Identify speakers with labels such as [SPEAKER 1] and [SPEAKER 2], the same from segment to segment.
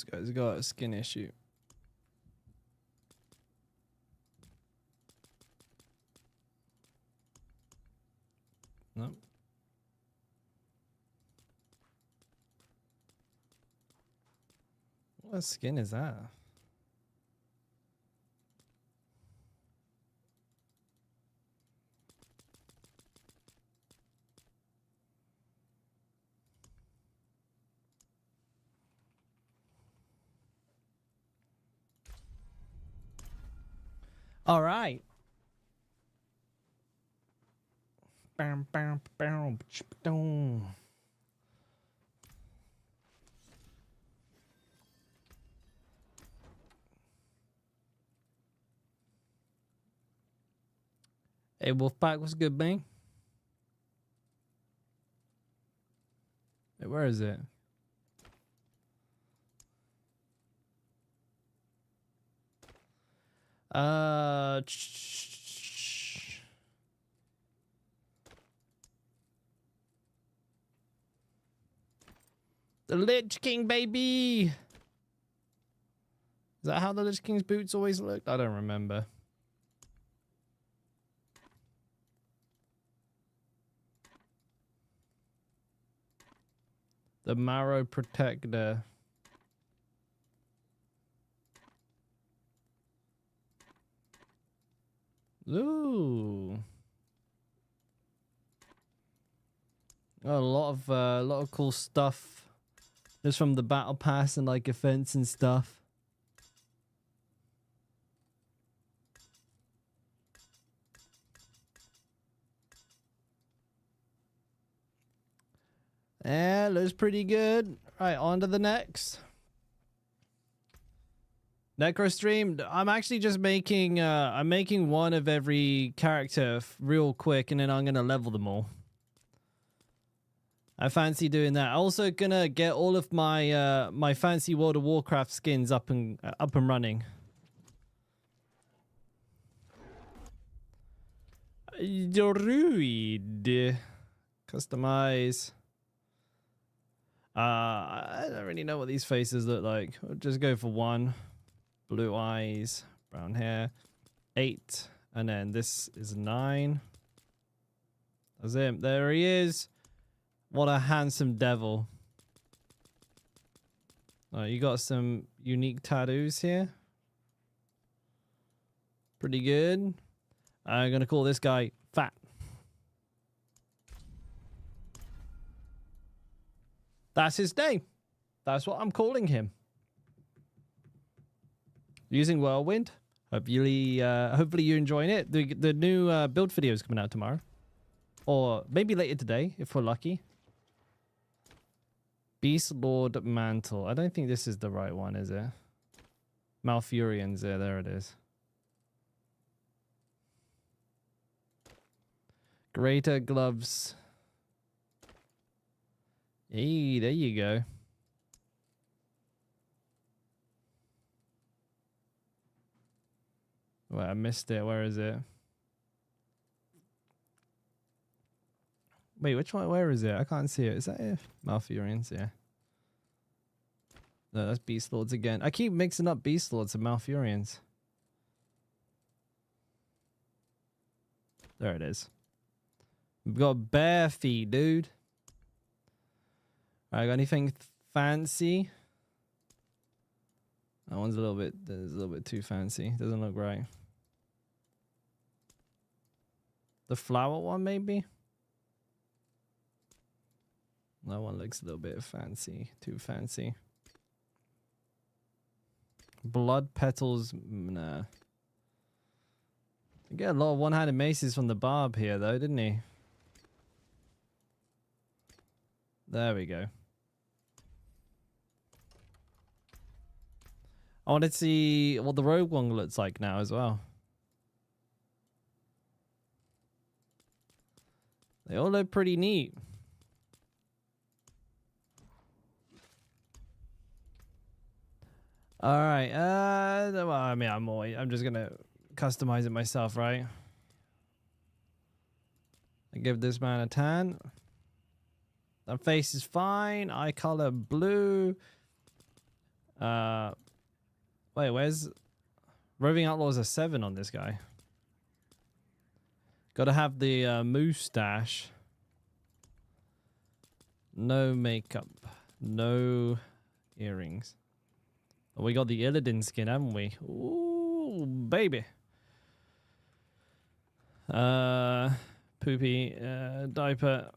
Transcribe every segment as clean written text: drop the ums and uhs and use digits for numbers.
[SPEAKER 1] This guy's got a skin issue. Nope. What skin is that? All right. Hey, Wolfpack, what's good, man? Hey, where is it? The Lich King, baby! Is that how the Lich King's boots always looked? I don't remember. The Marrow Protector. Ooh. Oh, a lot of cool stuff. Just from the battle pass and like events and stuff. Yeah, looks pretty good. Right, on to the next. Necro stream. I'm actually just making I'm making one of every character real quick, and then I'm gonna level them all. I fancy doing that. Also gonna get all of my my fancy World of Warcraft skins up and running. Druid. Customize. I don't really know what these faces look like. I'll just go for one. Blue eyes, brown hair. 8. And then this is 9. That's him. There he is. What a handsome devil. Oh, you got some unique tattoos here. Pretty good. I'm going to call this guy Fat. That's his name. That's what I'm calling him. Using Whirlwind. Hopefully you're enjoying it. The new build video is coming out tomorrow. Or maybe later today, if we're lucky. Beast Lord Mantle. I don't think this is the right one, is it? Malfurions. Yeah, there it is. Greater Gloves. Hey, there you go. Wait, I missed it. Where is it? Wait, which one? Where is it? I can't see it. Is that it? Malfurions, yeah. No, that's Beast Lords again. I keep mixing up Beast Lords and Malfurions. There it is. We've got bare feet, dude. Alright, got anything fancy? That one's a little bit too fancy. Doesn't look right. The flower one, maybe? That one looks a little bit fancy. Too fancy. Blood petals, nah. You get a lot of one-handed maces from the barb here, though, didn't he? There we go. I want to see what the rogue one looks like now as well. They all look pretty neat. All right. Well, I mean, I'm just gonna customize it myself, right? I give this man a tan. That face is fine. Eye color blue. Wait, where's Roving Outlaws a 7 on this guy? Gotta have the moustache. No makeup. No earrings. Oh, we got the Illidan skin, haven't we? Ooh, baby. Poopy. Diaper.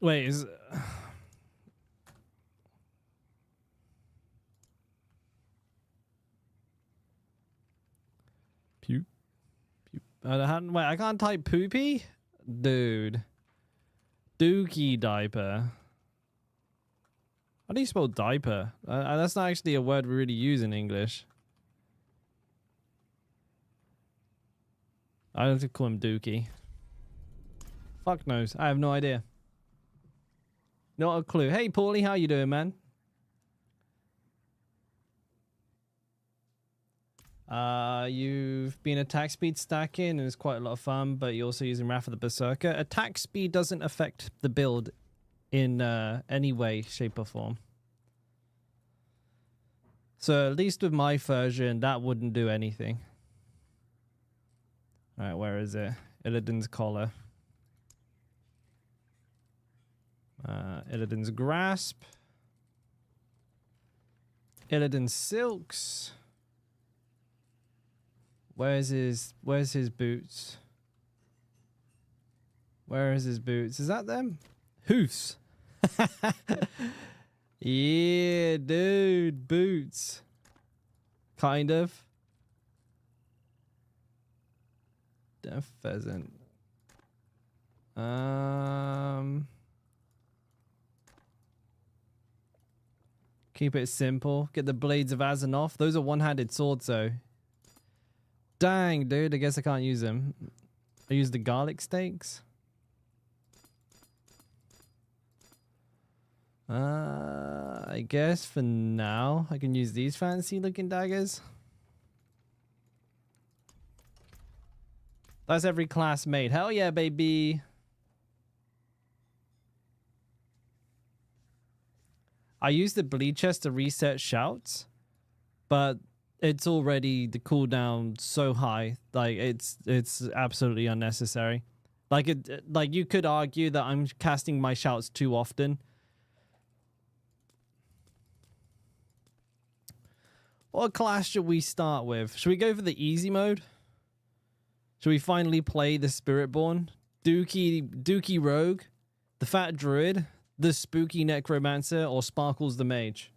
[SPEAKER 1] Wait, is... Puke. Puke. Wait, I can't type poopy? Dude. Dookie diaper. How do you spell diaper? That's not actually a word we really use in English. I don't have to call him Dookie. Fuck knows. I have no idea. Not a clue. Hey, Paulie, how you doing, man? You've been attack speed stacking and it's quite a lot of fun, but you're also using Wrath of the Berserker. Attack speed doesn't affect the build in any way, shape, or form. So at least with my version, that wouldn't do anything. Alright, where is it? Illidan's collar. Illidan's grasp. Illidan's silks. Where's his boots? Where is his boots? Is that them? Hoofs. Yeah, dude, boots. Kind of. Deaf pheasant. Keep it simple. Get the blades of Azzinoth. Those are one-handed swords, though. Dang, dude. I guess I can't use them. I use the garlic steaks. I guess for now I can use these fancy looking daggers. That's every class made. Hell yeah, baby. I use the bleed chest to reset shouts, but it's already the cooldown so high. Like it's absolutely unnecessary. Like you could argue that I'm casting my shouts too often. What class should we start with? Should we go for the easy mode? Should we finally play the Spiritborn? Dookie Rogue, the Fat Druid, the Spooky Necromancer, or Sparkles the Mage?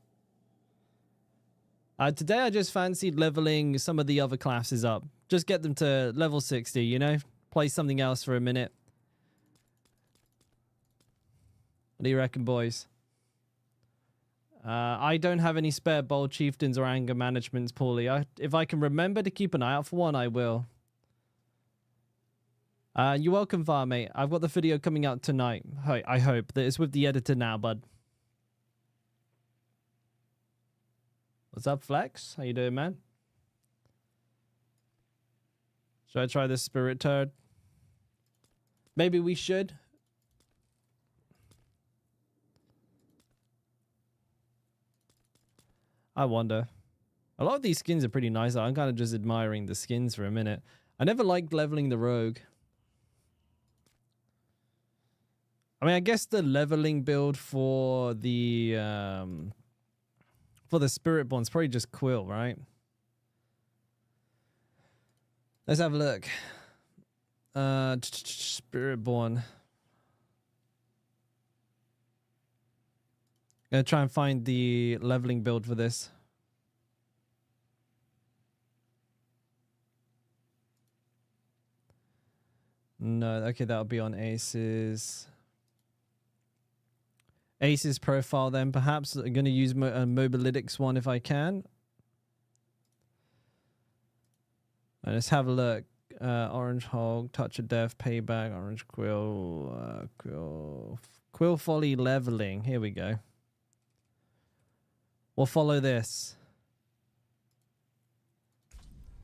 [SPEAKER 1] Today I just fancied leveling some of the other classes up. Just get them to level 60, you know? Play something else for a minute. What do you reckon, boys? I don't have any spare bold chieftains or anger managements, Paulie. If I can remember to keep an eye out for one, I will. You're welcome, Varmate. I've got the video coming out tonight. I hope that it's with the editor now, bud. What's up, Flex? How you doing, man? Should I try this Spirit Turd? Maybe we should. I wonder. A lot of these skins are pretty nice. I'm kind of just admiring the skins for a minute. I never liked leveling the rogue. I mean, I guess the leveling build for the Spiritborn is probably just Quill, right? Let's have a look. Spiritborn. Gonna try and find the leveling build for this. No, okay, that'll be on Ace's. Ace's profile then, perhaps. I'm gonna use a Mobilytics one if I can. Let's have a look. Orange Hog, Touch of Death, Payback, Orange Quill, Quill Folly leveling. Here we go. We'll follow this.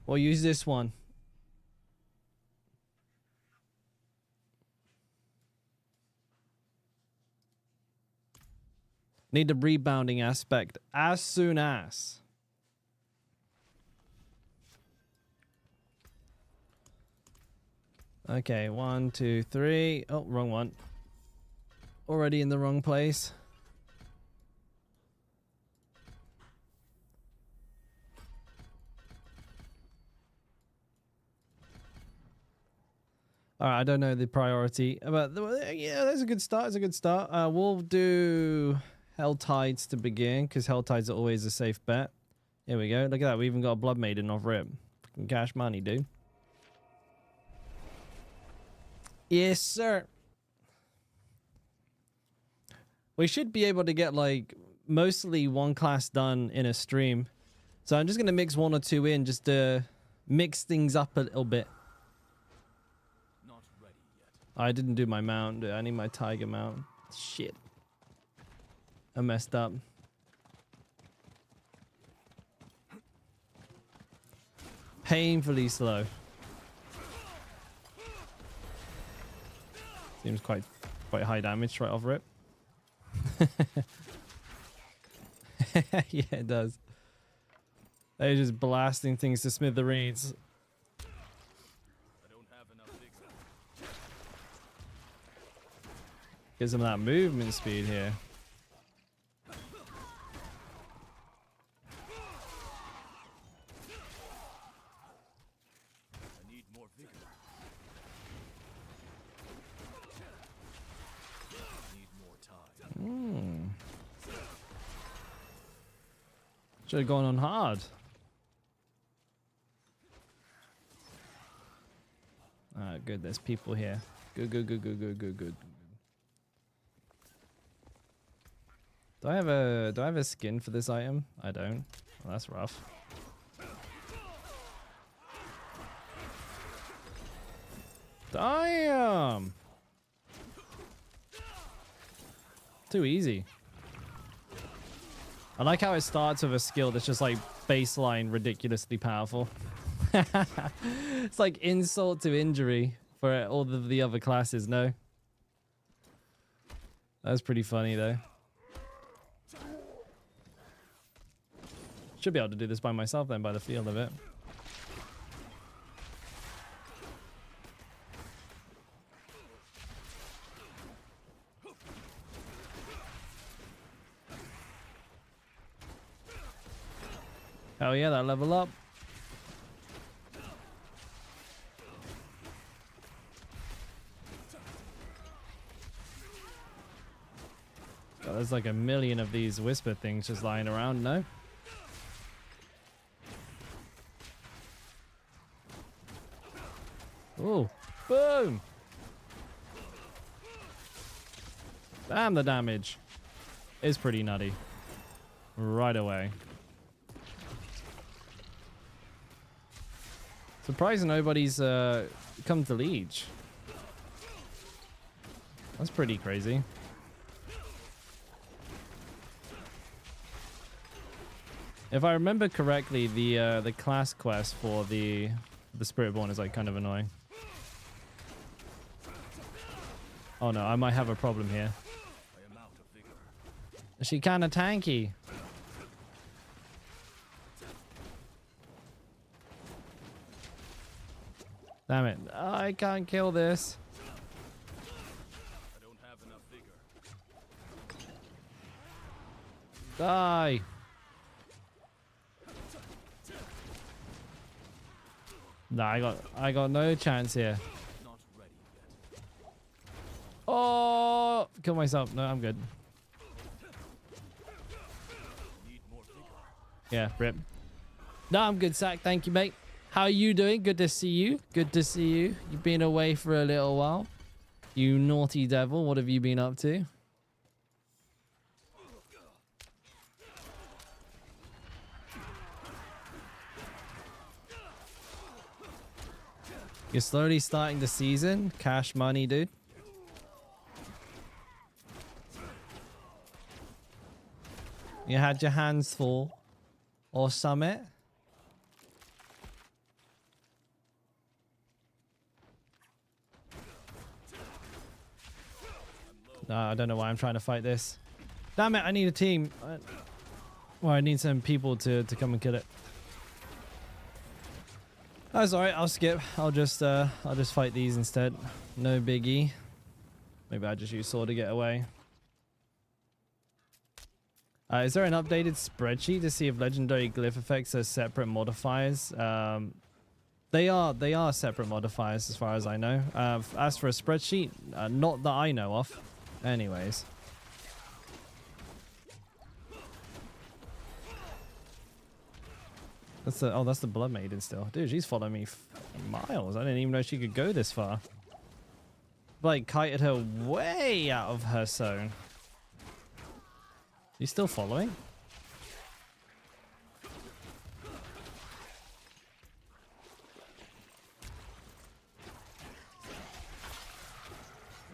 [SPEAKER 1] We'll use this one. Need the rebounding aspect as soon as. Okay, 1, 2, 3. Oh, wrong one. Already in the wrong place. All right, I don't know the priority, but yeah, that's a good start. It's a good start. We'll do Hell Tides to begin because Hell Tides are always a safe bet. Here we go. Look at that. We even got a Blood Maiden off rip. Fucking cash money, dude. Yes, sir. We should be able to get like mostly one class done in a stream. So I'm just going to mix 1 or 2 in just to mix things up a little bit.
[SPEAKER 2] Not ready yet.
[SPEAKER 1] I didn't do my mount. I need my tiger mount. Shit. I messed up. Painfully slow. Seems quite high damage right off rip. Yeah, it does. They're just blasting things to smithereens.
[SPEAKER 2] I don't have enough vigor.
[SPEAKER 1] Gives them that movement speed here.
[SPEAKER 2] I need more vigor. I need more time.
[SPEAKER 1] Should have gone on hard. Alright, good. There's people here. Good, good, good, good, good, good, good. Do I have a skin for this item? I don't. Well, that's rough. Damn! Too easy. I like how it starts with a skill that's just like baseline ridiculously powerful. It's like insult to injury for all of the other classes, no? That's pretty funny though. Should be able to do this by myself then by the feel of it. Hell yeah, that level up. God, there's like a million of these whisper things just lying around, no? Ooh, boom! Damn, the damage is pretty nutty. Right away. Surprised nobody's come to Liege. That's pretty crazy. If I remember correctly, the class quest for the Spiritborn is like kind of annoying. Oh no, I might have a problem here.
[SPEAKER 2] I am out of vigor.
[SPEAKER 1] She kind of tanky. Damn it. I can't kill this.
[SPEAKER 2] I don't have enough vigor.
[SPEAKER 1] Die. Nah, I got no chance here.
[SPEAKER 2] Not ready yet.
[SPEAKER 1] Oh, kill myself. No, I'm good.
[SPEAKER 2] Need more vigor.
[SPEAKER 1] Yeah, rip. No, I'm good, Sack. Thank you, mate. How are you doing? Good to see you. Good to see you. You've been away for a little while. You naughty devil. What have you been up to? You're slowly starting the season. Cash money, dude. You had your hands full or summit. No, I don't know why I'm trying to fight this. Damn it, I need a team. Well, I need some people to come and kill it. That's alright, I'll skip. I'll just fight these instead. No biggie. Maybe I just use sword to get away. Is there an updated spreadsheet to see if legendary glyph effects are separate modifiers? They are separate modifiers as far as I know. As for a spreadsheet, not that I know of. Anyways. That's the Blood Maiden still. Dude, she's following me miles. I didn't even know she could go this far. Like, kited her way out of her zone. She's still following?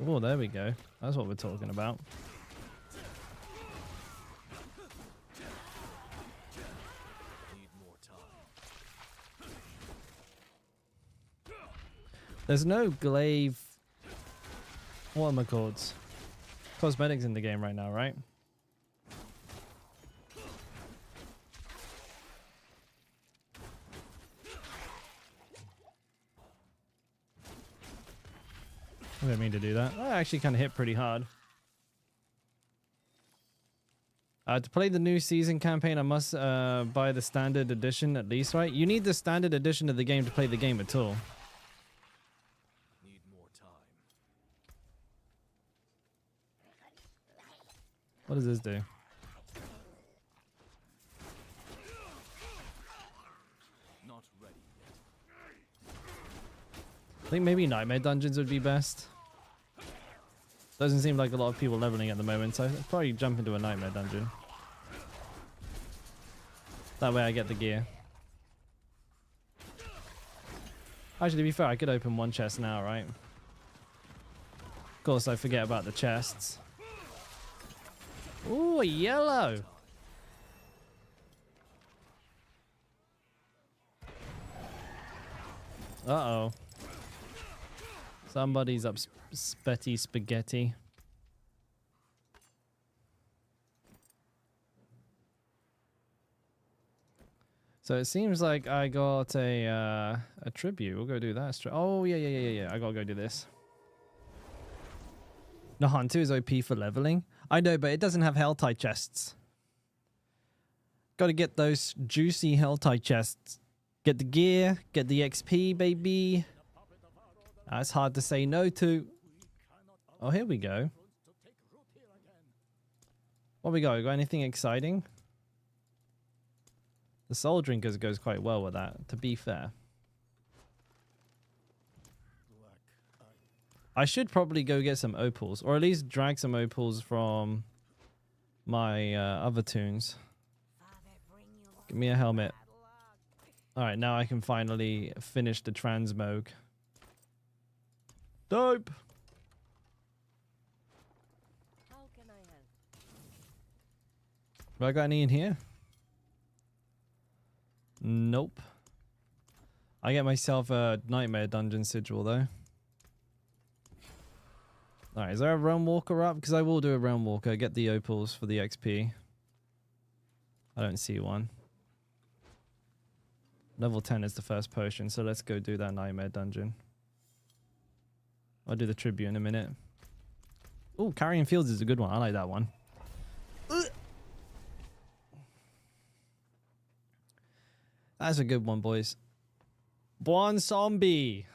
[SPEAKER 1] Oh, there we go. That's what we're talking about. There's no glaive. What am I called? Cosmetics in the game right now, right? I didn't mean to do that. I actually kind of hit pretty hard. To play the new season campaign, I must buy the standard edition at least, right? You need the standard edition of the game to play the game at all.
[SPEAKER 2] Need more time.
[SPEAKER 1] What does this do?
[SPEAKER 2] Not ready yet.
[SPEAKER 1] I think maybe nightmare dungeons would be best. Doesn't seem like a lot of people leveling at the moment, so I'd probably jump into a nightmare dungeon. That way I get the gear. Actually, to be fair, I could open one chest now, right? Of course, I forget about the chests. Ooh, yellow! Uh-oh. Somebody's up spaghetti. So it seems like I got a tribute. We'll go do that. Oh, yeah. I gotta go do this. No, Hunter is OP for leveling. I know, but it doesn't have Helltide chests. Gotta get those juicy Helltide chests. Get the gear, get the XP, baby. That's hard to say no to. Oh, here we go. What we got? We got anything exciting? The Soul Drinkers goes quite well with that, to be fair. I should probably go get some opals, or at least drag some opals from my other tunes. Give me a helmet. Alright, now I can finally finish the transmog. Dope!
[SPEAKER 3] How can I help?
[SPEAKER 1] Have I got any in here? Nope. I get myself a nightmare dungeon sigil though. Alright, is there a realm walker up? Because I will do a realm walker. Get the opals for the XP. I don't see one. Level 10 is the first potion, so let's go do that nightmare dungeon. I'll do the tribute in a minute. Oh, Carrying Fields is a good one. I like that one. That's a good one, boys. Buon zombie.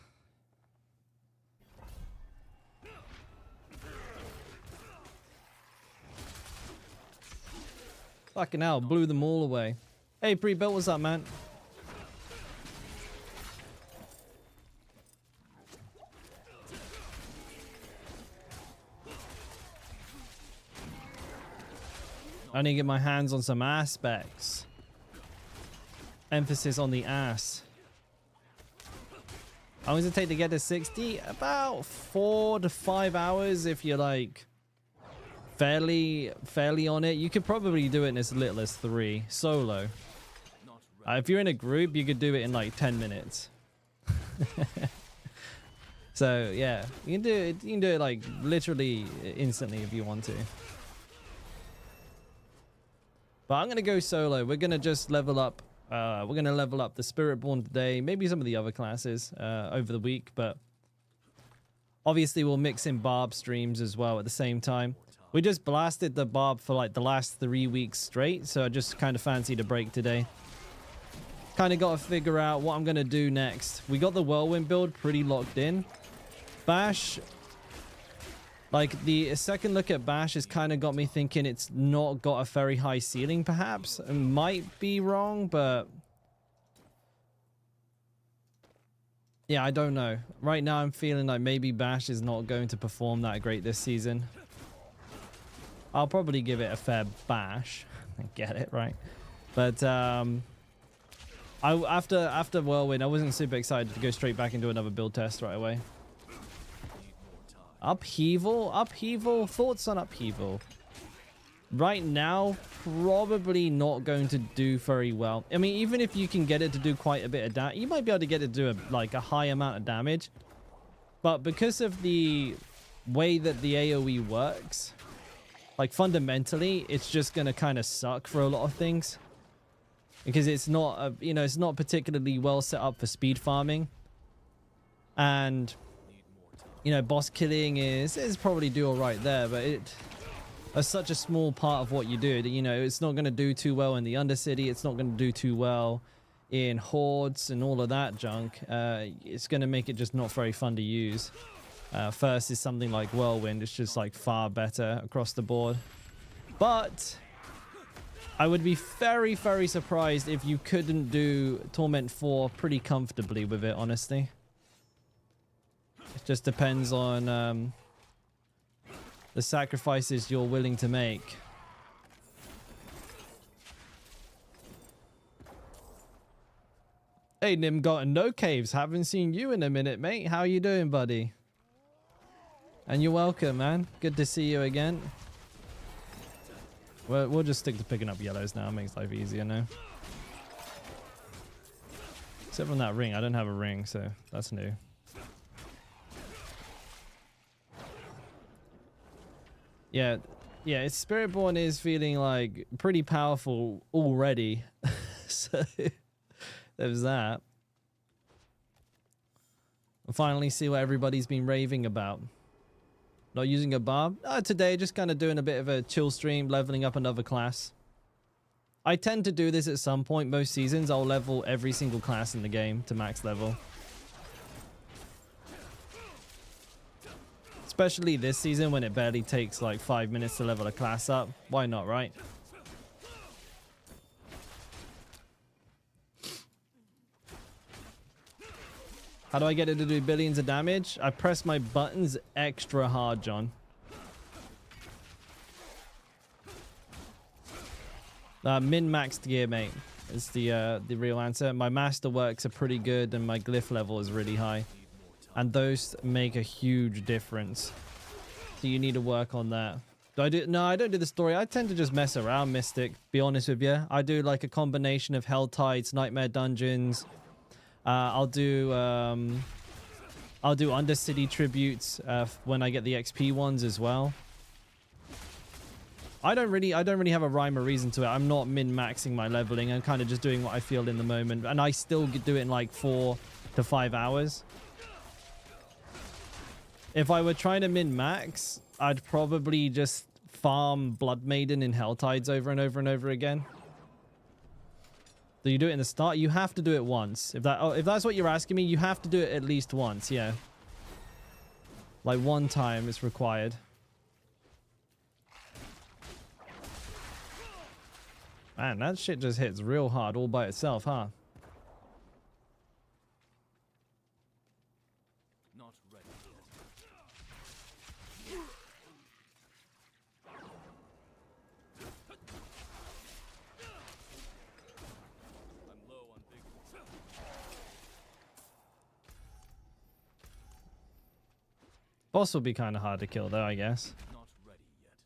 [SPEAKER 1] Fucking hell, blew them all away. Hey, pre-built, what's up, man? I need to get my hands on some aspects. Emphasis on the ass. How long does it take to get to 60? About 4 to 5 hours if you're like fairly on it. You could probably do it in as little as 3 solo. If you're in a group, you could do it in like 10 minutes. So yeah, you can do it like literally instantly if you want to. But I'm going to go solo. We're going to just level up. We're going to level up the Spiritborn today. Maybe some of the other classes over the week. But obviously, we'll mix in Barb streams as well at the same time. We just blasted the Barb for like the last 3 weeks straight. So I just kind of fancied a break today. Kind of got to figure out what I'm going to do next. We got the Whirlwind build pretty locked in. Bash, like the second look at Bash has kind of got me thinking it's not got a very high ceiling perhaps. It might be wrong, but yeah, I don't know. Right now I'm feeling like maybe Bash is not going to perform that great this season. I'll probably give it a fair bash. I get it, right? But after Whirlwind, I wasn't super excited to go straight back into another build test right away. Upheaval? Thoughts on Upheaval? Right now, probably not going to do very well. I mean, even if you can get it to do quite a bit of damage, you might be able to get it to do a high amount of damage. But because of the way that the AoE works, like fundamentally, it's just going to kind of suck for a lot of things. Because it's not, it's not particularly well set up for speed farming. And, boss killing is probably do all right there, but it's such a small part of what you do. It's not going to do too well in the Undercity. It's not going to do too well in Hordes and all of that junk. It's going to make it just not very fun to use. First is something like Whirlwind. It's just like far better across the board. But I would be very, very surprised if you couldn't do Torment 4 pretty comfortably with it, honestly. It just depends on the sacrifices you're willing to make. Hey, Nim got no caves. Haven't seen you in a minute, mate. How you doing, buddy? And you're welcome, man. Good to see you again. We'll just stick to picking up yellows now. It makes life easier now. Except from that ring. I don't have a ring, so that's new. Yeah, it's Spiritborn is feeling like pretty powerful already. So there's that. We'll finally see what everybody's been raving about. Not using a barb? Today, just kind of doing a bit of a chill stream, leveling up another class. I tend to do this at some point. Most seasons, I'll level every single class in the game to max level. Especially this season when it barely takes like 5 minutes to level a class up. Why not, right? How do I get it to do billions of damage? I press my buttons extra hard, John. Min-maxed gear, mate, is the real answer. My masterworks are pretty good and my glyph level is really high. And those make a huge difference. So you need to work on that. No, I don't do the story. I tend to just mess around, Mystic, be honest with you. I do like a combination of Hell Tides, Nightmare Dungeons. I'll do Undercity tributes when I get the XP ones as well. I don't really have a rhyme or reason to it. I'm not min-maxing my leveling. I'm kind of just doing what I feel in the moment, and I still do it in like 4 to 5 hours. If I were trying to min-max, I'd probably just farm Blood Maiden in Hell Tides over and over and over again. So you do it in the start. You have to do it once. If that's what you're asking me, you have to do it at least once. Yeah, like one time is required. Man, that shit just hits real hard all by itself, huh?
[SPEAKER 2] Not ready yet. I'm low on vigor.
[SPEAKER 1] Boss will be kind of hard to kill though, I guess.
[SPEAKER 2] Not ready yet.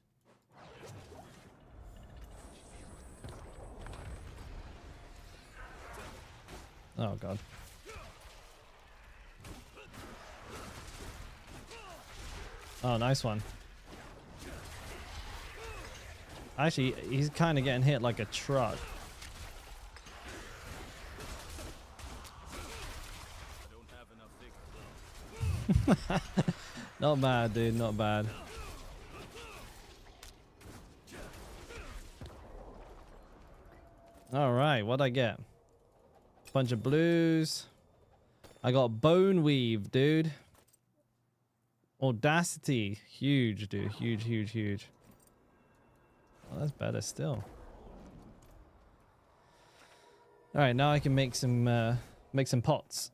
[SPEAKER 1] Oh god. Oh, nice one. Actually, he's kind of getting hit like a truck.
[SPEAKER 2] I don't have enough vigor.
[SPEAKER 1] Not bad, dude. Not bad. All right, what'd I get? Bunch of blues. I got bone weave, dude. Audacity, huge, dude. Huge, huge, huge. Oh, that's better still. All right, now I can make some pots.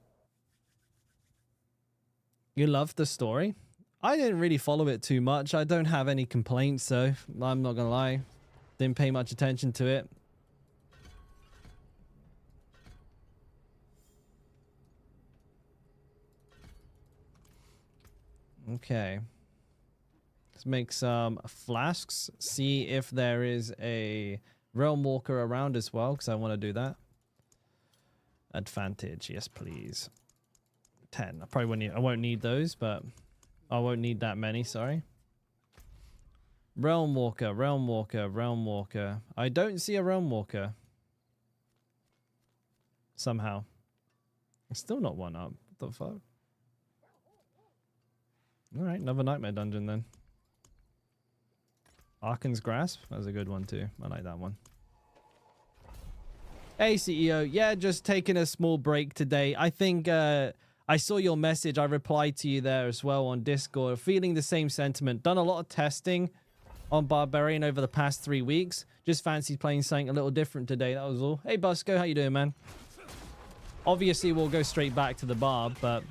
[SPEAKER 1] You love the story? I didn't really follow it too much. I don't have any complaints, so I'm not gonna lie. Didn't pay much attention to it. Okay. Let's make some flasks. See if there is a realm walker around as well, because I want to do that. Advantage, yes please. 10. I probably won't need, I won't need those, but I won't need that many, sorry. Realm walker, realm walker, realm walker. I don't see a realm walker. Somehow. It's still not one up. What the fuck? Alright, another nightmare dungeon then. Arkan's Grasp? That's a good one too. I like that one. Hey CEO, yeah, just taking a small break today. I think I saw your message. I replied to you there as well on Discord. Feeling the same sentiment. Done a lot of testing on Barbarian over the past 3 weeks. Just fancied playing something a little different today. That was all. Hey Busco, how you doing, man? Obviously, we'll go straight back to the Barb, but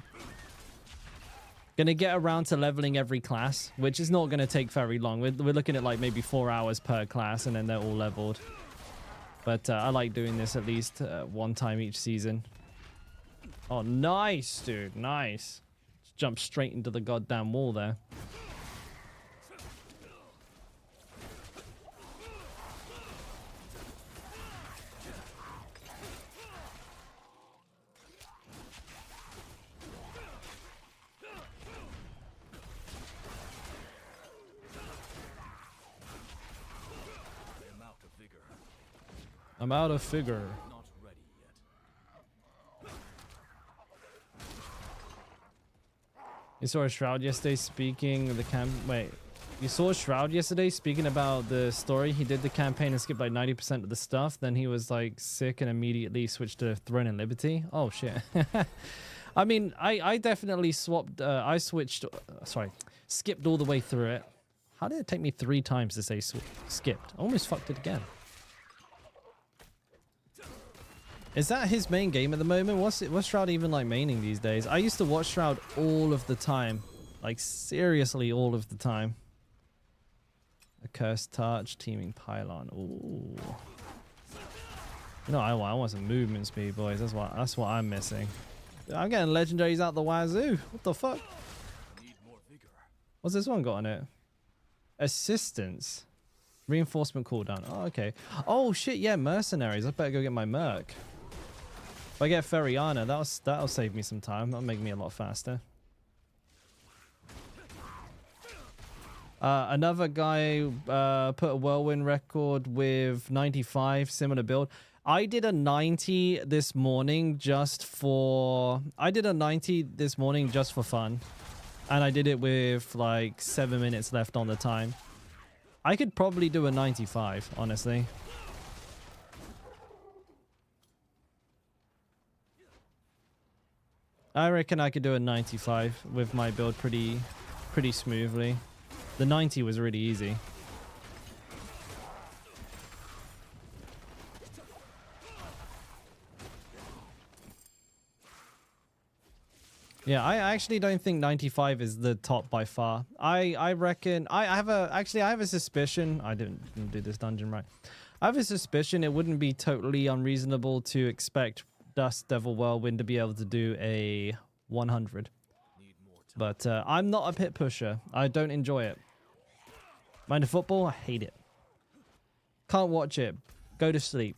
[SPEAKER 1] gonna get around to leveling every class, which is not gonna take very long. We're looking at like maybe 4 hours per class, and then they're all leveled. But I like doing this at least one time each season. Oh, nice, dude. Nice. Just jump straight into the goddamn wall there. I'm out of figure.
[SPEAKER 2] Not ready yet.
[SPEAKER 1] You saw a Shroud yesterday speaking of the Wait. You saw Shroud yesterday speaking about the story. He did the campaign and skipped like 90% of the stuff. Then he was like sick and immediately switched to Throne and Liberty. Oh, shit. I mean, I definitely swapped. I switched. Sorry. Skipped all the way through it. How did it take me 3 times to say skipped? I almost fucked it again. Is that his main game at the moment? What's Shroud even like maining these days? I used to watch Shroud all of the time. Like seriously all of the time. A Cursed Touch, Teeming Pylon. Ooh. You know, I want some movement speed, boys. That's what I'm missing. I'm getting legendaries out the wazoo. What the fuck?
[SPEAKER 2] Need more vigor.
[SPEAKER 1] What's this one got on it? Assistance. Reinforcement cooldown. Oh, okay. Oh shit, yeah, mercenaries. I better go get my merc. If I get Feriana, that'll save me some time. That'll make me a lot faster. Another guy put a whirlwind record with 95, similar build. I did a 90 this morning just for... I did a 90 this morning just for fun. And I did it with like 7 minutes left on the time. I could probably do a 95, honestly. I reckon I could do a 95 with my build pretty smoothly. The 90 was really easy. Yeah, I actually don't think 95 is the top by far. I reckon I have a suspicion. I didn't do this dungeon right. I have a suspicion it wouldn't be totally unreasonable to expect Dust Devil Whirlwind to be able to do a 100. But I'm not a pit pusher. I don't enjoy it. Mind the football? I hate it. Can't watch it. Go to sleep.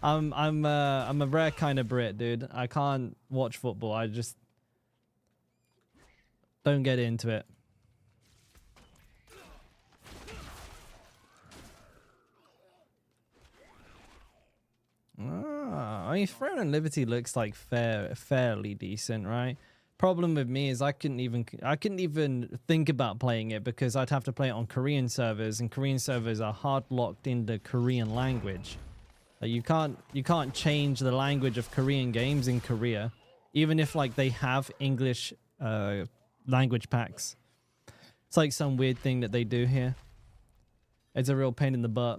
[SPEAKER 1] I'm a rare kind of Brit, dude. I can't watch football. I just don't get into it. I mean, Throne and Liberty looks like fairly decent, right? Problem with me is I couldn't even think about playing it because I'd have to play it on Korean servers, and Korean servers are hard locked into Korean language. Like, you can't change the language of Korean games in Korea, even if like they have English language packs. It's like some weird thing that they do here. It's a real pain in the butt.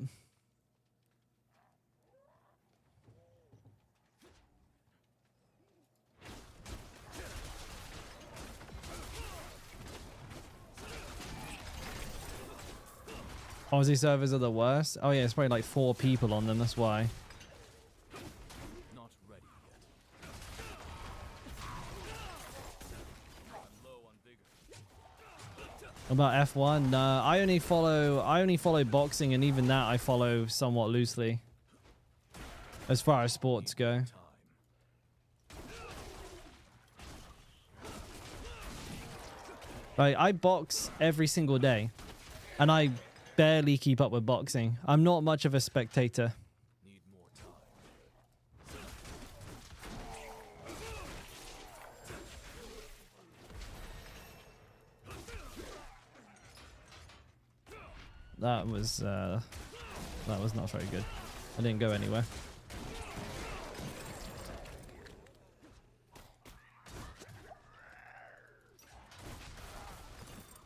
[SPEAKER 1] Aussie servers are the worst. Oh yeah, it's probably like 4 people on them, that's why.
[SPEAKER 2] Not ready yet. I'm low on vigor.
[SPEAKER 1] About F1? Nah, I only follow boxing, and even that I follow somewhat loosely. As far as sports go.
[SPEAKER 2] Time.
[SPEAKER 1] Like, I box every single day, and I barely keep up with boxing. I'm not much of a spectator.
[SPEAKER 2] Need more time.
[SPEAKER 1] That was not very good. I didn't go anywhere.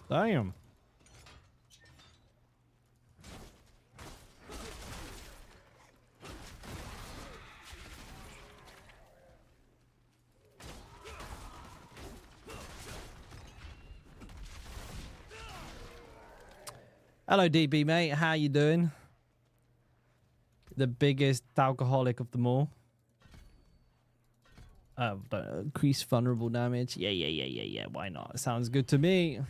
[SPEAKER 1] Damn. Hello, DB mate. How you doing? The biggest alcoholic of them all. Increase vulnerable damage. Yeah. Why not? Sounds good to me.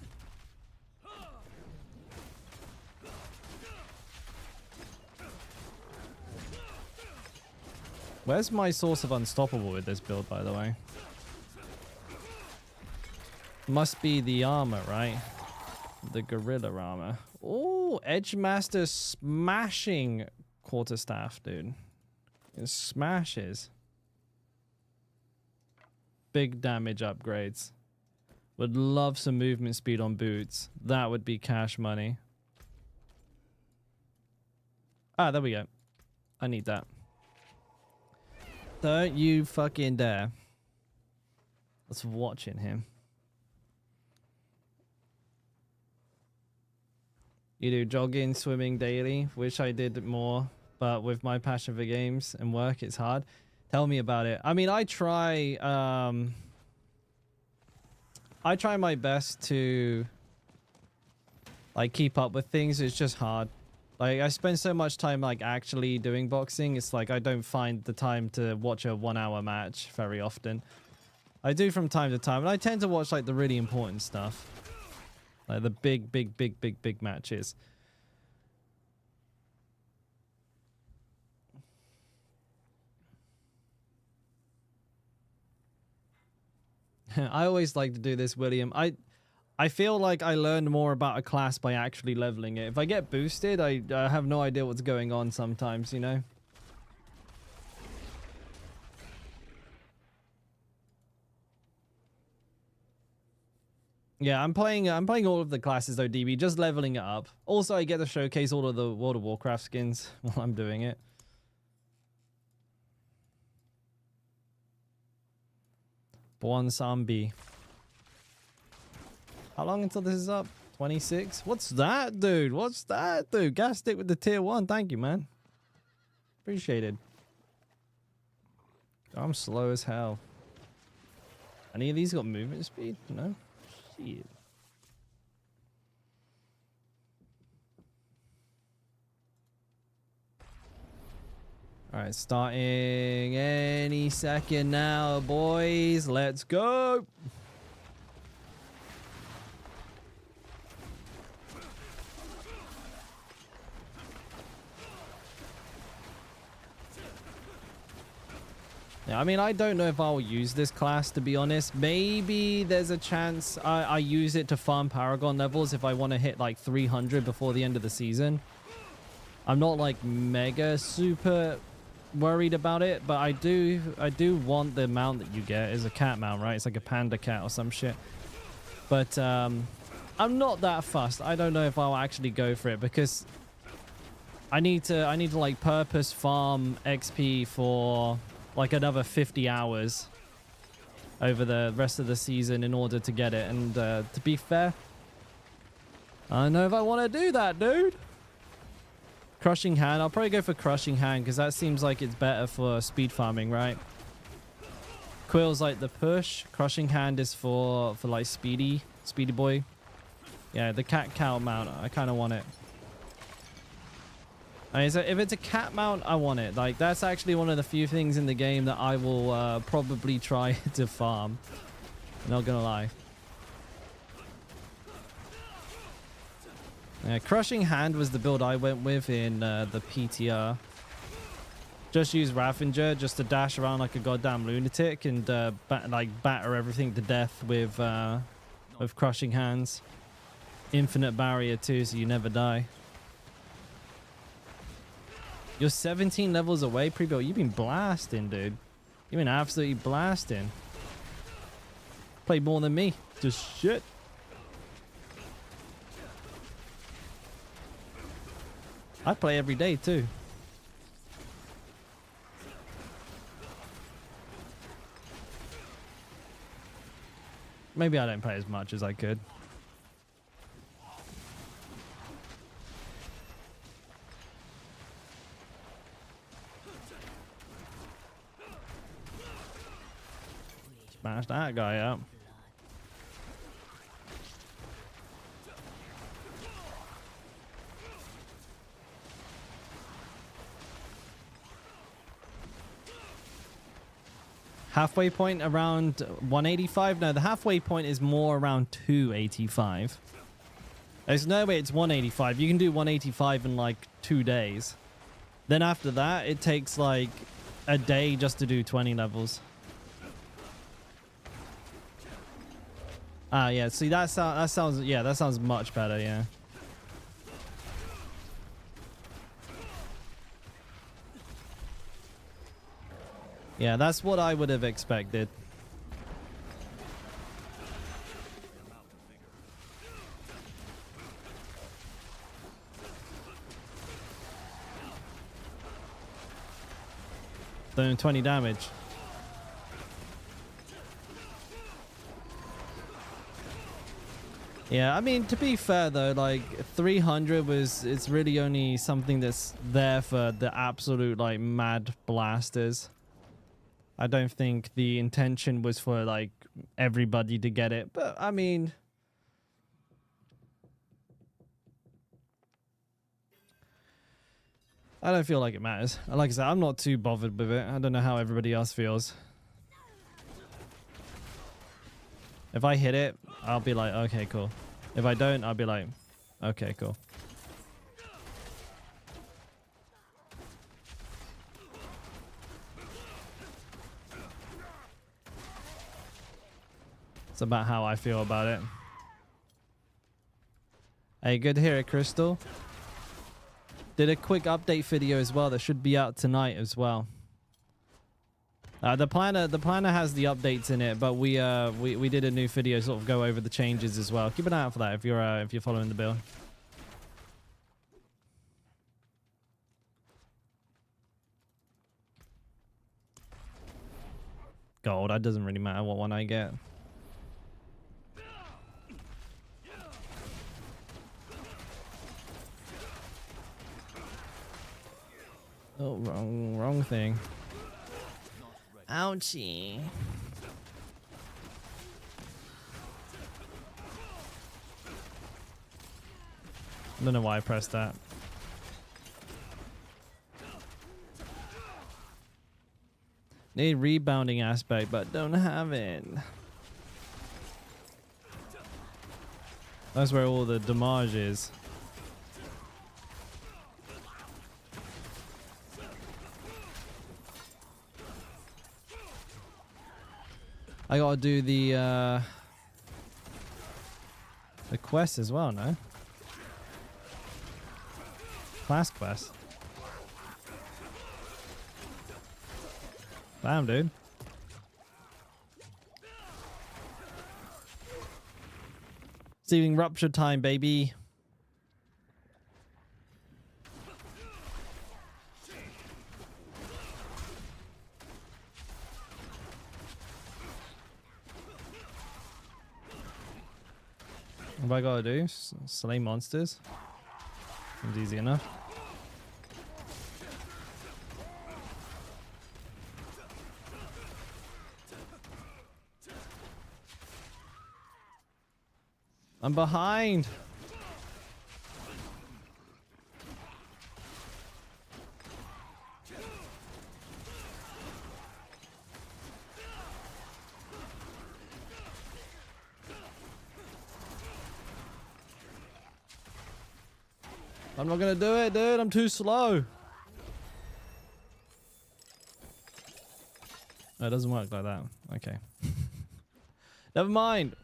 [SPEAKER 1] Where's my source of unstoppable with this build, by the way? Must be the armor, right? The gorilla armor. Oh, Edgemaster smashing quarterstaff, dude. It smashes. Big damage upgrades. Would love some movement speed on boots. That would be cash money. Ah, there we go. I need that. Don't you fucking dare. Let's watching him. You do jogging, swimming daily. Wish I did more, but with my passion for games and work, it's hard. Tell me about it. I mean, I try my best to like keep up with things. It's just hard. Like, I spend so much time like actually doing boxing. It's like I don't find the time to watch a 1-hour match very often. I do from time to time, and I tend to watch like the really important stuff. Like the big matches. I always like to do this, William. I feel like I learned more about a class by actually leveling it. If I get boosted, I have no idea what's going on sometimes, you know? Yeah, I'm playing all of the classes though, DB, just leveling it up. Also, I get to showcase all of the World of Warcraft skins while I'm doing it. Born Zombie. How long until this is up? 26? What's that, dude? What's that, dude? Gas stick with the tier 1. Thank you, man. Appreciated. I'm slow as hell. Any of these got movement speed? No? Shit. Alright, starting any second now, boys. Let's go. Yeah, I mean, I don't know if I'll use this class, to be honest. Maybe there's a chance I use it to farm Paragon levels if I want to hit like 300 before the end of the season. I'm not like mega super worried about it, but I do want the mount that you get is a cat mount, right? It's like a panda cat or some shit. But I'm not that fussed. I don't know if I'll actually go for it because I need to like purpose farm XP for like another 50 hours over the rest of the season in order to get it. And to be fair, I don't know if I want to do that, dude. Crushing Hand. I'll probably go for Crushing Hand because that seems like it's better for speed farming, right? Quill's like the push. Crushing Hand is for like speedy boy. Yeah, the cat cow mount. I kind of want it. I mean, so if it's a cat mount, I want it. Like that's actually one of the few things in the game that I will probably try to farm. Not gonna lie. Yeah, Crushing Hand was the build I went with in the PTR. Just use Ravager just to dash around like a goddamn lunatic and batter everything to death with Crushing Hands. Infinite barrier too, so you never die. You're 17 levels away, pre-built. You've been blasting, dude. You've been absolutely blasting. Played more than me. Just shit. I play every day too. Maybe I don't play as much as I could. Smash that guy up. Halfway point around 185? No, the halfway point is more around 285. There's no way it's 185. You can do 185 in like 2 days. Then after that, it takes like a day just to do 20 levels. Ah, yeah. See, that sounds much better, yeah. Yeah, that's what I would have expected. Doing 20 damage. Yeah, I mean, to be fair though, like 300 it's really only something that's there for the absolute like mad blasters. I don't think the intention was for like everybody to get it, but I mean, I don't feel like it matters. Like I said, I'm not too bothered with it. I don't know how everybody else feels. If I hit it, I'll be like, okay, cool. If I don't, I'll be like, okay, cool. It's about how I feel about it. Hey, good to hear it, Crystal. Did a quick update video as well that should be out tonight as well. The planner has the updates in it, but we did a new video sort of go over the changes as well. Keep an eye out for that if you're following the build. Gold, that doesn't really matter what one I get. Oh, wrong thing. Ouchie. I don't know why I pressed that. Need rebounding aspect, but don't have it. That's where all the damage is. I gotta do the quest as well, no? Class quest. Damn, dude. Receiving rupture time, baby. What I gotta do? Slay monsters. Seems easy enough. I'm behind. I'm not gonna do it, dude. I'm too slow. Oh, it doesn't work like that. Okay. Never mind.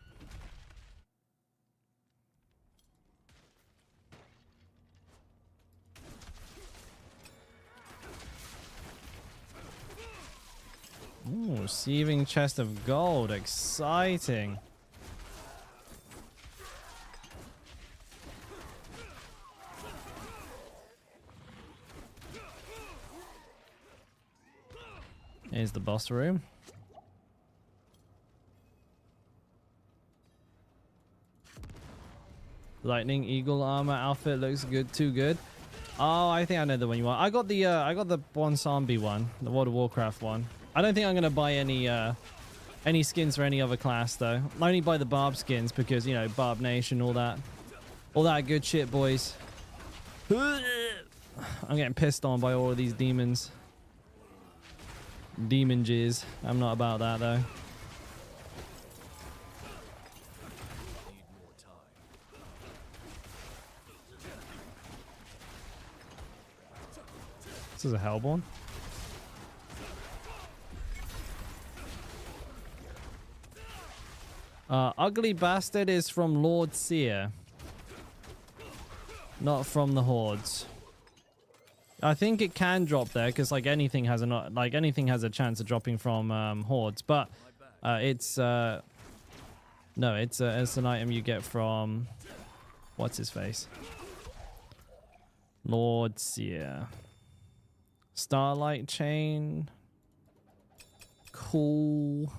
[SPEAKER 1] Ooh, receiving chest of gold. Exciting. Here's the boss room. Lightning Eagle armor outfit looks good. Too good. Oh, I think I know the one you want. I got the one zombie one, the World of Warcraft one. I don't think I'm gonna buy any skins for any other class though. I only buy the Barb skins because, you know, Barb Nation, all that good shit, boys. I'm getting pissed on by all of these demons. Demon jizz. I'm not about that though.
[SPEAKER 2] Need more time.
[SPEAKER 1] This is a Hellborn. Ugly Bastard is from Lord Seer. Not from the Hordes. I think it can drop there because like anything has a chance of dropping from Hordes, but it's no, it's an item you get from what's his face? Lord Seer. Starlight Chain. Cool.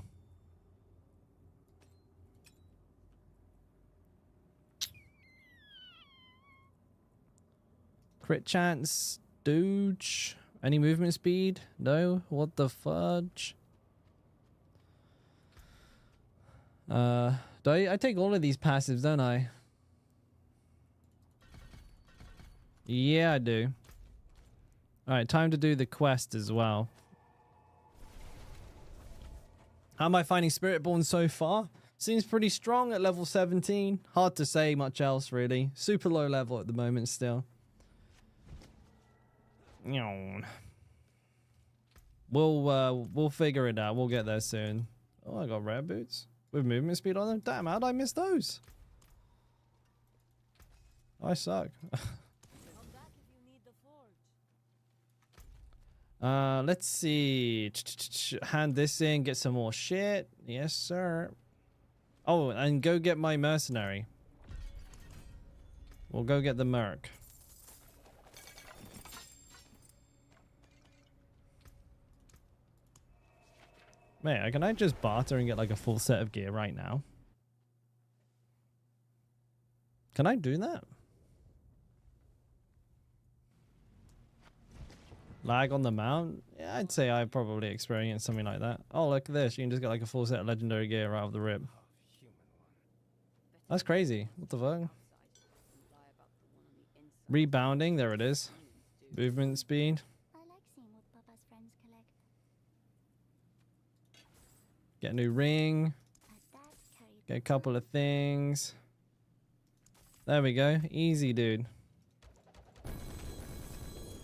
[SPEAKER 1] Crit chance. Dooge. Any movement speed? No? What the fudge? I take all of these passives, don't I? Yeah, I do. Alright, time to do the quest as well. How am I finding Spiritborn so far? Seems pretty strong at level 17. Hard to say much else, really. Super low level at the moment still. We'll figure it out. We'll get there soon. Oh, I got rare boots with movement speed on them. Damn, how'd I miss those? I suck.
[SPEAKER 3] Come back if you need the forge.
[SPEAKER 1] Let's see. Hand this in, get some more shit. Yes, sir. Oh, and go get my mercenary. We'll go get the merc. Man, can I just barter and get like a full set of gear right now? Can I do that? Lag on the mount? Yeah, I'd say I probably experienced something like that. Oh, look at this. You can just get like a full set of legendary gear right off the rip. That's crazy. What the fuck? Rebounding. There it is. Movement speed.
[SPEAKER 4] I like seeing what Papa's friends collect.
[SPEAKER 1] Get a new ring.
[SPEAKER 4] Dad carried
[SPEAKER 1] Get a couple of things. There we go. Easy, dude.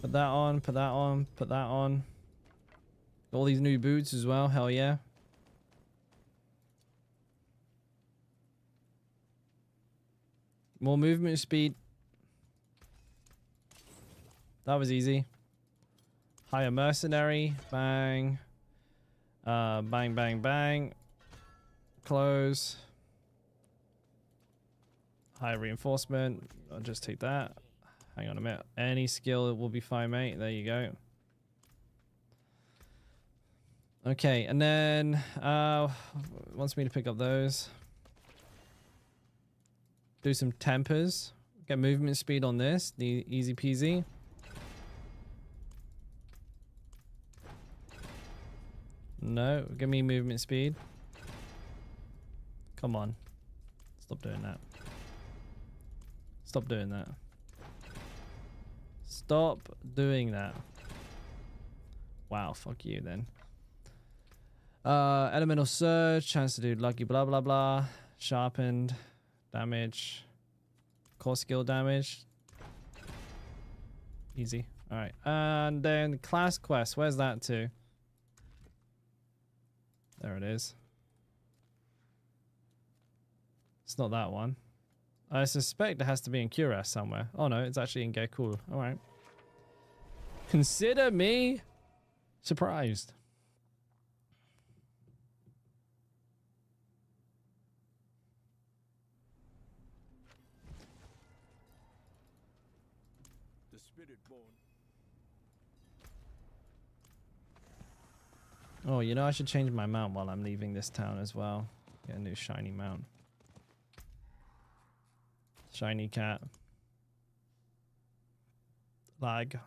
[SPEAKER 1] Put that on, put that on, put that on. All these new boots as well. Hell yeah. More movement speed. That was easy. Higher mercenary. Bang. Bang, bang, bang. Close. High reinforcement. I'll just take that. Hang on a minute. Any skill will be fine, mate. There you go. Okay, and then wants me to pick up those. Do some tempers. Get movement speed on this. The easy peasy. No, give me movement speed. Come on. Stop doing that. Stop doing that. Stop doing that. Wow, fuck you then. Elemental surge, chance to do lucky blah blah blah. Sharpened. Damage. Core skill damage. Easy. Alright. And then class quest. Where's that to? There it is. It's not that one. I suspect it has to be in Cuirass somewhere. Oh no, it's actually in Gay. Cool. Alright. Consider me surprised.
[SPEAKER 2] The Spiritborn.
[SPEAKER 1] Oh, you know, I should change my mount while I'm leaving this town as well. Get a new shiny mount. Shiny cat. Lag.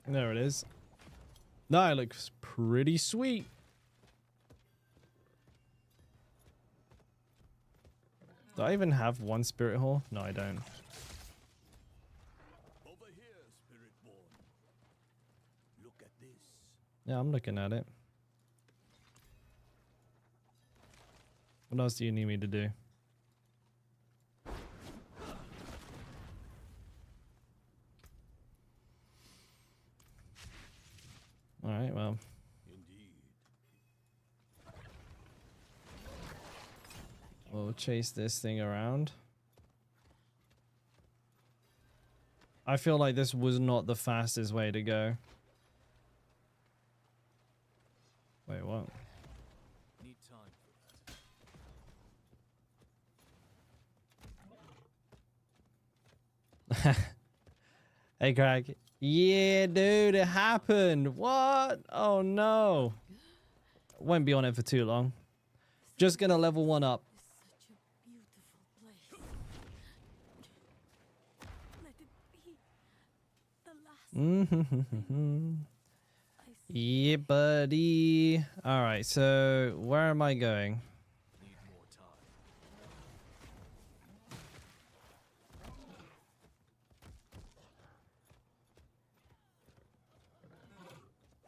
[SPEAKER 1] There it is. No, it looks pretty sweet. Do I even have one spirit hole? No, I don't.
[SPEAKER 2] Over here, Spiritborn. Look at this.
[SPEAKER 1] Yeah, I'm looking at it. What else do you need me to do? Alright, well.
[SPEAKER 2] Indeed.
[SPEAKER 1] We'll chase this thing around. I feel like this was not the fastest way to go. Wait, what?
[SPEAKER 2] Need time for that.
[SPEAKER 1] Hey, Craig. Yeah, dude, it happened. What? Oh, no. Won't be on it for too long. Just gonna level one up.
[SPEAKER 3] Such a beautiful place. Let it be the last. I see.
[SPEAKER 1] Yeah, buddy. All right, so where am I going?
[SPEAKER 2] Need more time.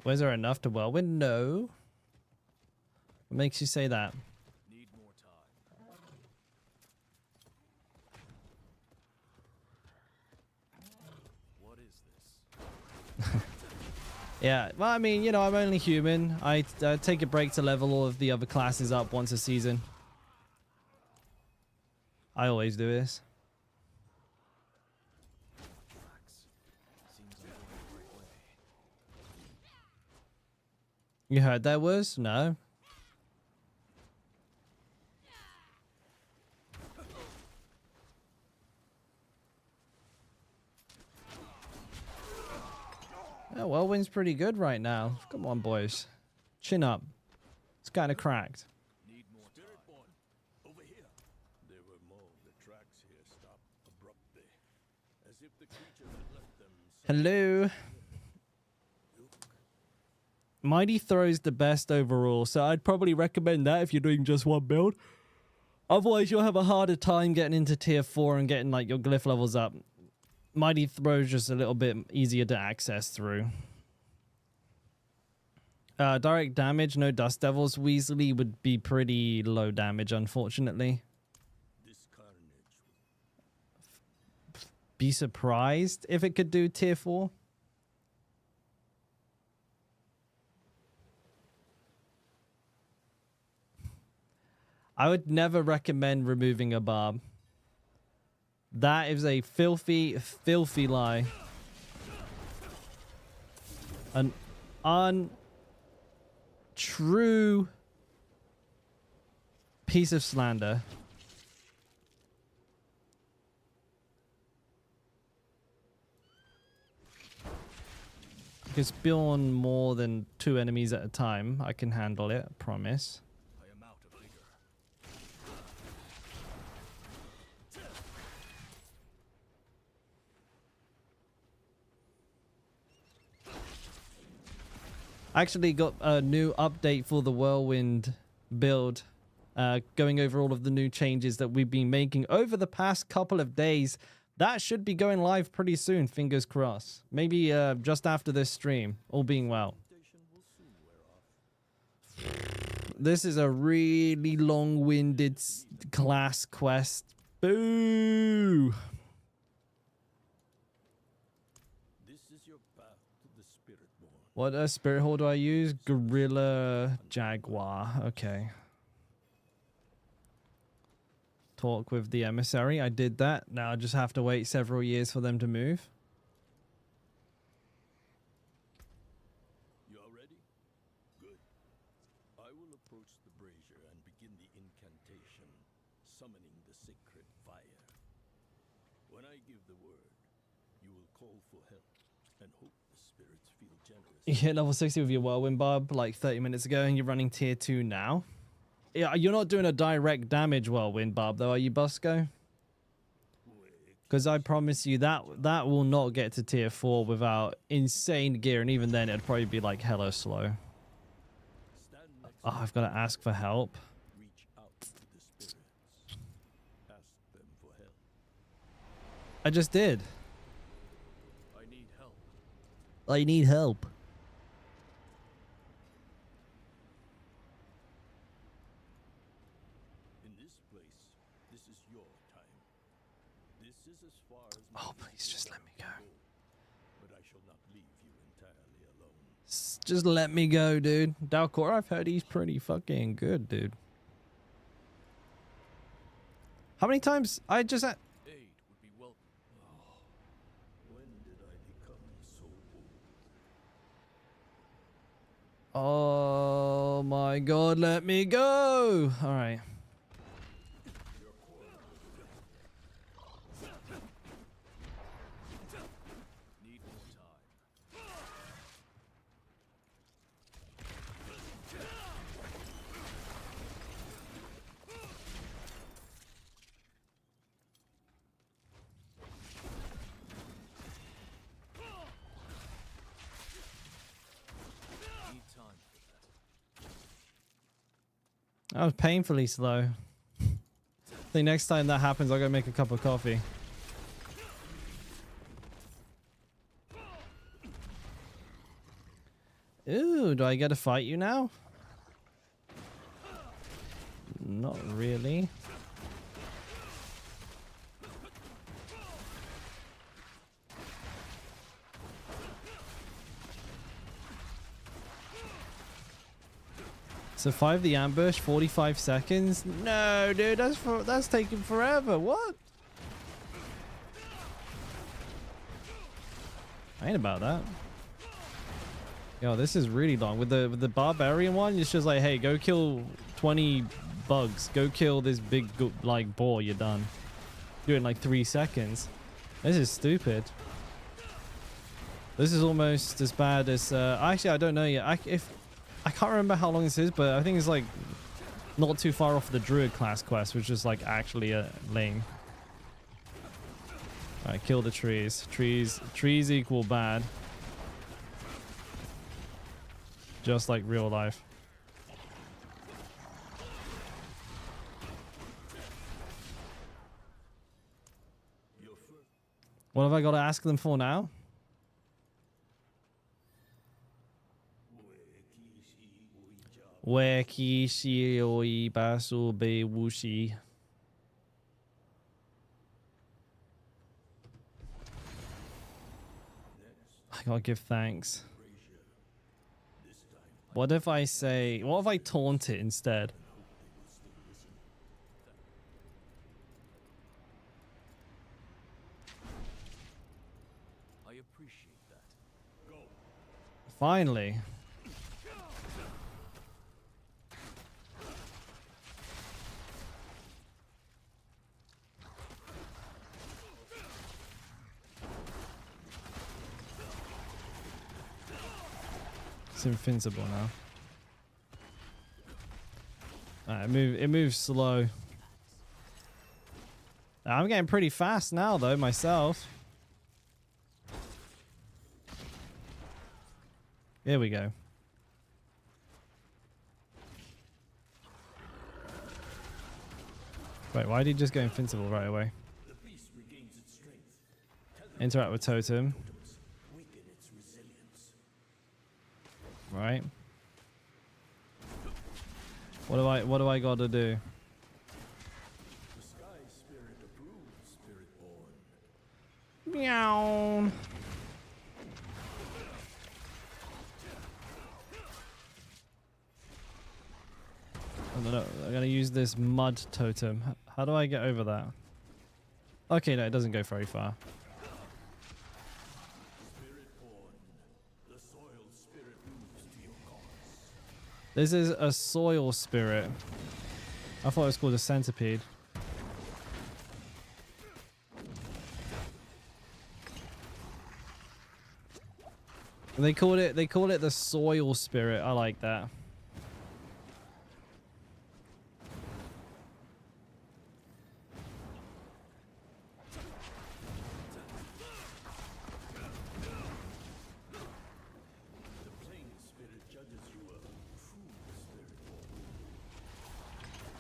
[SPEAKER 1] Was there enough to whirlwind? No. What makes you say that?
[SPEAKER 2] Need more time. What is this?
[SPEAKER 1] Yeah, well, I mean, you know, I'm only human. I take a break to level all of the other classes up once a season. I always do this.
[SPEAKER 2] Tracks. Seems I'm going the right way.
[SPEAKER 1] You heard that was? No. Yeah, Whirlwind's pretty good right now. Come on, boys. Chin up. It's kind of cracked.
[SPEAKER 2] Need more Spiritborn. Over here. There were more. The tracks here stopped abruptly, as if the creature had left them.
[SPEAKER 1] Hello. Mighty Throw's the best overall, so I'd probably recommend that if you're doing just one build. Otherwise, you'll have a harder time getting into tier 4 and getting like your glyph levels up. Mighty Throw's just a little bit easier to access through. Direct damage, no Dust Devils. Weasley would be pretty low damage, unfortunately.
[SPEAKER 2] This carnage.
[SPEAKER 1] Be surprised if it could do tier 4. I would never recommend removing a barb. That is a filthy, filthy lie. And untrue piece of slander. You can spawn more than 2 enemies at a time. I can handle it, I promise.
[SPEAKER 2] I am out of vigor.
[SPEAKER 1] I actually got a new update for the Whirlwind build, going over all of the new changes that we've been making over the past couple of days. That should be going live pretty soon, fingers crossed. Maybe just after this stream, all being well. This is a really long-winded class quest. Boo!
[SPEAKER 2] This is your path to the Spiritborn.
[SPEAKER 1] What spirit hole do I use? Gorilla Jaguar. Okay. Talk with the emissary. I did that. Now I just have to wait several years for them to move.
[SPEAKER 2] You are ready? Good. I will approach the brazier and begin the incantation, summoning the sacred fire. When I give the word, you will call for help and hope the spirits feel generous.
[SPEAKER 1] You hit level 60 with your whirlwind barb like 30 minutes ago and you're running tier 2 now. Yeah, you're not doing a direct damage whirlwind barb though, are you, Busco? Because I promise you that will not get to tier 4 without insane gear, and even then it'd probably be like hella slow.
[SPEAKER 2] Stand next
[SPEAKER 1] Oh, I've got to ask for help.
[SPEAKER 2] reach out to the spirits. Ask them for help.
[SPEAKER 1] I just did.
[SPEAKER 2] I need help.
[SPEAKER 1] I need help.
[SPEAKER 2] In this place, this is your time. This is as far as
[SPEAKER 1] Oh,
[SPEAKER 2] my
[SPEAKER 1] please just let me go.
[SPEAKER 2] but I shall not leave you entirely alone.
[SPEAKER 1] Just let me go, dude. Dalkora, I've heard he's pretty fucking good, dude. How many times I just...
[SPEAKER 2] Aid would be welcome. When did I become so old?
[SPEAKER 1] Oh my god, let me go! Alright.
[SPEAKER 2] Need more time. Need time for that.
[SPEAKER 1] That was painfully slow. I think next time that happens, I'll go make a cup of coffee. Ooh, do I get to fight you now? Not really. Survive the ambush, 45 seconds? No, dude, that's taking forever. What? I ain't about that. Yo, this is really long. With the Barbarian one, it's just like, hey, go kill 20 bugs. Go kill this big, like, boar. You're done. Do it in like 3 seconds. This is stupid. This is almost as bad as... actually, I don't know yet. I can't remember how long this is, but I think it's like not too far off the Druid class quest, which is like actually lame. Alright, kill the trees. Trees equal bad. Just like real life. What have I got to ask them for now? Weki oi basu be wushi. I gotta give thanks. What if I say... What if I taunt it instead?
[SPEAKER 2] I appreciate that.
[SPEAKER 1] Finally. It's invincible now. Alright, it moves slow. I'm getting pretty fast now though, myself. Here we go. Wait, why did he just go invincible right away? Interact with totem. Right. What do I got to do?
[SPEAKER 2] The sky spirit approves, Spiritborn.
[SPEAKER 1] Meow. I don't know. I'm gonna use this mud totem. How do I get over that? Okay, no, it doesn't go very far.
[SPEAKER 2] Spiritborn, the soil spirit moves to your cause.
[SPEAKER 1] This is a soil spirit. I thought it was called a centipede. They call it the soil spirit. I like that.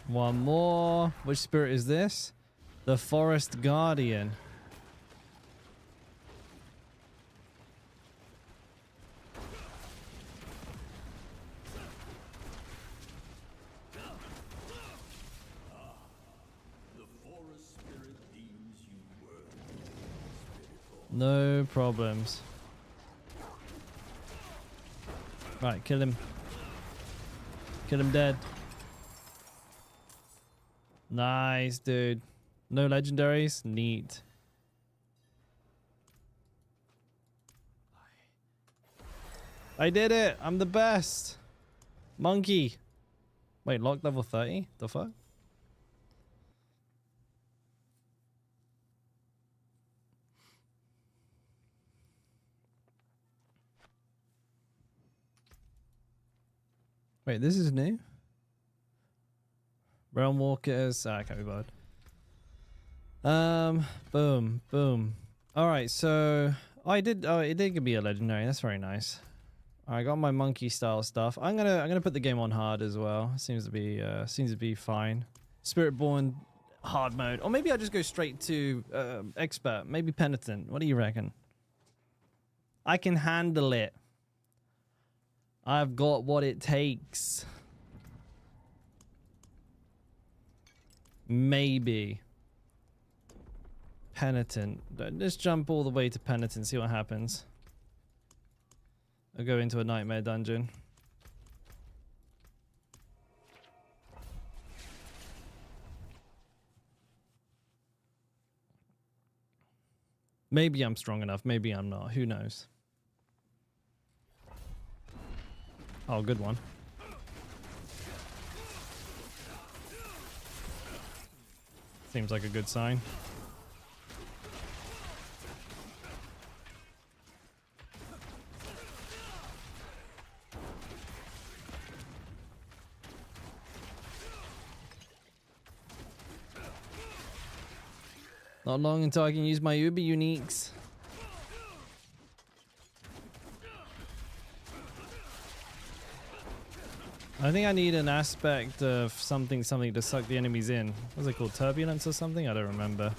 [SPEAKER 1] One more. Which spirit is this? The Forest Guardian.
[SPEAKER 2] The forest spirit deems you worthy, Spiritborn.
[SPEAKER 1] No problems. Right, kill him. Kill him dead. Nice, dude. No legendaries? Neat. I did it! I'm the best! Monkey! Wait, lock level 30? The fuck? Wait, this is new? Realm Walkers. Ah, I can't be bothered. Boom, boom. All right, so it did give me a legendary. That's very nice. I got my monkey style stuff. I'm gonna put the game on hard as well. Seems to be fine. Spiritborn hard mode, or maybe I just go straight to expert. Maybe penitent. What do you reckon? I can handle it. I've got what it takes. Maybe. Penitent. Let's jump all the way to Penitent, see what happens. I'll go into a nightmare dungeon. Maybe I'm strong enough, maybe I'm not. Who knows? Oh, good one. Seems like a good sign. Not long until I can use my Uber uniques. I think I need an aspect of something to suck the enemies in. What's it called? Turbulence or something? I don't remember.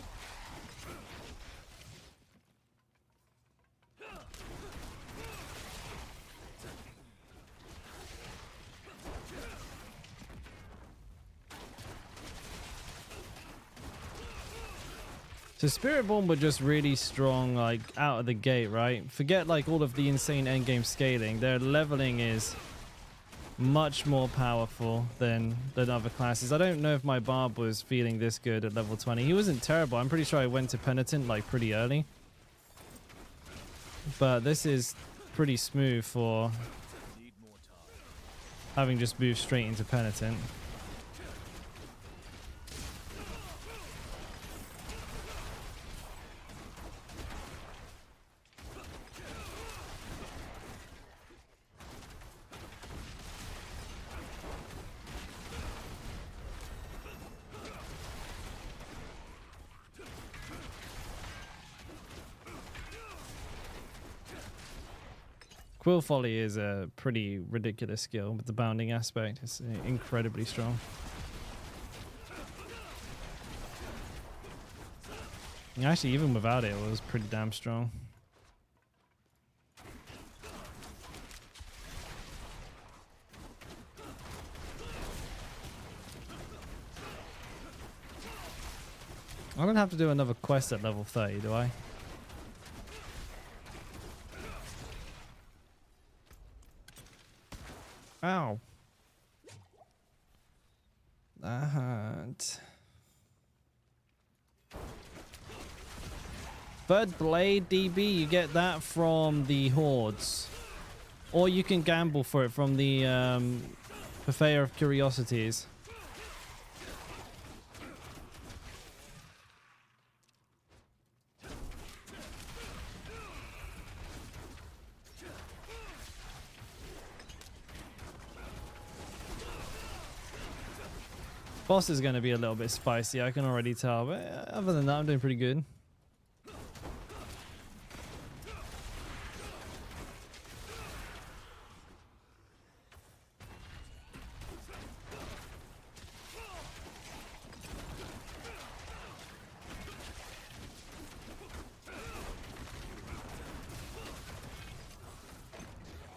[SPEAKER 1] So Spiritborn were just really strong, like, out of the gate, right? Forget, like, all of the insane endgame scaling. Their leveling is much more powerful than other classes. I don't know if my Barb was feeling this good at level 20. He wasn't terrible. I'm pretty sure I went to Penitent, like, pretty early. But this is pretty smooth for having just moved straight into Penitent. Quill Folly is a pretty ridiculous skill with the bounding aspect. It's incredibly strong. And actually, even without it, it was pretty damn strong. I don't have to do another quest at level 30, do I? Ow. That. Third Blade DB, you get that from the Hordes. Or you can gamble for it from the Purveyor of Curiosities. Boss is going to be a little bit spicy, I can already tell, but other than that, I'm doing pretty good.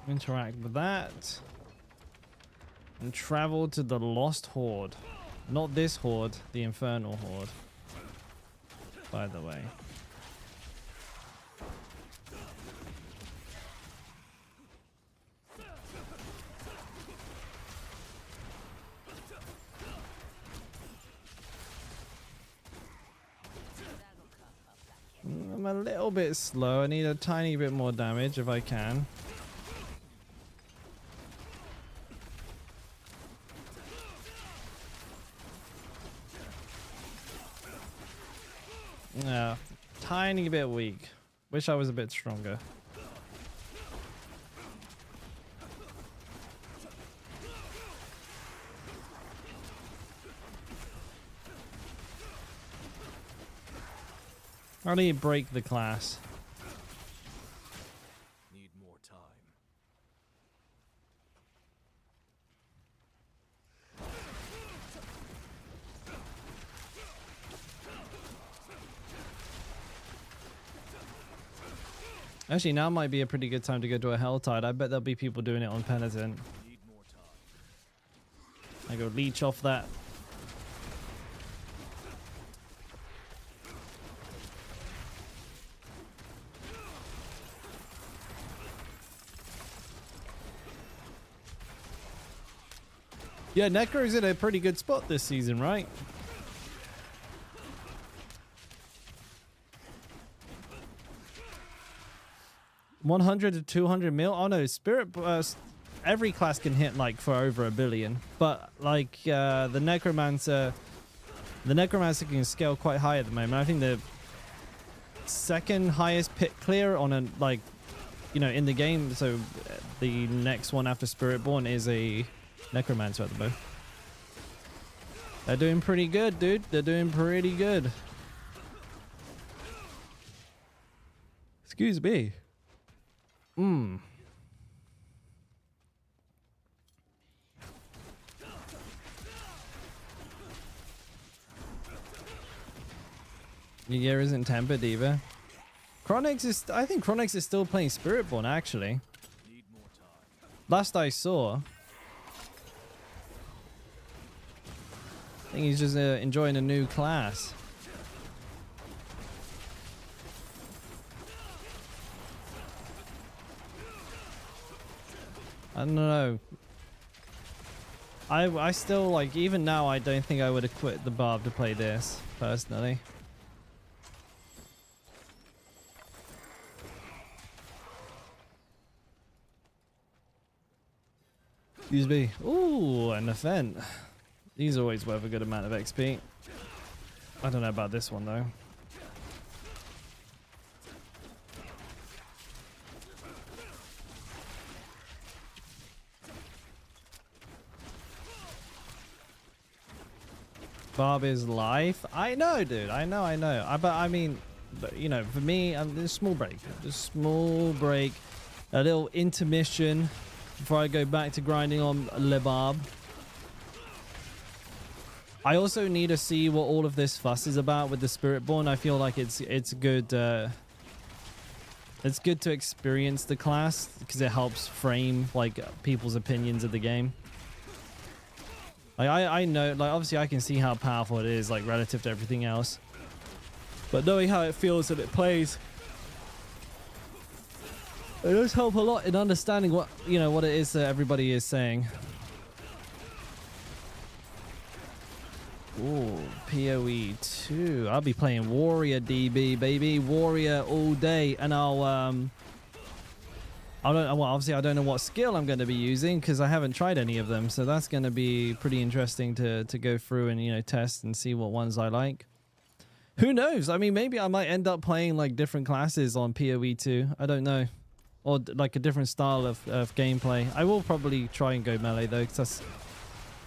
[SPEAKER 1] Interact with that. And travel to the Lost Horde. Not this horde, the Infernal Horde. By the way. I'm a little bit slow. I need a tiny bit more damage if I can. Yeah, tiny bit weak. Wish I was a bit stronger. How do you break the class?
[SPEAKER 2] Need more time.
[SPEAKER 1] Actually, now might be a pretty good time to go to a Helltide. I bet there'll be people doing it on Penitent.
[SPEAKER 2] Need more time.
[SPEAKER 1] I go leech off that. Yeah, Necro's in a pretty good spot this season, right? $100 to 200 mil. Oh no, Spirit. Every class can hit like for over $1 billion, but like the Necromancer can scale quite high at the moment. I think the second highest pit clear on a like, you know, in the game. So the next one after Spiritborn is a Necromancer at the moment. They're doing pretty good, dude. They're doing pretty good. Excuse me. New Year isn't tempered either. Chronix is, I think Chronix is still playing Spiritborn actually.
[SPEAKER 2] Need more time.
[SPEAKER 1] Last I saw. I think he's just enjoying a new class. I don't know. I still like, even now I don't think I would have quit the Barb to play this personally. Excuse me. Ooh, an event. These are always worth a good amount of XP. I don't know about this one though. Barb is life. I know, dude. I know. But I mean, you know, for me, just small break. Just small break. a little intermission before I go back to grinding on Le Barb. I also need to see what all of this fuss is about with the Spiritborn. I feel like it's good. It's good to experience the class because it helps frame like people's opinions of the game. Like I know, like obviously I can see how powerful it is, like relative to everything else. But knowing how it feels that it plays, it does help a lot in understanding what, you know, what it is that everybody is saying. Ooh, PoE 2. I'll be playing Warrior DB, baby. Warrior all day. And well, obviously I don't know what skill I'm going to be using because I haven't tried any of them. So that's going to be pretty interesting to go through and, you know, test and see what ones I like. Who knows? I mean, maybe I might end up playing like different classes on PoE 2. I don't know. Or like a different style of gameplay. I will probably try and go melee though, because that's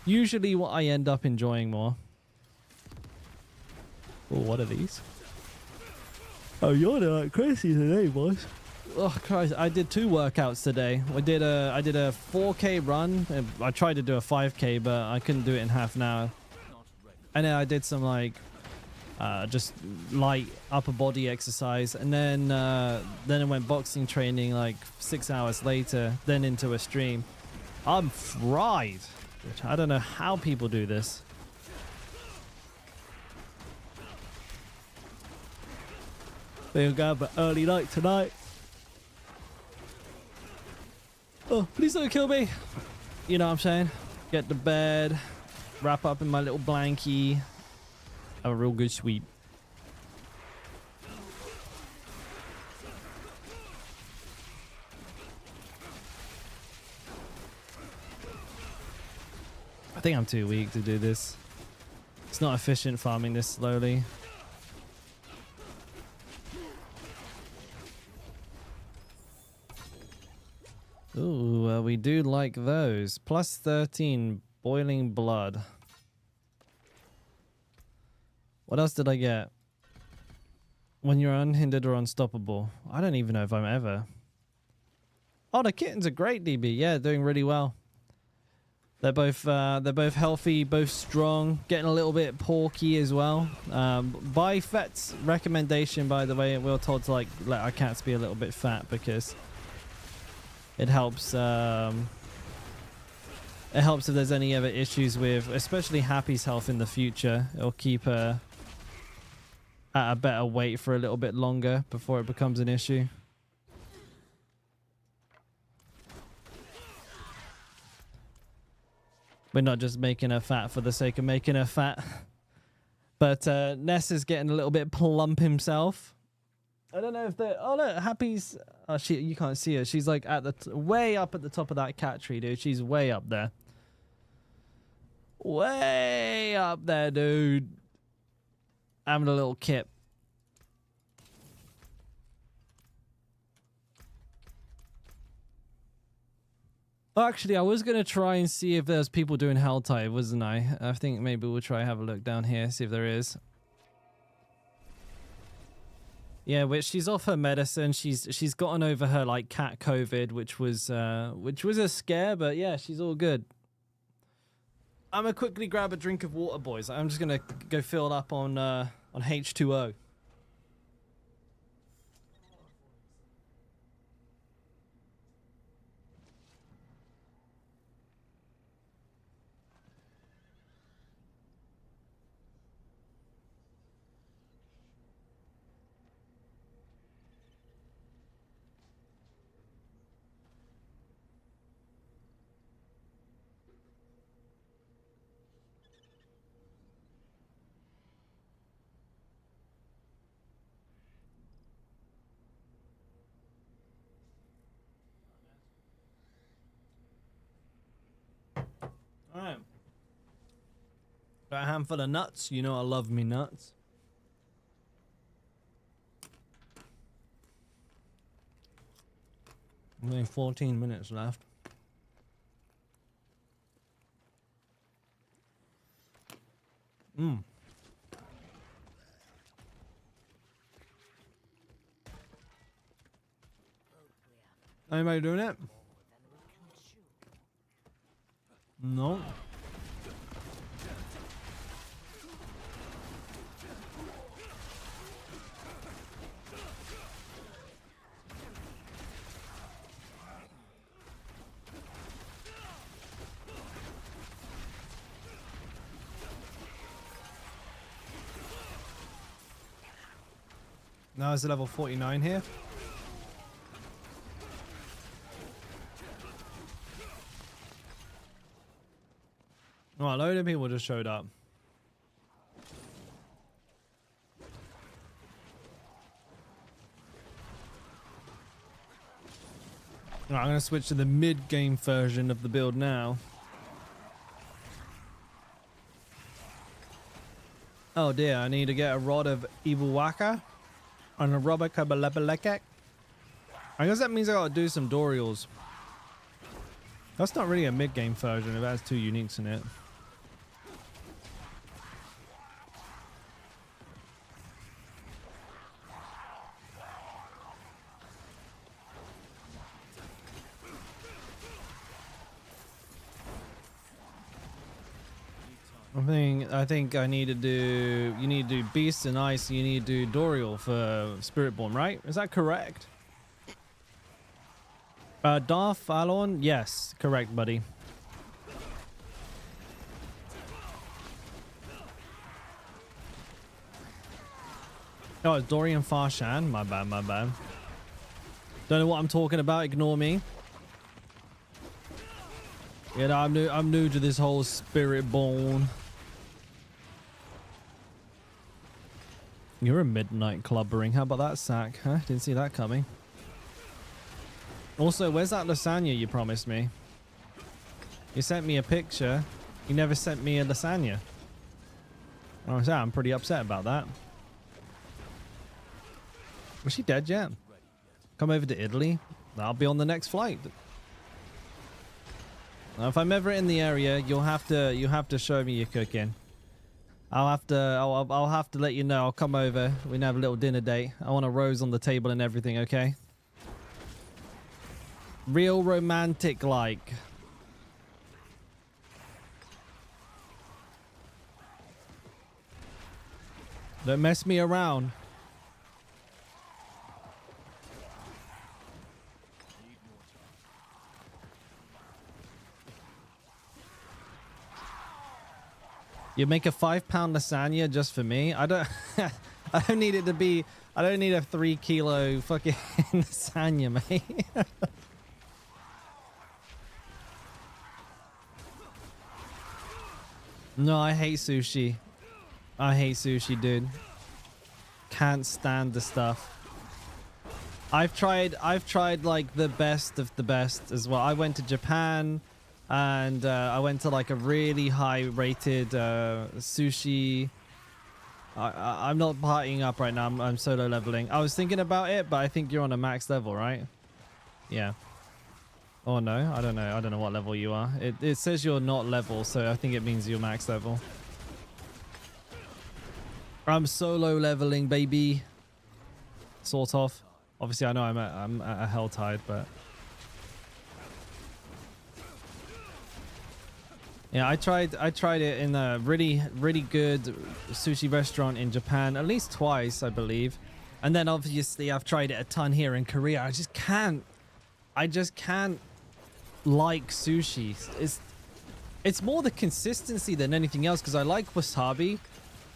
[SPEAKER 1] usually what I end up enjoying more. Oh, what are these? Oh, you're like crazy today, boys. Oh Christ! I did 2 workouts today. I did a 4K run. I tried to do a 5K, but I couldn't do it in half an hour. And then I did some like just light upper body exercise, and then I went boxing training like 6 hours later. Then into a stream. I'm fried. I don't know how people do this. We'll go have an early night tonight. Oh, please don't kill me. You know what I'm saying? Get to bed, wrap up in my little blankie, have a real good sleep. I think I'm too weak to do this. It's not efficient farming this slowly. Ooh, we do like those. Plus 13, boiling blood. What else did I get? When you're unhindered or unstoppable. I don't even know if I'm ever. Oh, the kittens are great, DB. Yeah, doing really well. They're both healthy, both strong, getting a little bit porky as well. By Fet's recommendation, by the way, we're told to like let our cats be a little bit fat because it helps. It helps if there's any other issues with, especially Happy's health in the future. It'll keep her at a better weight for a little bit longer before it becomes an issue. We're not just making her fat for the sake of making her fat. But Ness is getting a little bit plump himself. I don't know if they're... Oh, look, Happy's... Oh, you can't see her. She's like at the way up at the top of that cat tree, dude. She's way up there. Way up there, dude. Having a little kip. Actually, I was going to try and see if there's people doing Helltide, wasn't I? I think maybe we'll try have a look down here, see if there is. Yeah, which she's off her medicine. She's gotten over her like cat COVID, which was a scare, but yeah, she's all good. I'm gonna quickly grab a drink of water, boys. I'm just gonna go fill up on H2O. Alright. Got a handful of nuts. You know I love me nuts. Only 14 minutes left. Anybody doing it? No. Now it's level 49 here. Oh, a load of people just showed up. Right, I'm going to switch to the mid-game version of the build now. Oh dear, I need to get a Rod of Evil Waka and a Rubber Kabalebelekek. I guess that means I gotta do some Dorials. That's not really a mid-game version, it has 2 uniques in it. I think I need to do, you need to do Beast and Ice, you need to do Dorial for Spiritborn, right? Is that correct? Darth Alon? Yes, correct, buddy. Oh, it's Dorian Farshan. My bad, my bad. Don't know what I'm talking about. Ignore me. Yeah, no, I'm new to this whole Spiritborn. You're a midnight clubbering. How about that, Sack? Huh? Didn't see that coming. Also, where's that lasagna you promised me? You sent me a picture. You never sent me a lasagna. I'm pretty upset about that. Was she dead yet? Come over to Italy. I'll be on the next flight. Now, if I'm ever in the area, you'll have to show me your cooking. I'll have to let you know. I'll come over. We can have a little dinner date. I want a rose on the table and everything, okay? Real romantic like. Don't mess me around. You make a £5 lasagna just for me? I don't I don't need it to be, I don't need a 3 kilo fucking lasagna, mate. No, I hate sushi. I hate sushi, dude. Can't stand the stuff. I've tried like the best of the best as well. I went to Japan and I went to like a really high rated sushi. I'm not partying up right now. I'm solo leveling. I was thinking about it, but I think you're on a max level, right? Yeah. Oh no, I don't know. I don't know what level you are. It says you're not level, so I think it means you're max level. I'm solo leveling, baby. Sort of. Obviously, I know I'm at a hell tide, but yeah, I tried it in a really good sushi restaurant in Japan, at least twice, I believe. And then obviously I've tried it a ton here in Korea. I just can't like sushi. It's more the consistency than anything else, because I like wasabi.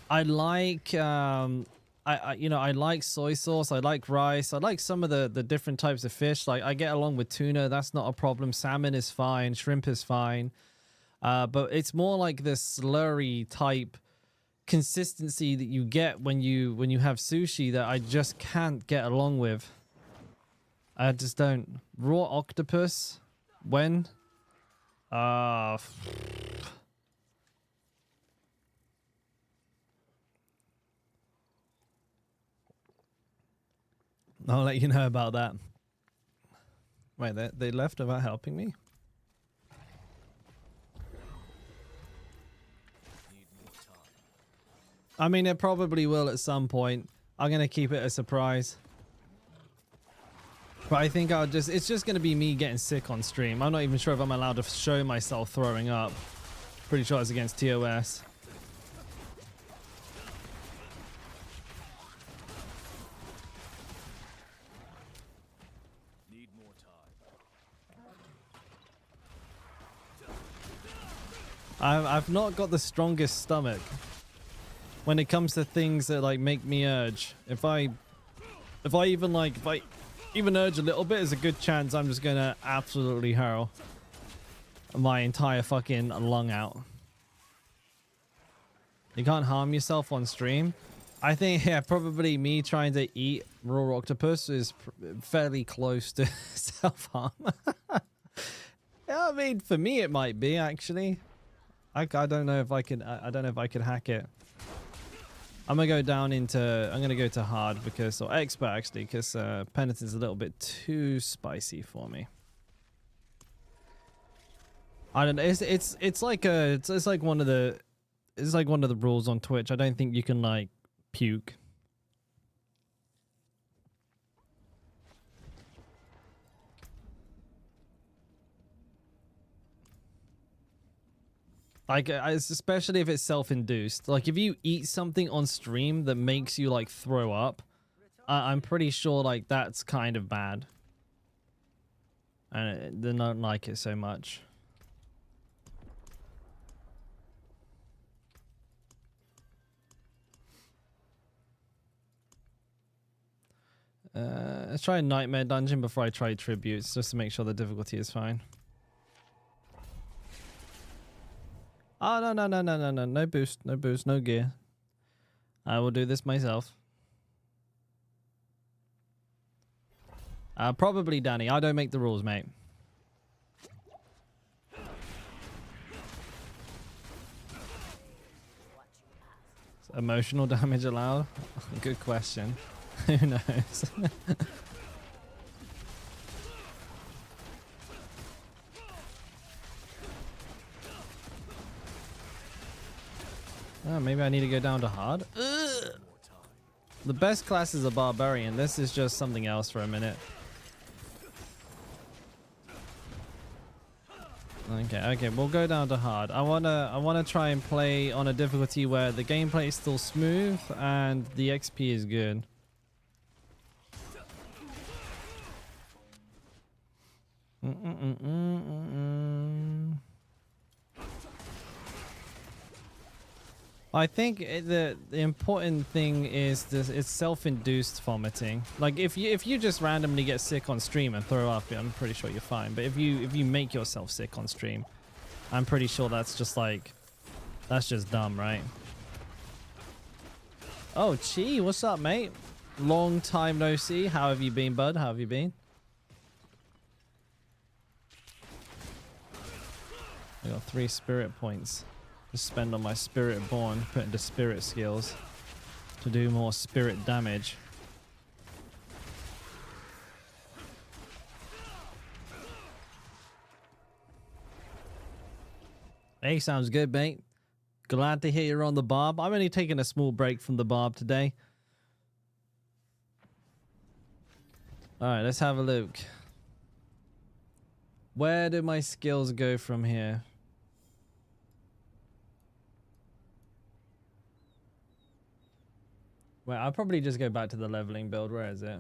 [SPEAKER 1] I like I like soy sauce. I like rice. I like some of the different types of fish. Like I get along with tuna. That's not a problem. Salmon is fine. Shrimp is fine. But it's more like this slurry type consistency that you get when you have sushi that I just can't get along with. I just don't. Raw octopus. When? I'll let you know about that. Wait, they left without helping me? I mean, it probably will at some point. I'm going to keep it a surprise. But I think it's just going to be me getting sick on stream. I'm not even sure if I'm allowed to show myself throwing up. Pretty sure it's against TOS.
[SPEAKER 2] Need more time.
[SPEAKER 1] I've not got the strongest stomach when it comes to things that like make me urge. If I even urge a little bit, there's a good chance I'm just gonna absolutely hurl my entire fucking lung out. You can't harm yourself on stream. I think, yeah, probably me trying to eat raw octopus is fairly close to self-harm. Yeah, I mean, for me it might be actually. I don't know if I could. I don't know if I could hack it. I'm gonna go down into. I'm gonna go to hard because, or expert actually, because penitence is a little bit too spicy for me. I don't know. It's like one of the. It's like one of the rules on Twitch. I don't think you can like puke. Like, especially if it's self-induced. Like, if you eat something on stream that makes you, like, throw up, I'm pretty sure, like, that's kind of bad. And they don't like it so much. Let's try a Nightmare Dungeon before I try Tributes, just to make sure the difficulty is fine. Oh, no. No boost, no gear. I will do this myself. Probably Danny. I don't make the rules, mate. Is emotional damage allowed? Good question. Who knows? Oh, maybe I need to go down to hard. Ugh. The best class is a Barbarian. This is just something else for a minute. Okay, we'll go down to hard. I wanna try and play on a difficulty where the gameplay is still smooth and the XP is good. I think the important thing is this: it's self-induced vomiting. Like if you just randomly get sick on stream and throw up, I'm pretty sure you're fine. But if you make yourself sick on stream, I'm pretty sure that's just dumb, right? Oh, Chi, what's up, mate? Long time no see. How have you been, bud? How have you been? I got 3 spirit points to spend on my Spiritborn, put into spirit skills to do more spirit damage. Hey, sounds good, mate. Glad to hear you're on the Barb. I'm only taking a small break from the Barb today. Alright, let's have a look. Where do my skills go from here? Well, I'll probably just go back to the leveling build. Where is it?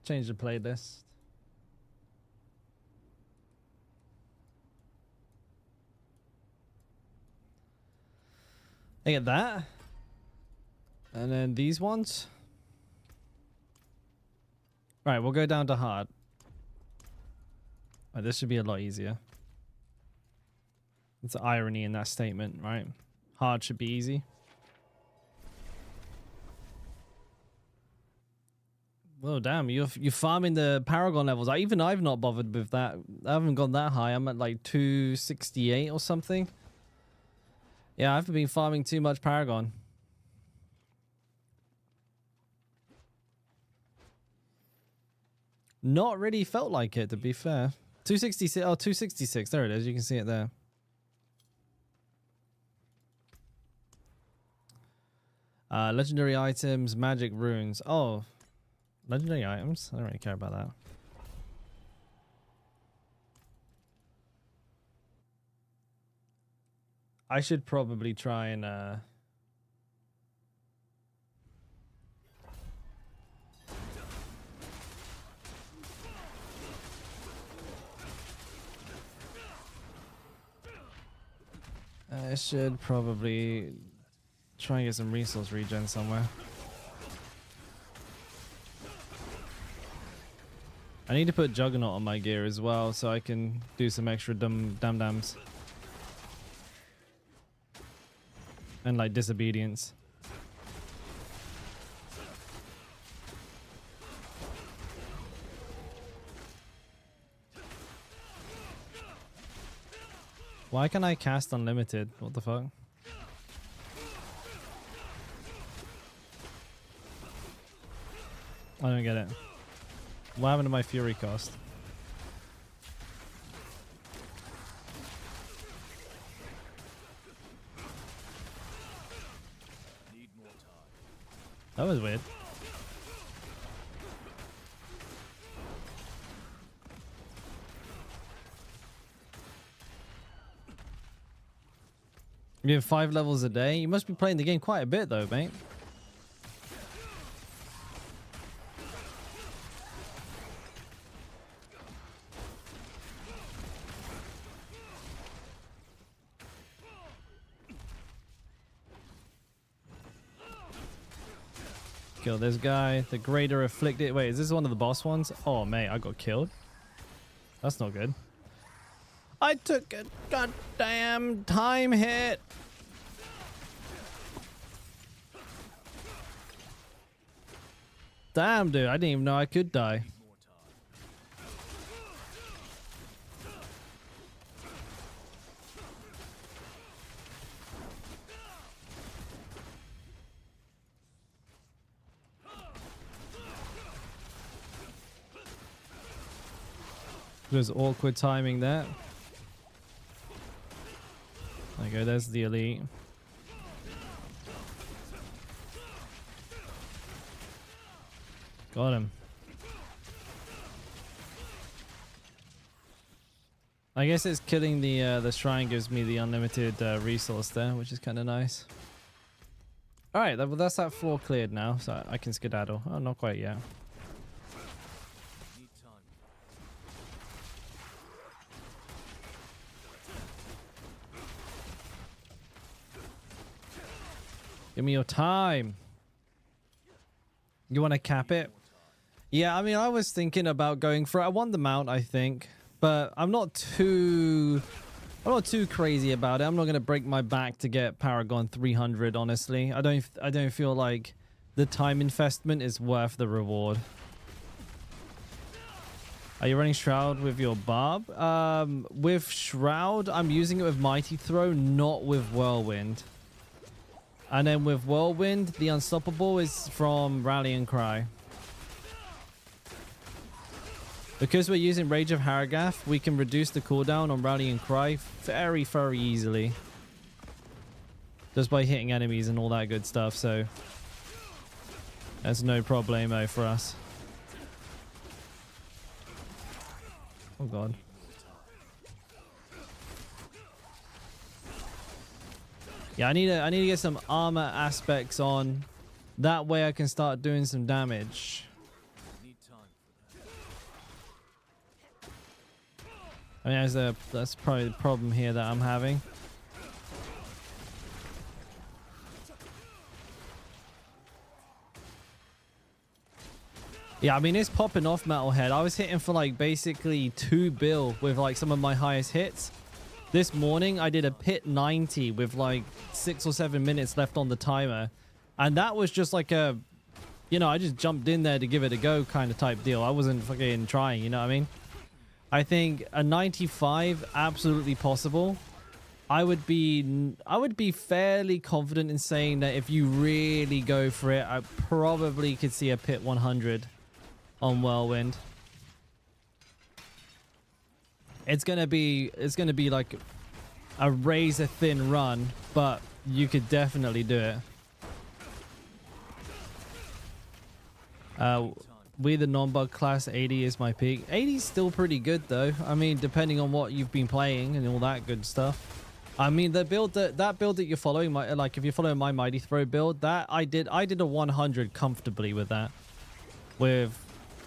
[SPEAKER 1] Change the playlist. I get that. And then these ones. Right, we'll go down to hard. Right, this should be a lot easier. It's irony in that statement, right? Hard should be easy. Well, damn, you're farming the Paragon levels. I've not bothered with that. I haven't gone that high. I'm at like 268 or something. Yeah, I've been farming too much Paragon. Not really felt like it, to be fair. 266. Oh, 266. There it is. You can see it there. Legendary items, magic runes. Oh, legendary items? I don't really care about that. I should probably try and I should probably try and get some resource regen somewhere. I need to put Juggernaut on my gear as well so I can do some extra dams. And like disobedience. Why can I cast unlimited? What the fuck? I don't get it. What happened to my fury cost? That was weird. You have 5 levels a day? You must be playing the game quite a bit though, mate. Kill this guy. The greater afflicted. Wait, is this one of the boss ones? Oh, mate, I got killed. That's not good. I took a goddamn time hit. Damn, dude. I didn't even know I could die. There's awkward timing there. There you go, there's the elite. Got him. I guess it's killing the shrine gives me the unlimited resource there, which is kind of nice. All right, well, that's that floor cleared now, so I can skedaddle. Oh, not quite yet. Give me your time. You want to cap it? Yeah, I mean, I was thinking about going for it. I want the mount, I think, but I'm not too crazy about it. I'm not going to break my back to get Paragon 300, honestly. I don't feel like the time investment is worth the reward. Are you running Shroud with your Barb? With Shroud, I'm using it with Mighty Throw, not with Whirlwind. And then with Whirlwind, the Unstoppable is from Rallying Cry. Because we're using Rage of Haragath, we can reduce the cooldown on Rallying Cry very, very easily. Just by hitting enemies and all that good stuff, so that's no problemo for us. Oh god. Yeah, I need to get some armor aspects on. That way I can start doing some damage. I mean, that's probably the problem here that I'm having. Yeah, I mean, it's popping off, Metalhead. I was hitting for like basically 2 bill with like some of my highest hits. This morning, I did a pit 90 with like 6 or 7 minutes left on the timer. And that was just like a, you know, I just jumped in there to give it a go kind of type deal. I wasn't fucking trying, you know what I mean? I think a 95, absolutely possible. I would be fairly confident in saying that if you really go for it, I probably could see a pit 100 on Whirlwind. It's gonna be like a razor thin run, but you could definitely do it. We the non-bug class, 80 is my peak. 80 is still pretty good though. I mean, depending on what you've been playing and all that good stuff. I mean, the build that build that you're following, like if you're following my Mighty Throw build, that I did a 100 comfortably with that, with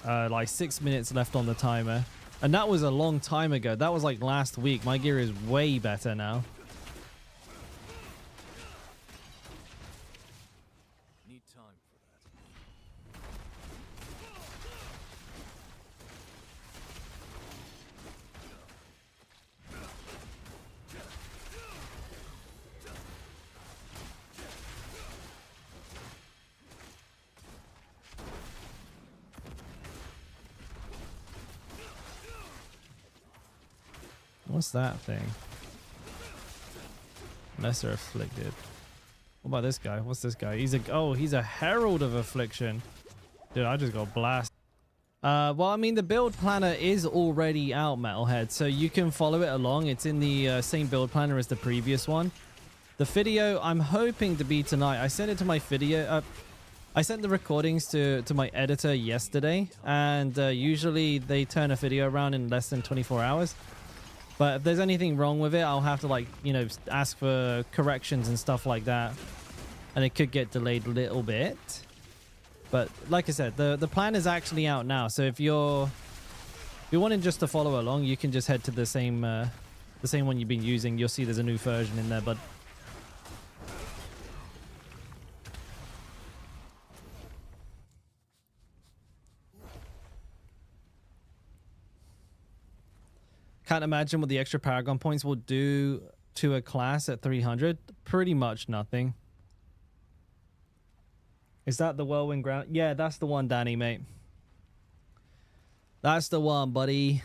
[SPEAKER 1] like 6 minutes left on the timer, and that was a long time ago. That was like last week. My gear is way better now.
[SPEAKER 2] Need time for that.
[SPEAKER 1] What's that thing? Lesser afflicted. What about this guy? What's this guy? He's a herald of affliction. Dude, I just got blasted. Well, I mean, the build planner is already out, Metalhead, so you can follow it along. It's in the same build planner as the previous one. The video, I'm hoping to be tonight. I sent it to my video. I sent the recordings to my editor yesterday, and usually they turn a video around in less than 24 hours. But if there's anything wrong with it, I'll have to, like, you know, ask for corrections and stuff like that. And it could get delayed a little bit. But like I said, the plan is actually out now. So if you're wanting just to follow along, you can just head to the same one you've been using. You'll see there's a new version in there, but can't imagine what the extra Paragon points will do to a class at 300. Pretty much nothing. Is that the Whirlwind Ground? Yeah, that's the one, Danny, mate. That's the one, buddy.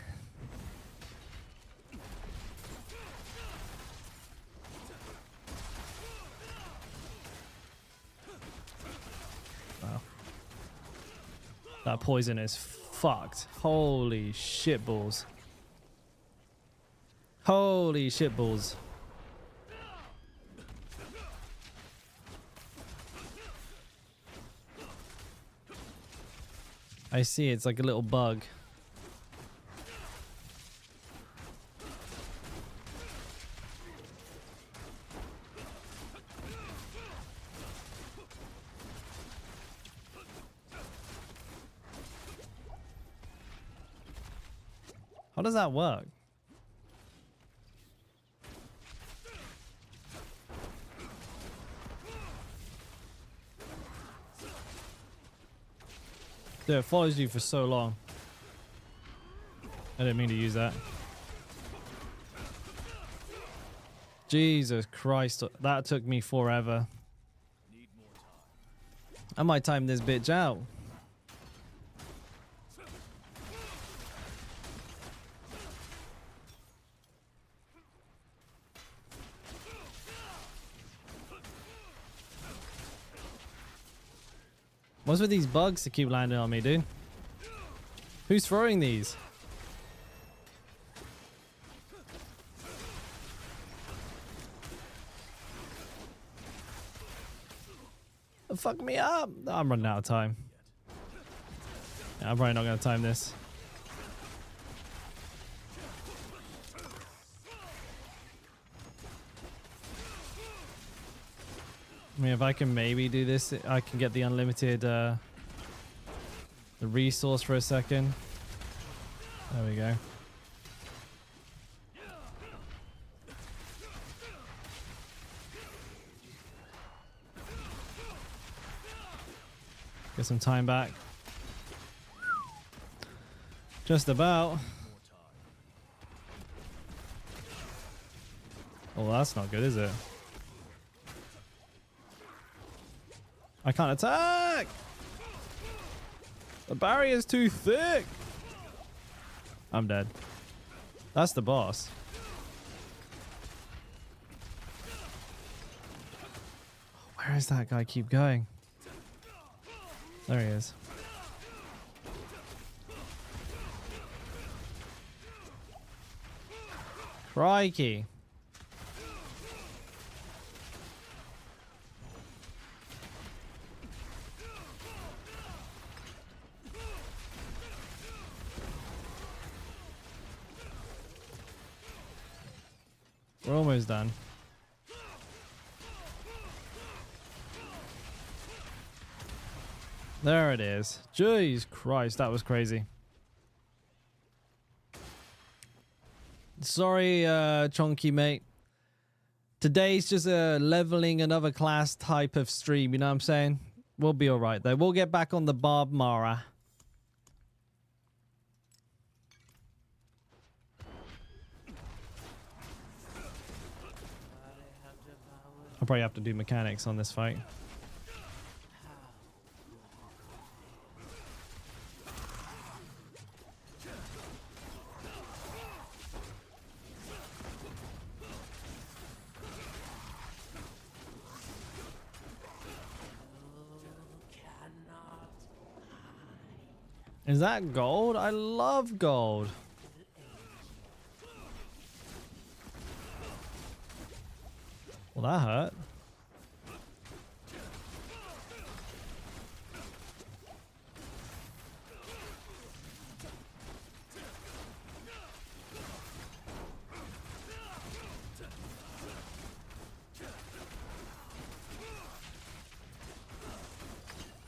[SPEAKER 1] Wow. That poison is fucked. Holy shit balls. Holy shit balls. I see, it's like a little bug. How does that work? Dude, it follows you for so long. I didn't mean to use that. Jesus Christ, that took me forever. I might time this bitch out. What's with these bugs to keep landing on me, dude? Who's throwing these? Fuck me up. I'm running out of time. Yeah, I'm probably not going to time this. I mean, if I can maybe do this, I can get the unlimited the resource for a second. There we go. Get some time back. Just about. Oh, that's not good, is it? I can't attack! The barrier's too thick! I'm dead. That's the boss. Where is that guy keep going? There he is. Crikey. We're almost done. There it is. Jeez Christ, that was crazy. Sorry, Chonky mate. Today's just a leveling another class type of stream, you know what I'm saying? We'll be alright though. We'll get back on the Barb Mara. I'll probably have to do mechanics on this fight. Is that gold? I love gold. Well, that hurt.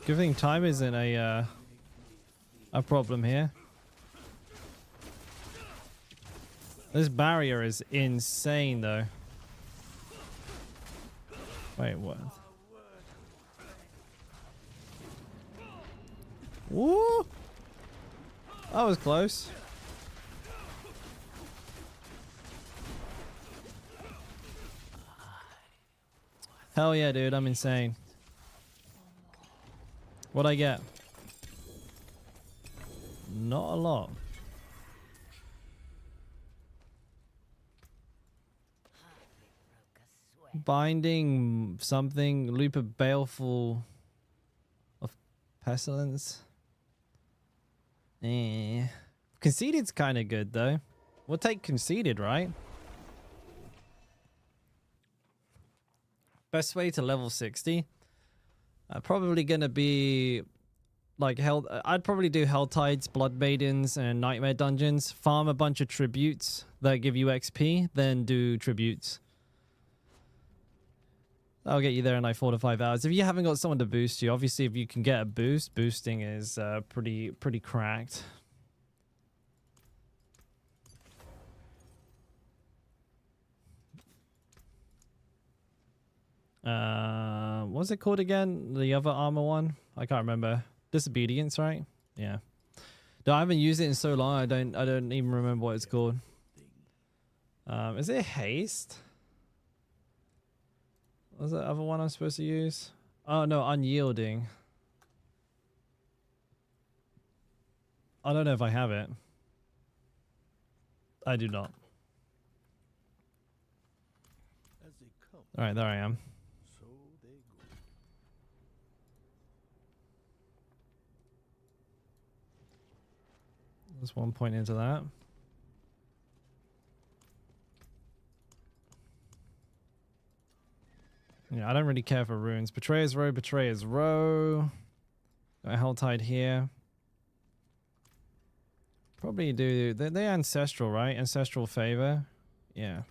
[SPEAKER 1] Good thing time isn't a problem here. This barrier is insane though. Wait, what? Woo! That was close. Hell yeah, dude, I'm insane. What'd I get? Not a lot. Binding something, loop of baleful of pestilence. Conceited's kind of good though. We'll take conceited, right? Best way to level 60. Probably gonna be like hell. I'd probably do Hell Tides, Blood Maidens, and Nightmare Dungeons. Farm a bunch of tributes that give you XP, then do tributes. That'll get you there in like 4 to 5 hours. If you haven't got someone to boost you, obviously if you can get a boost, boosting is pretty cracked. What's it called again? The other armor one? I can't remember. Disobedience, right? Yeah. No, I haven't used it in so long. I don't even remember what it's called. Is it haste? What's that other one I'm supposed to use? Oh no, unyielding. I don't know if I have it. I do not.
[SPEAKER 2] As they come,
[SPEAKER 1] All right, there I am.
[SPEAKER 2] so they go.
[SPEAKER 1] There's 1 point into that. Yeah, I don't really care for runes. Betrayer's Row, Betrayer's Row. Got Helltide here. Probably do... They're Ancestral, right? Ancestral Favor. Yeah.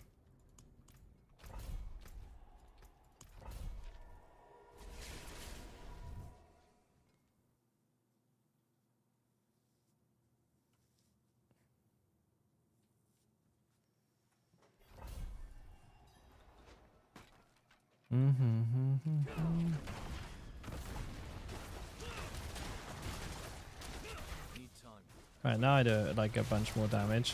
[SPEAKER 2] Need time.
[SPEAKER 1] Right, now I do like a bunch more damage.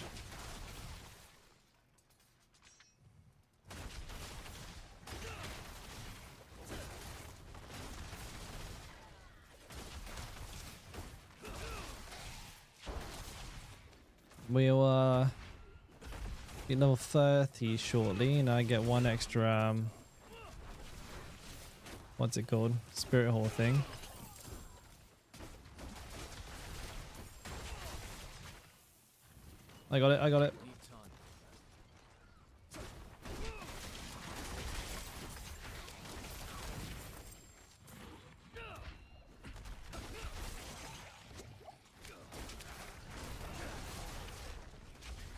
[SPEAKER 1] We'll get level 30 shortly, and I get one extra what's it called? Spirit Hole thing. I got it, I got it.
[SPEAKER 2] Need time.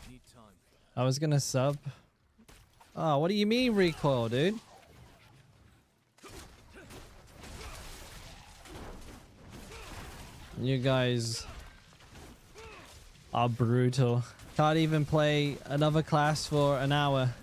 [SPEAKER 2] Need time.
[SPEAKER 1] I was gonna sub Oh, what do you mean recoil, dude? You guys are brutal. Can't even play another class for an hour.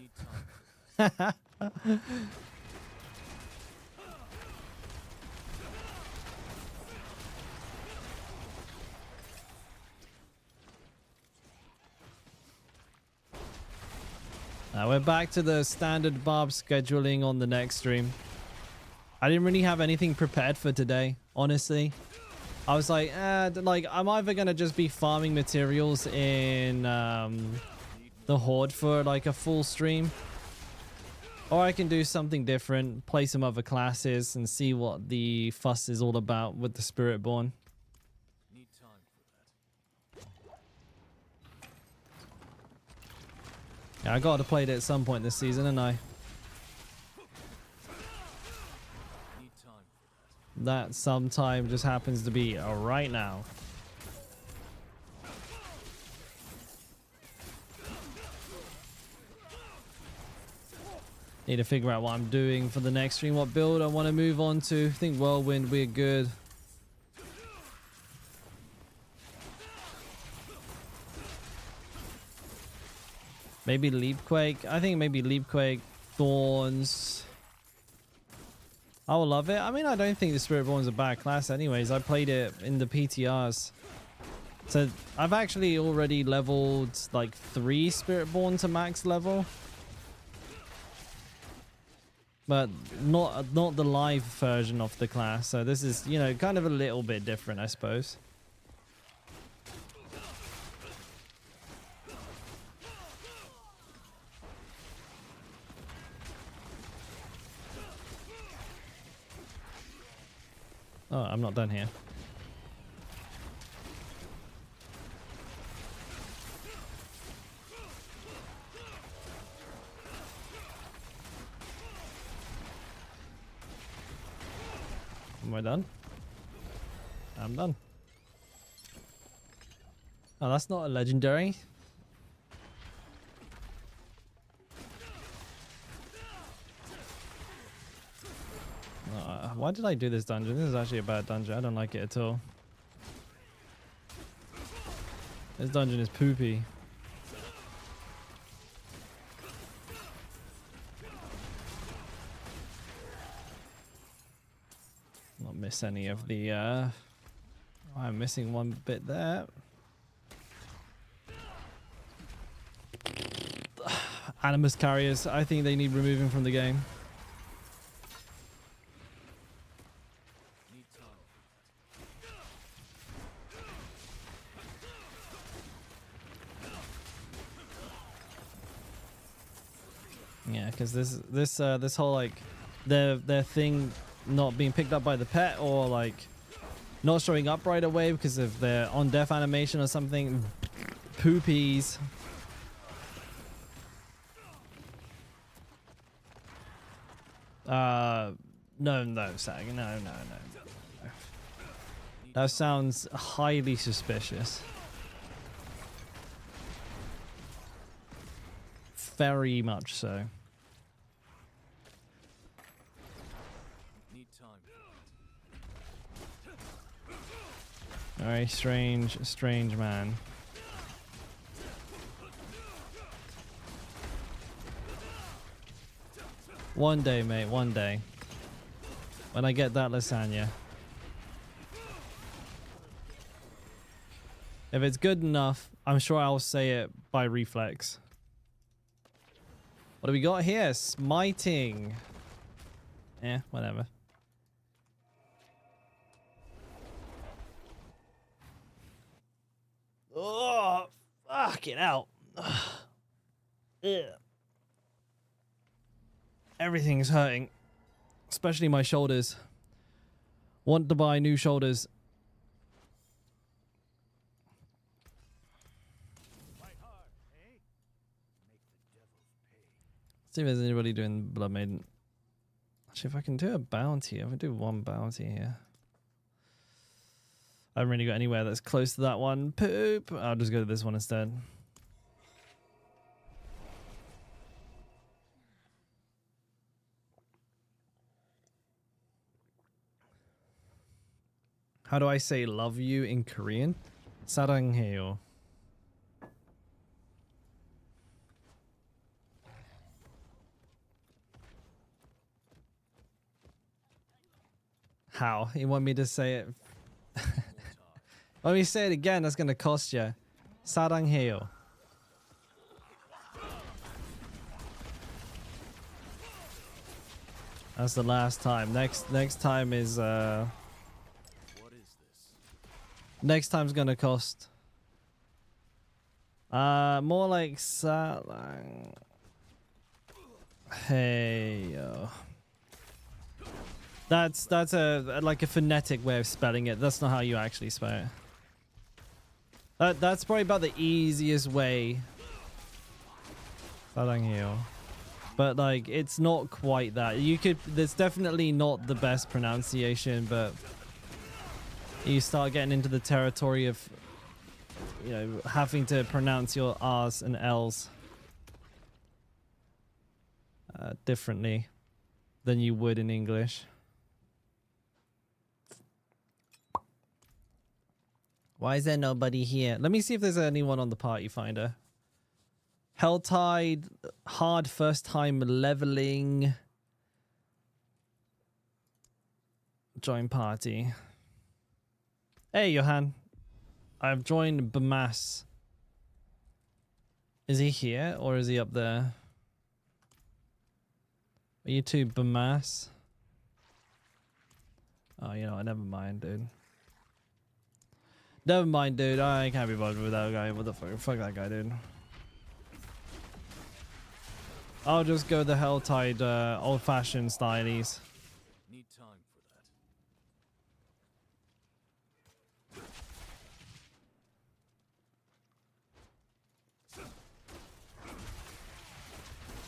[SPEAKER 1] We're back to the standard Barb scheduling on the next stream. I didn't really have anything prepared for today, honestly. I was like, I'm either gonna just be farming materials in the Horde for like a full stream, or I can do something different, play some other classes, and see what the fuss is all about with the Spiritborn.
[SPEAKER 2] Need time for that.
[SPEAKER 1] Yeah, I gotta play it at some point this season, and I.
[SPEAKER 2] Need time for that.
[SPEAKER 1] That sometime just happens to be right now. Need to figure out what I'm doing for the next stream, what build I want to move on to. I think Whirlwind we're good. Maybe Leapquake. I think maybe Leapquake, Thorns. I will love it. I mean, I don't think the Spiritborn's a bad class anyways. I played it in the PTRs. So I've actually already leveled like 3 Spiritborn to max level. But not the live version of the class. So this is, you know, kind of a little bit different, I suppose. Oh, I'm not done here. Am I done? I'm done. Oh, that's not a legendary. Why did I do this dungeon? This is actually a bad dungeon. I don't like it at all. This dungeon is poopy. Not miss any of the I'm missing one bit there. Animus carriers, I think they need removing from the game.
[SPEAKER 2] Need time.
[SPEAKER 1] Yeah, because this whole like their thing not being picked up by the pet, or like not showing up right away because of their on death animation or something. Poopies. No, Sag. No. That sounds highly suspicious. Very much so.
[SPEAKER 2] Need time.
[SPEAKER 1] Very strange man. One day, mate, one day. When I get that lasagna. If it's good enough, I'm sure I'll say it by reflex. What do we got here? Smiting. Whatever. Oh, fuck it out. Ugh. Everything's hurting, especially my shoulders. Want to buy new shoulders. See if there's anybody doing Blood Maiden. Actually, if I can do a bounty, I can do one bounty here. I haven't really got anywhere that's close to that one. Poop. I'll just go to this one instead. How do I say love you in Korean? 사랑해요. How? You want me to say it? Let me say it again. That's gonna cost you. 사랑해요. That's the last time. Next time is
[SPEAKER 2] What is this?
[SPEAKER 1] next time's gonna cost. More like sarang. Hey yo. That's a like a phonetic way of spelling it. That's not how you actually spell it. That's probably about the easiest way. 사랑해요. But like it's not quite that. You could there's definitely not the best pronunciation, but you start getting into the territory of, you know, having to pronounce your R's and L's differently than you would in English. Why is there nobody here? Let me see if there's anyone on the party finder. Helltide, hard first time leveling. Join party. Hey, Johan. I've joined Bamas. Is he here or is he up there? Are you two Bamas? Oh, you know what? Never mind, dude. Never mind, dude. I can't be bothered with that guy. What the fuck? Fuck that guy, dude. I'll just go the Helltide old-fashioned stylies.
[SPEAKER 2] Need time for that.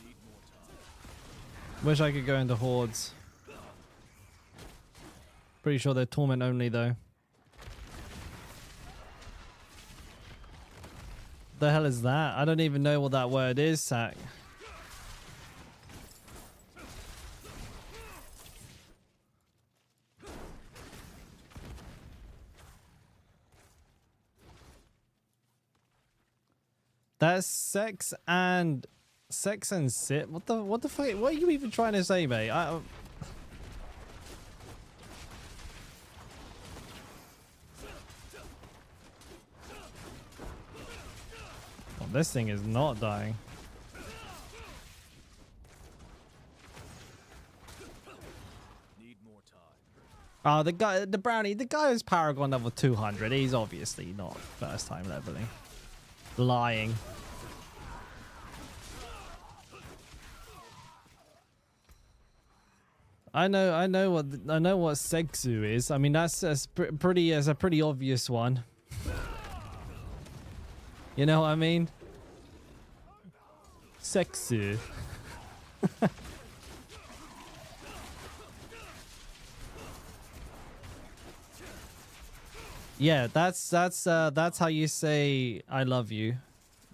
[SPEAKER 2] Need more time.
[SPEAKER 1] Wish I could go into hordes. Pretty sure they're torment only though. The hell is that? I don't even know what that word is, Sack. That's sex and sit. What the fuck? What are you even trying to say, mate? Oh, this thing is not dying.
[SPEAKER 2] Need more time.
[SPEAKER 1] Oh, the brownie, the guy who's Paragon level 200. He's obviously not first time leveling. Lying. I know what Segsu is. I mean, that's a pretty obvious one. You know what I mean? Segsu. Yeah, that's how you say I love you.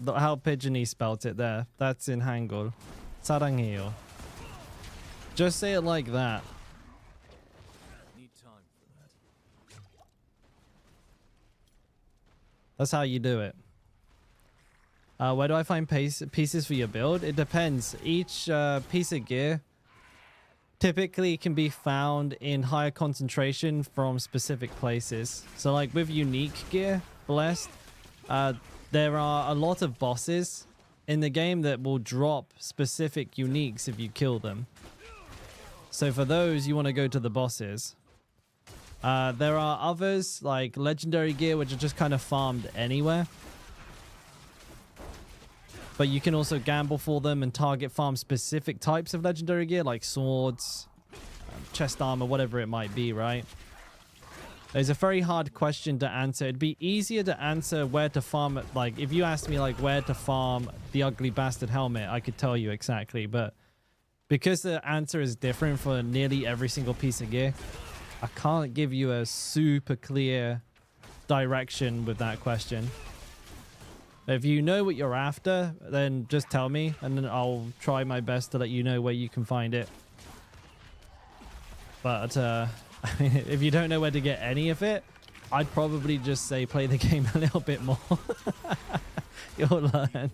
[SPEAKER 1] How Pigeony spelt it there. That's in Hangul. 사랑해요. Just say it like that.
[SPEAKER 2] Need time for that.
[SPEAKER 1] That's how you do it. Where do I find pieces for your build? It depends. Each piece of gear typically can be found in higher concentration from specific places. So like with unique gear, Blessed, there are a lot of bosses in the game that will drop specific uniques if you kill them. So for those, you want to go to the bosses. There are others like legendary gear, which are just kind of farmed anywhere. But you can also gamble for them and target farm specific types of legendary gear like swords, chest armor, whatever it might be, right? It's a very hard question to answer. It'd be easier to answer where to farm it. Like if you asked me like where to farm the ugly bastard helmet, I could tell you exactly. But because the answer is different for nearly every single piece of gear, I can't give you a super clear direction with that question. If you know what you're after, then just tell me, and then I'll try my best to let you know where you can find it. But I mean, if you don't know where to get any of it, I'd probably just say play the game a little bit more. You'll learn.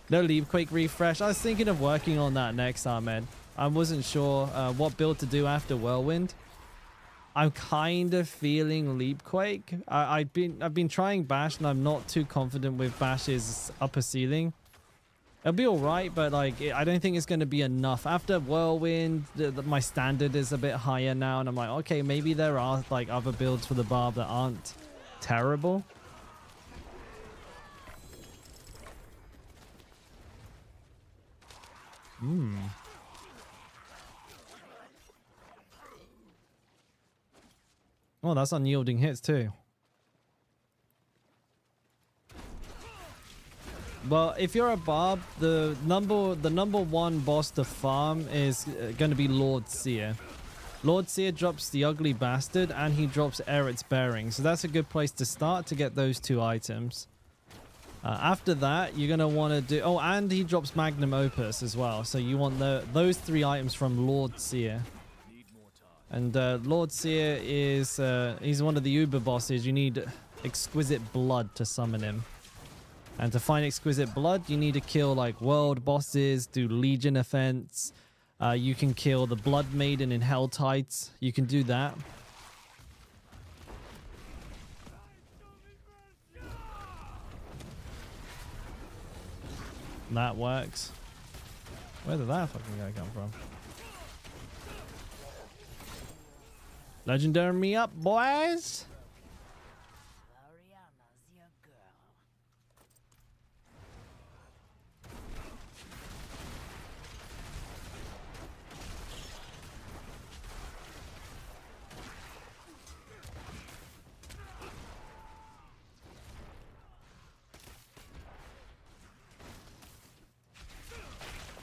[SPEAKER 1] No Leapquake refresh. I was thinking of working on that next, Ahmed. I wasn't sure what build to do after Whirlwind. I'm kind of feeling Leapquake. I've been trying Bash, and I'm not too confident with Bash's upper ceiling. It'll be all right, but like I don't think it's going to be enough. After Whirlwind, my standard is a bit higher now, and I'm like, okay, maybe there are like other builds for the Barb that aren't terrible. Oh, that's unyielding hits too. Well, if you're a Barb, the number one boss to farm is going to be Lord Seer. Lord Seer drops the Ugly Bastard, and he drops Eret's Bearing. So that's a good place to start to get those two items. After that, you're going to want to do... Oh, and he drops Magnum Opus as well. So you want those three items from Lord Seer. And Lord Seer is... he's one of the Uber bosses. You need Exquisite Blood to summon him. And to find Exquisite Blood, you need to kill like world bosses, do Legion offense. You can kill the Blood Maiden in Hell Tights. You can do that. That works. Where did that fucking guy come from? Legendary me up, boys!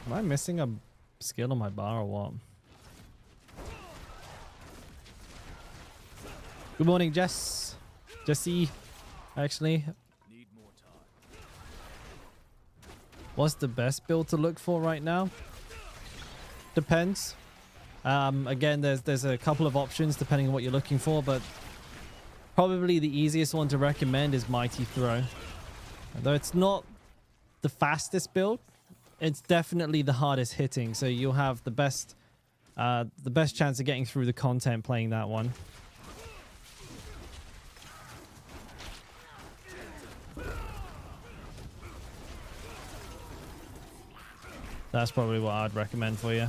[SPEAKER 1] Am I missing a skill on my bar or what? Good morning, Jess. Jesse, actually. What's the best build to look for right now? Depends. Again, there's a couple of options depending on what you're looking for, but probably the easiest one to recommend is Mighty Throw. Though it's not the fastest build, it's definitely the hardest hitting, so you'll have the best chance of getting through the content playing that one. That's probably what I'd recommend for you.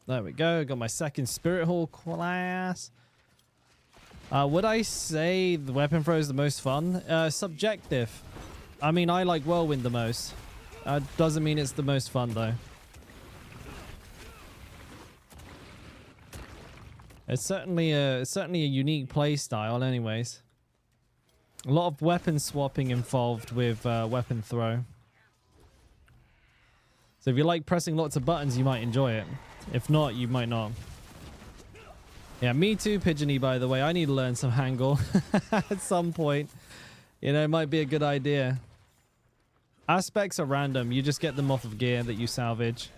[SPEAKER 1] There we go. Got my second Spirit Hall class. Would I say the weapon throw is the most fun? Subjective. I mean, I like Whirlwind the most. Doesn't mean it's the most fun though. It's certainly a unique play style, anyways. A lot of weapon swapping involved with weapon throw. So if you like pressing lots of buttons, you might enjoy it. If not, you might not. Yeah, me too, Pigeony, by the way. I need to learn some Hangul at some point. You know, it might be a good idea. Aspects are random. You just get them off of gear that you salvage.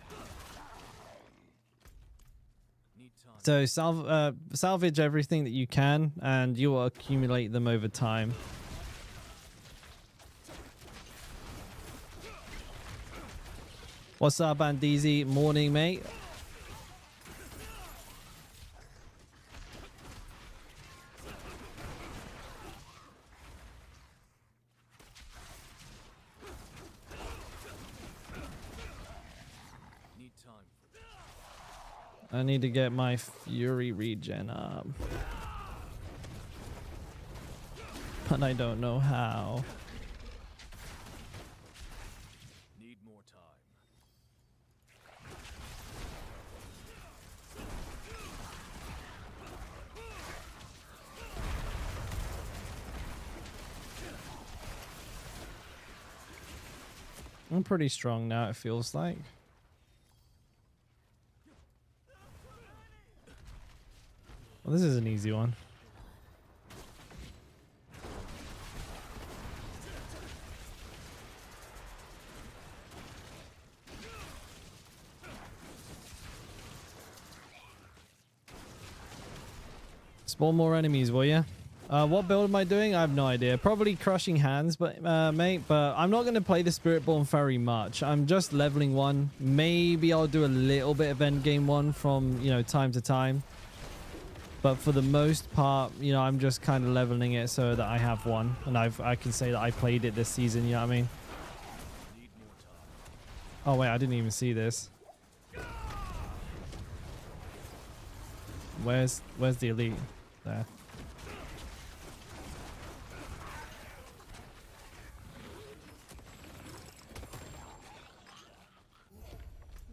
[SPEAKER 1] So salvage everything that you can, and you will accumulate them over time. What's up, Bandeezy? Morning, mate. I need to get my Fury regen up. But I don't know how.
[SPEAKER 2] Need more time.
[SPEAKER 1] I'm pretty strong now, it feels like. Well, this is an easy one. Spawn more enemies, will ya? What build am I doing? I have no idea. Probably crushing hands, but mate. But I'm not going to play the Spiritborn very much. I'm just leveling one. Maybe I'll do a little bit of endgame one from, you know, time to time. But for the most part, you know, I'm just kind of leveling it so that I have one. And I can say that I played it this season, you know what I mean? Oh, wait, I didn't even see this. Where's the elite? There.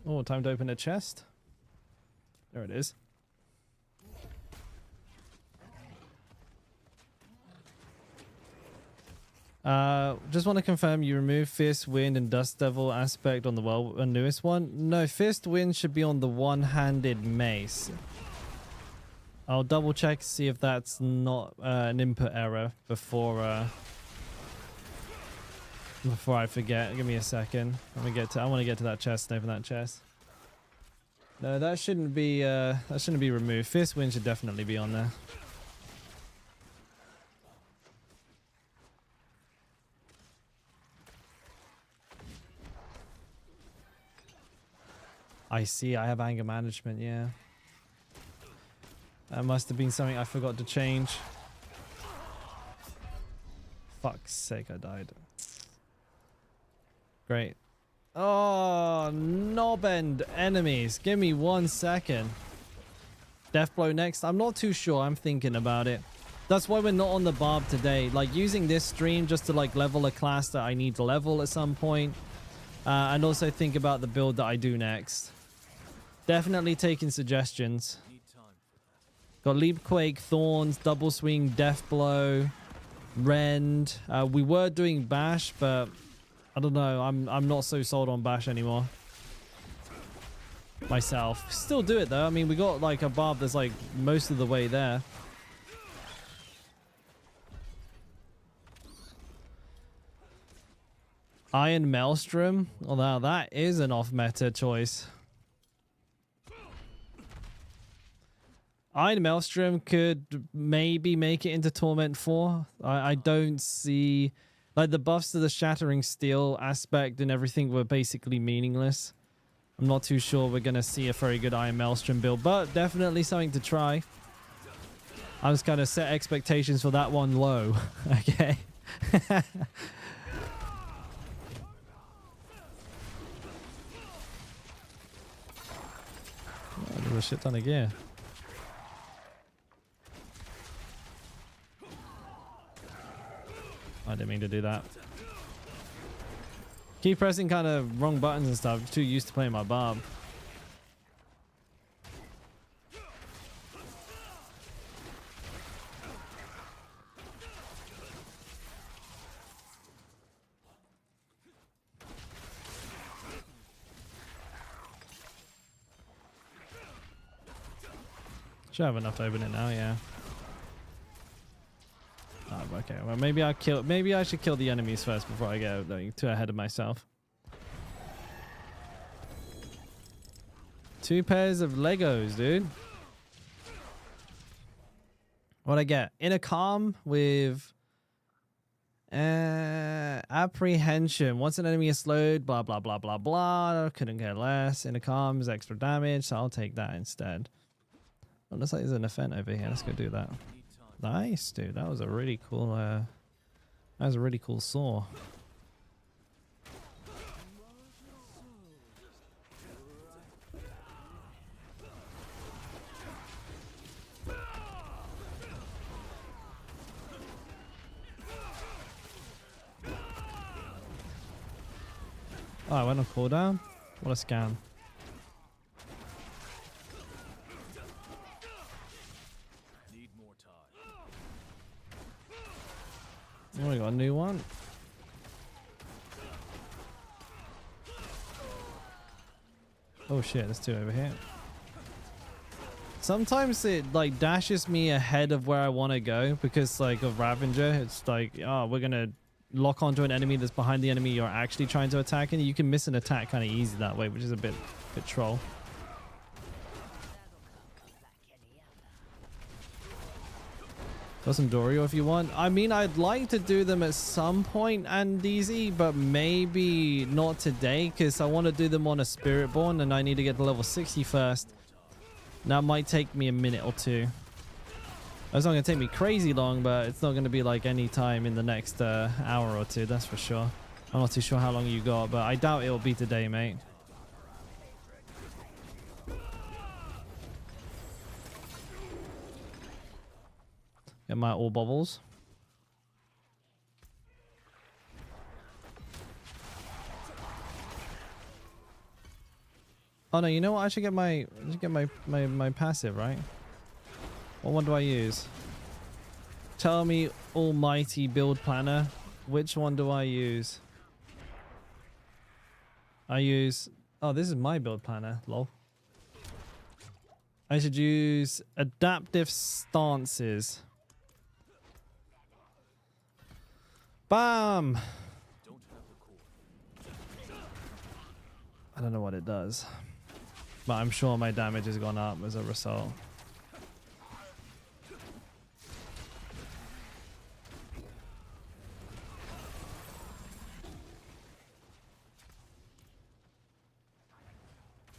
[SPEAKER 1] Oh, time to open a chest. There it is. Just want to confirm you remove Fierce Wind and Dust Devil aspect on the newest one. No, Fierce Wind should be on the one-handed mace. I'll double check, see if that's not an input error before I forget. Give me a second. I want to get to that chest and open that chest. No, that shouldn't be removed. Fierce Wind should definitely be on there. I see. I have anger management, yeah. That must have been something I forgot to change. Fuck's sake, I died. Great. Oh, knob end enemies. Give me 1 second. Death blow next. I'm not too sure. I'm thinking about it. That's why we're not on the barb today. Like, using this stream just to, like, level a class that I need to level at some point. And also think about the build that I do next. Definitely taking suggestions. Got Leap Quake, Thorns, Double Swing, Death Blow, Rend. We were doing Bash, but I don't know. I'm not so sold on Bash anymore. Myself. Still do it though. I mean, we got like a barb that's like most of the way there. Iron Maelstrom. Oh, now that is an off-meta choice. Iron Maelstrom could maybe make it into Torment 4. I don't see... Like, the buffs to the Shattering Steel aspect and everything were basically meaningless. I'm not too sure we're going to see a very good Iron Maelstrom build, but definitely something to try. I just kind of set expectations for that one low. Okay. Oh, there's a shit ton of gear. I didn't mean to do that. Keep pressing kind of wrong buttons and stuff. I'm too used to playing my barb. Should have enough to open it now, yeah. Oh, okay, well maybe I should kill the enemies first before I get like, too ahead of myself. 2 pairs of Legos, dude. What'd I get? Inner Calm with Apprehension. Once an enemy is slowed, blah blah blah blah blah. Couldn't care less. Inner Calm is extra damage, so I'll take that instead. Oh, looks like there's an event over here. Let's go do that. Nice, dude. That was a really cool. That was a really cool saw. Oh, I went on cooldown. What a scam. Oh, we got a new one. Oh shit, there's 2 over here. Sometimes it like dashes me ahead of where I want to go because like of Ravager. It's like, oh, we're gonna lock onto an enemy that's behind the enemy you're actually trying to attack, and you can miss an attack kind of easy that way, which is a bit troll. Got some Dorio if you want. I mean, I'd like to do them at some point and DZ, but maybe not today because I want to do them on a Spiritborn and I need to get to level 60 first. That might take me a minute or two. It's not going to take me crazy long, but it's not going to be like any time in the next hour or two, that's for sure. I'm not too sure how long you got, but I doubt it'll be today, mate. Get my all bubbles. Oh no, you know what? I should get my passive, right? What one do I use? Tell me, almighty build planner. Which one do I use? I use... Oh, this is my build planner. Lol. I should use adaptive stances. Bam! I don't know what it does, but I'm sure my damage has gone up as a result.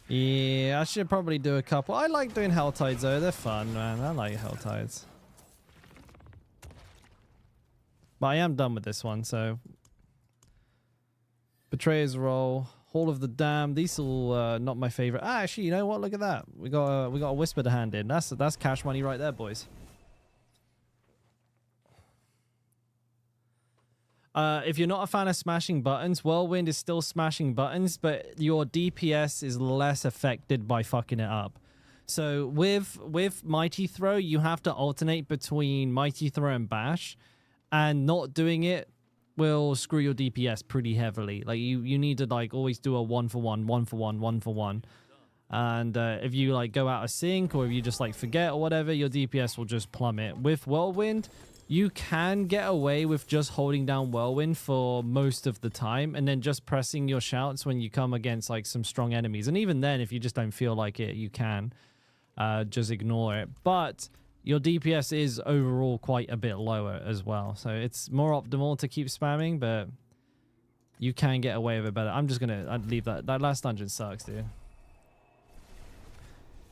[SPEAKER 1] Yeah, I should probably do a couple. I like doing Helltides though. They're fun, man. I like Helltides. But I am done with this one, so... Betrayer's Roll, Hall of the Damned. These all not my favorite. Ah, actually, you know what? Look at that. We got a Whisper to hand in. That's cash money right there, boys. If you're not a fan of smashing buttons, Whirlwind is still smashing buttons, but your DPS is less affected by fucking it up. So with Mighty Throw, you have to alternate between Mighty Throw and Bash, and not doing it will screw your DPS pretty heavily. Like you need to like always do a 1-for-1, 1-for-1, 1-for-1. And if you like go out of sync or if you just like forget or whatever, your DPS will just plummet. With Whirlwind, you can get away with just holding down Whirlwind for most of the time and then just pressing your shouts when you come against like some strong enemies. And even then, if you just don't feel like it, you can just ignore it. But your DPS is overall quite a bit lower as well. So it's more optimal to keep spamming, but you can get away with it better. I'm just going to leave that. That last dungeon sucks, dude.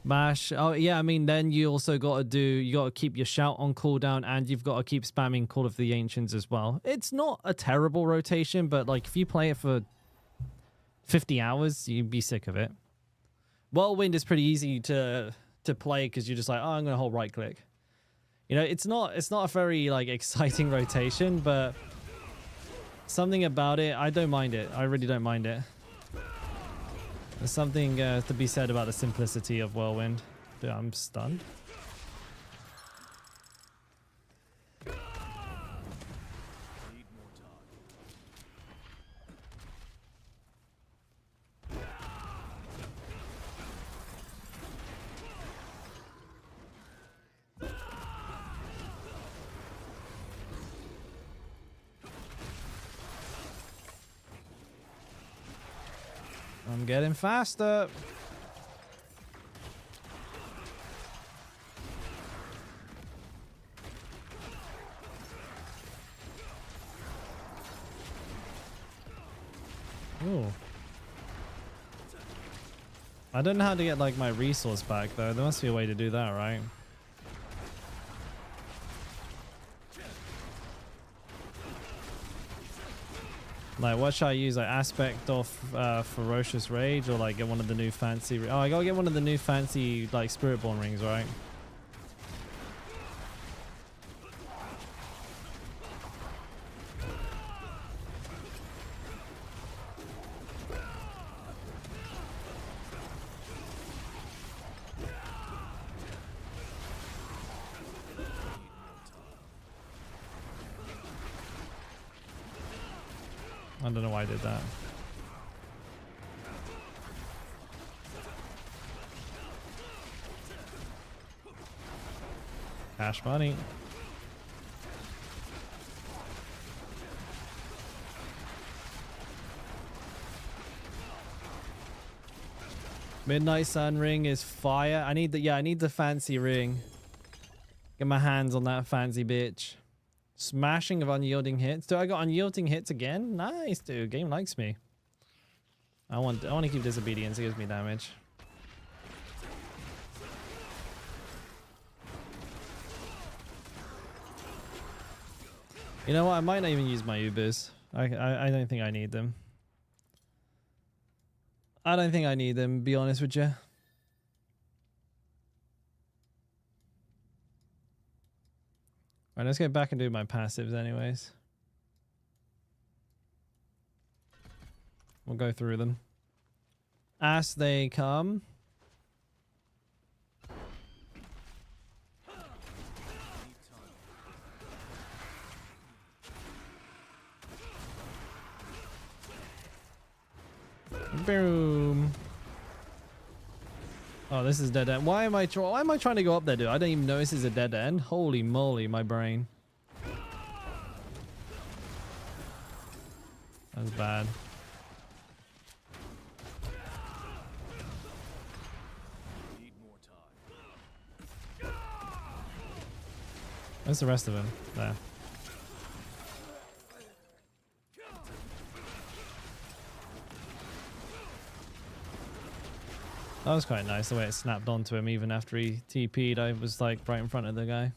[SPEAKER 1] Mash. Oh, yeah, I mean, then you also got to you got to keep your shout on cooldown and you've got to keep spamming Call of the Ancients as well. It's not a terrible rotation, but like if you play it for 50 hours, you'd be sick of it. Whirlwind is pretty easy to play because you're just like, oh, I'm going to hold right click. You know, it's not a very like exciting rotation, but something about it, I don't mind it. I really don't mind it. There's something to be said about the simplicity of Whirlwind. Dude, I'm stunned. I'm getting faster. Ooh. I don't know how to get like my resource back though. There must be a way to do that, right? Like, what should I use? Like, aspect off ferocious rage, or like get one of the new fancy? Oh, I gotta get one of the new fancy like Spiritborn rings, right? I don't know why I did that. Cash money. Midnight Sun ring is fire. I need the fancy ring. Get my hands on that fancy bitch. Smashing of unyielding hits. Dude, I got unyielding hits again? Nice, dude. Game likes me. I want to keep disobedience. It gives me damage. You know what? I might not even use my Ubers. I don't think I need them. I don't think I need them, be honest with you. Alright, let's get back and do my passives anyways. We'll go through them as they come. Boom. Oh, this is dead end. Why am I trying to go up there, dude? I don't even know this is a dead end. Holy moly, my brain. That's bad. Where's the rest of him? There. That was quite nice, the way it snapped onto him even after he TP'd. I was like right in front of the guy.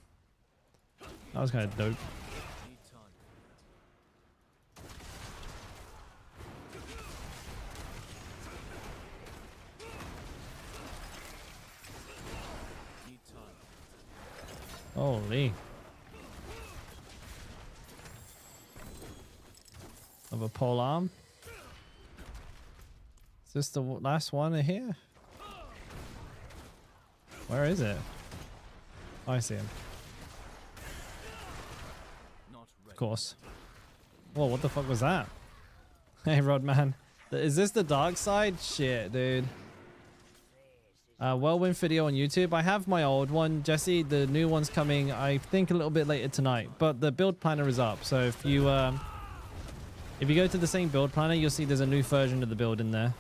[SPEAKER 1] That was kind of dope. Holy. Of a pole arm. Is this the last one here? Where is it? Oh, I see him. Of course. Whoa, what the fuck was that? Hey, Rodman. Is this the dark side? Shit, dude. Whirlwind video on YouTube. I have my old one, Jesse. The new one's coming, I think, a little bit later tonight. But the build planner is up. So if you go to the same build planner, you'll see there's a new version of the build in there.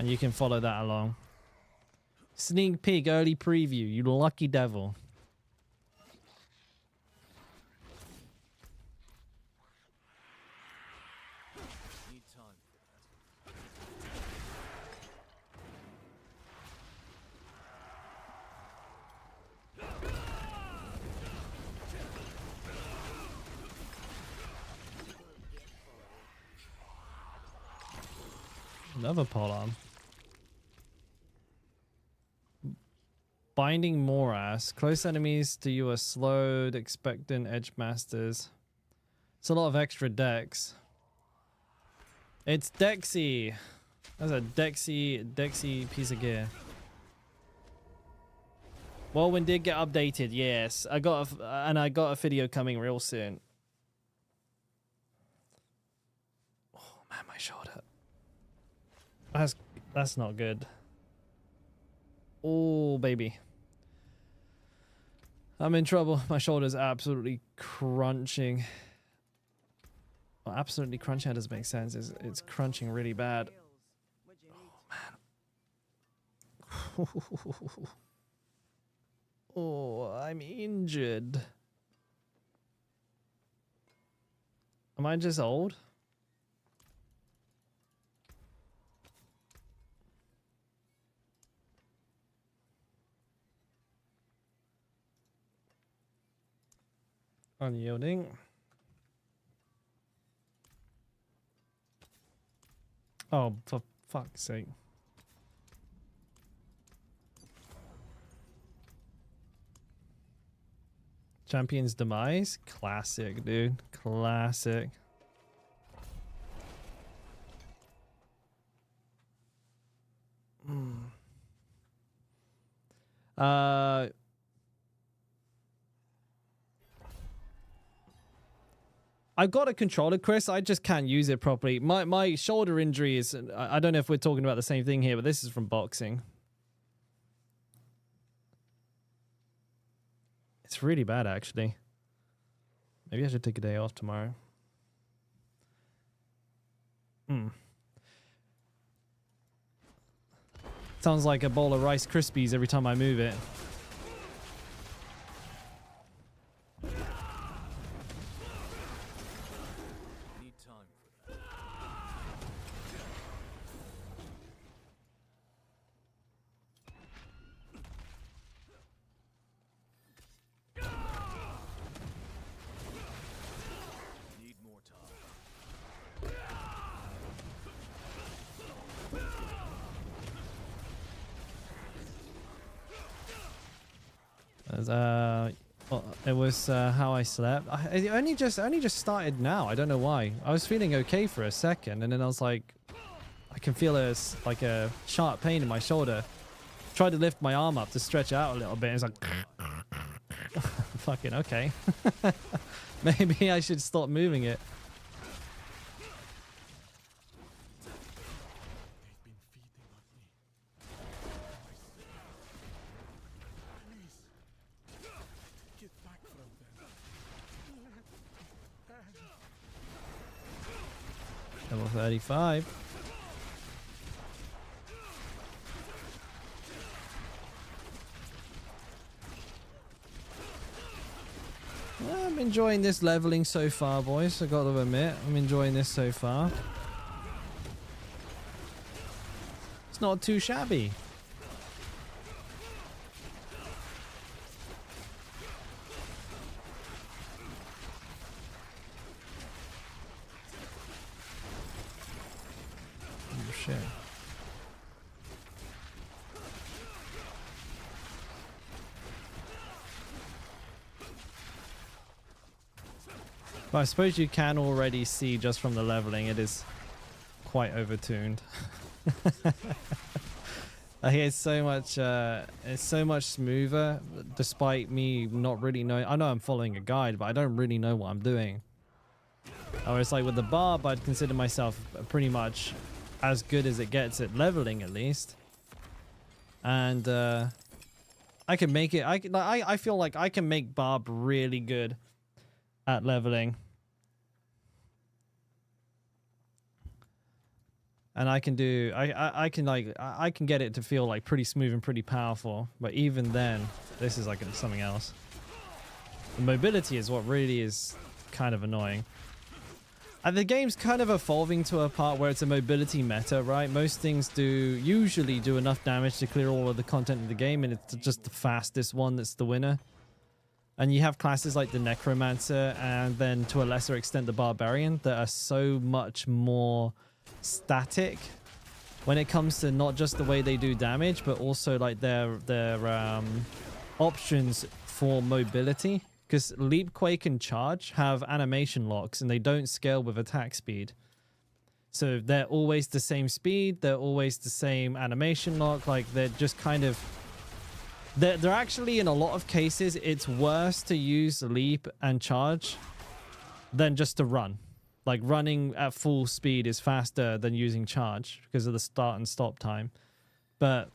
[SPEAKER 1] And you can follow that along. Sneak peek, early preview. You lucky devil. Another pole arm. Binding Morass. Close enemies to you are slowed. Expectant edge masters. It's a lot of extra decks. It's Dexy. That's a Dexy piece of gear. Whirlwind did get updated. Yes, I got a video coming real soon. Oh man, my shoulder. That's not good. Oh baby. I'm in trouble. My shoulder's absolutely crunching. Well, absolutely crunching doesn't make sense. It's crunching really bad. Oh man. Oh, I'm injured. Am I just old? Unyielding. Oh, for fuck's sake. Champion's Demise? Classic, dude. Classic. I've got a controller, Chris. I just can't use it properly. My shoulder injury is... I don't know if we're talking about the same thing here, but this is from boxing. It's really bad, actually. Maybe I should take a day off tomorrow. Sounds like a bowl of Rice Krispies every time I move it. It was how I slept. It only just started now. I don't know why. I was feeling okay for a second, and then I was like, I can feel like a sharp pain in my shoulder. Tried to lift my arm up to stretch out a little bit. And it's like, fucking okay. Maybe I should stop moving it. Level 35. I'm enjoying this leveling so far, boys. I got to admit, I'm enjoying this so far. It's not too shabby. Oh, shit. But I suppose you can already see just from the leveling, it is quite overtuned. I hear it's so much smoother, despite me not really knowing. I know I'm following a guide, but I don't really know what I'm doing. Or it's like with the barb, I'd consider myself pretty much as good as it gets at leveling, at least. And I can make it. I feel like I can make barb really good at leveling. And I can do, I can get it to feel like pretty smooth and pretty powerful. But even then, this is like something else. The mobility is what really is kind of annoying. And the game's kind of evolving to a part where it's a mobility meta, right? Most things usually do enough damage to clear all of the content of the game, and it's just the fastest one that's the winner. And you have classes like the Necromancer and then to a lesser extent the Barbarian that are so much more static when it comes to not just the way they do damage, but also like their options for mobility. Because Leap, Quake, and Charge have animation locks and they don't scale with attack speed. So they're always the same speed, they're always the same animation lock, like they're just kind of... They're actually, in a lot of cases, it's worse to use Leap and Charge than just to run. Like, running at full speed is faster than using Charge because of the start and stop time. But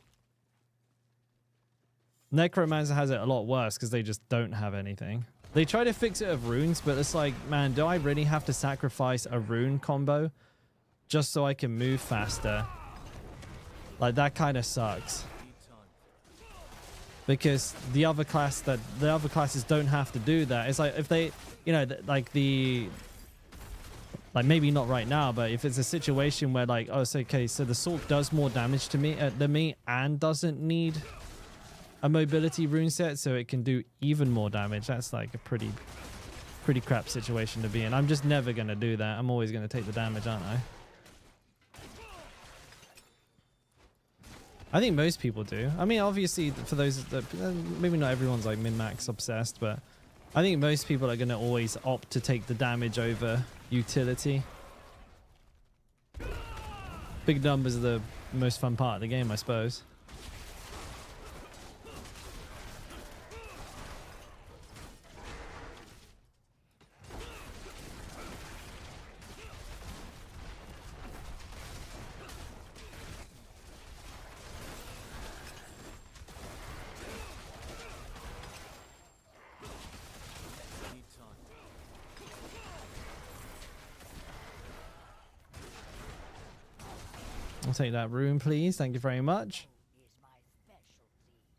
[SPEAKER 1] Necromancer has it a lot worse because they just don't have anything. They try to fix it with runes, but it's like, man, do I really have to sacrifice a rune combo just so I can move faster? Like, that kind of sucks. Because the other classes don't have to do that. It's like if they, you know, like maybe not right now, but if it's a situation where like, oh, it's okay, so the Sork does more damage to me than me and doesn't need a mobility rune set, so it can do even more damage. That's like a pretty crap situation to be in. I'm just never gonna do that. I'm always gonna take the damage, aren't I? I think most people do. I mean, obviously, for those that maybe not everyone's like min-max obsessed, but I think most people are going to always opt to take the damage over utility. Big numbers are the most fun part of the game, I suppose. I'll take that rune, please. Thank you very much.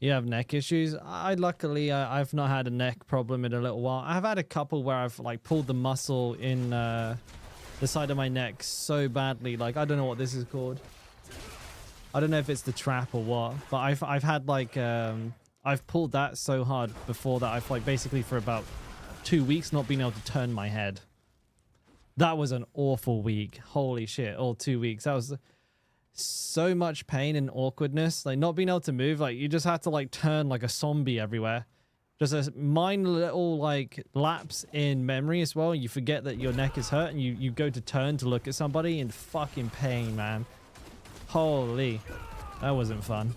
[SPEAKER 1] You have neck issues? Luckily, I've not had a neck problem in a little while. I've had a couple where I've like pulled the muscle in the side of my neck so badly. Like, I don't know what this is called. I don't know if it's the trap or what, but I've had like I've pulled that so hard before that I've like basically for about 2 weeks not been able to turn my head. That was an awful week. Holy shit! All 2 weeks. That was so much pain and awkwardness, like not being able to move. Like you just had to like turn like a zombie everywhere Just a minor little like lapse in memory as well. You forget that your neck is hurt and you go to turn to look at somebody in fucking pain, man. Holy, that wasn't fun.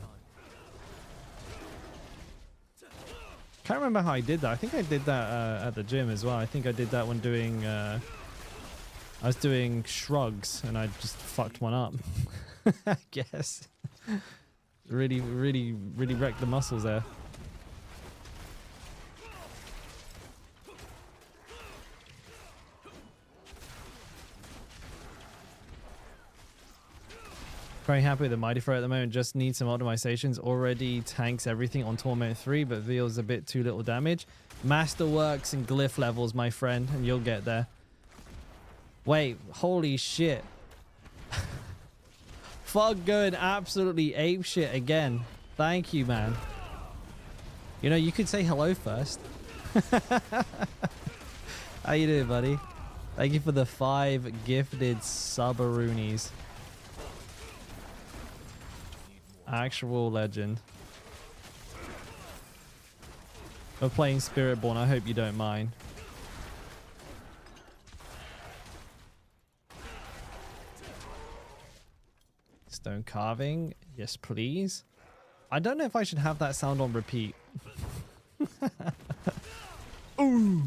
[SPEAKER 1] Can't remember how I did that. I think I did that at the gym as well. I think I did that when doing I was doing shrugs and I just fucked one up. I guess. Really wrecked the muscles there. Very happy with the Mighty Throw at the moment. Just needs some optimizations. Already tanks everything on Torment 3, but deals a bit too little damage. Masterworks and glyph levels, my friend, and you'll get there. Wait, holy shit. Fuck going absolutely ape shit again. Thank you, man. You know, you could say hello first. How you doing, buddy? Thank you for the 5 gifted subaroonies. Actual legend. We're playing Spiritborn. I hope you don't mind. Stone carving. Yes, please. I don't know if I should have that sound on repeat. Ooh.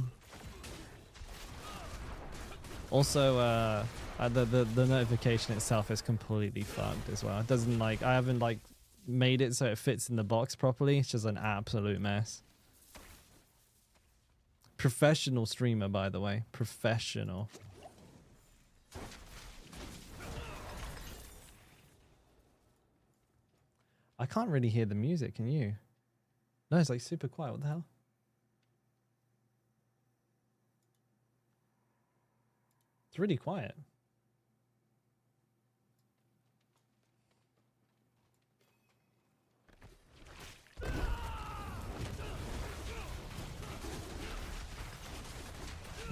[SPEAKER 1] Also, the notification itself is completely fucked as well. It doesn't like, I haven't like made it so it fits in the box properly. It's just an absolute mess. Professional streamer, by the way. Professional. I can't really hear the music, can you? No, it's like super quiet. What the hell? It's really quiet.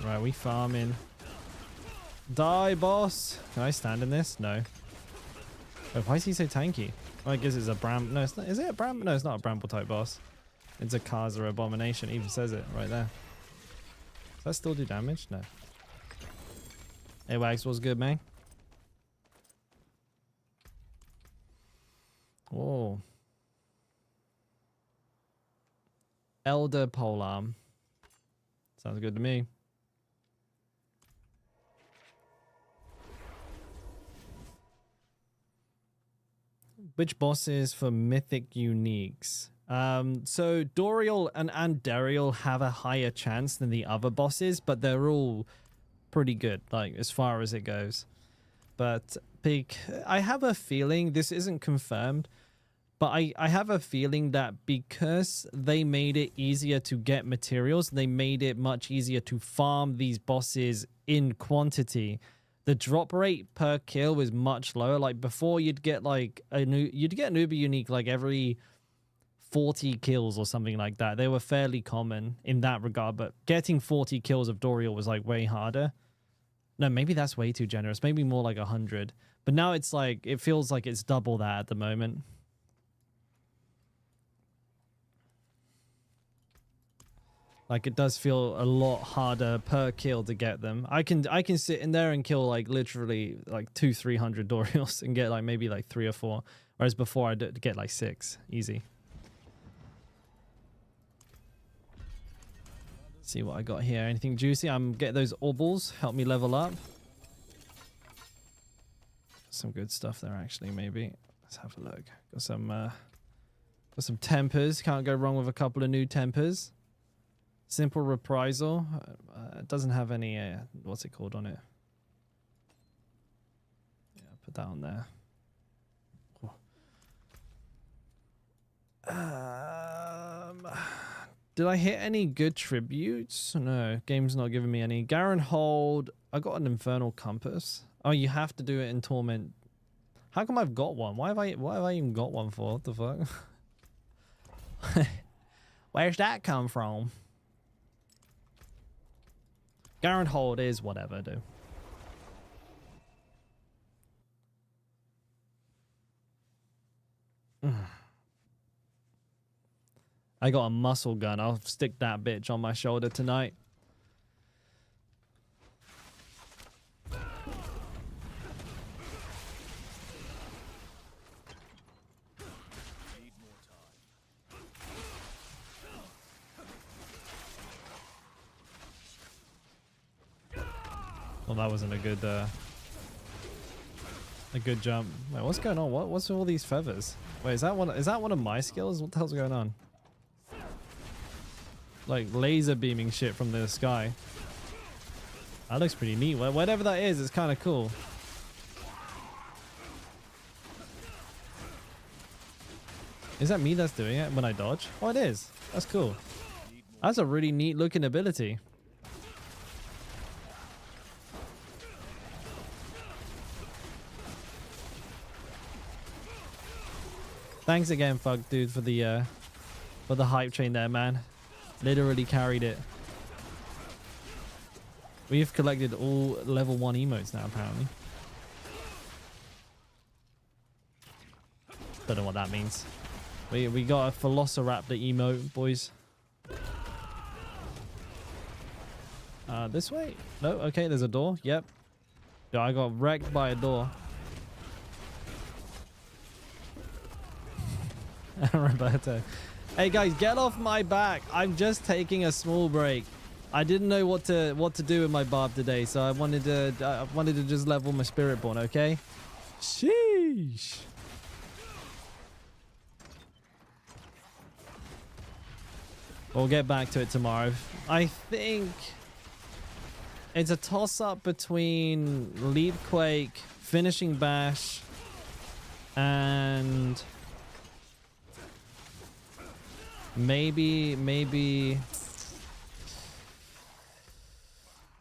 [SPEAKER 1] Right, we farming. Die, boss! Can I stand in this? No. Oh, why is he so tanky? Oh, I guess it's a bram. No, it's not. Is it a bram? No, it's not a bramble type boss. It's a Kaza abomination. It even says it right there. Does that still do damage? No. Hey, Wags, what's good, man? Oh. Elder Polearm. Sounds good to me. Which bosses for Mythic Uniques? So Doriel and Andariel have a higher chance than the other bosses, but they're all pretty good, like as far as it goes. But I have a feeling, this isn't confirmed, but I have a feeling that because they made it easier to get materials, they made it much easier to farm these bosses in quantity. The drop rate per kill was much lower. Like before, you'd get like you'd get an Uber unique like every 40 kills or something like that. They were fairly common in that regard, but getting 40 kills of Doriel was like way harder. No, maybe that's way too generous. Maybe more like 100. But now it's like, it feels like it's double that at the moment. Like it does feel a lot harder per kill to get them. I can sit in there and kill like literally like 200-300 Doriels and get like maybe like 3 or 4. Whereas before I'd get like 6. Easy. See what I got here. Anything juicy? I'm getting those orbals. Help me level up. Some good stuff there actually, maybe. Let's have a look. Got some tempers. Can't go wrong with a couple of new tempers. Simple reprisal. It doesn't have any what's it called on it? Yeah, put that on there. Did I hit any good tributes? No, game's not giving me any. Garen Hold. I got an Infernal Compass. Oh, you have to do it in Torment. How come I've got one? Why have I even got one for? What the fuck? Where's that come from? Garen Hold is whatever, dude. I got a muscle gun. I'll stick that bitch on my shoulder tonight. Well, that wasn't a good jump. Wait, what's going on? What's with all these feathers? Wait, is that one of my skills? What the hell's going on? Like laser beaming shit from the sky. That looks pretty neat. Whatever that is, it's kind of cool. Is that me that's doing it when I dodge? Oh, it is. That's cool. That's a really neat looking ability. Thanks again, fuck dude, for the hype train there, man. Literally carried it. We've collected all level 1 emotes now, apparently. Don't know what that means. We got a Velociraptor emote, boys. This way? No? Okay, there's a door. Yep. Yeah, I got wrecked by a door. Roberto. Hey guys, get off my back. I'm just taking a small break. I didn't know what to do with my barb today, so I wanted to just level my Spiritborn, okay? Sheesh. We'll get back to it tomorrow. I think it's a toss-up between Leap Quake, Finishing Bash, and maybe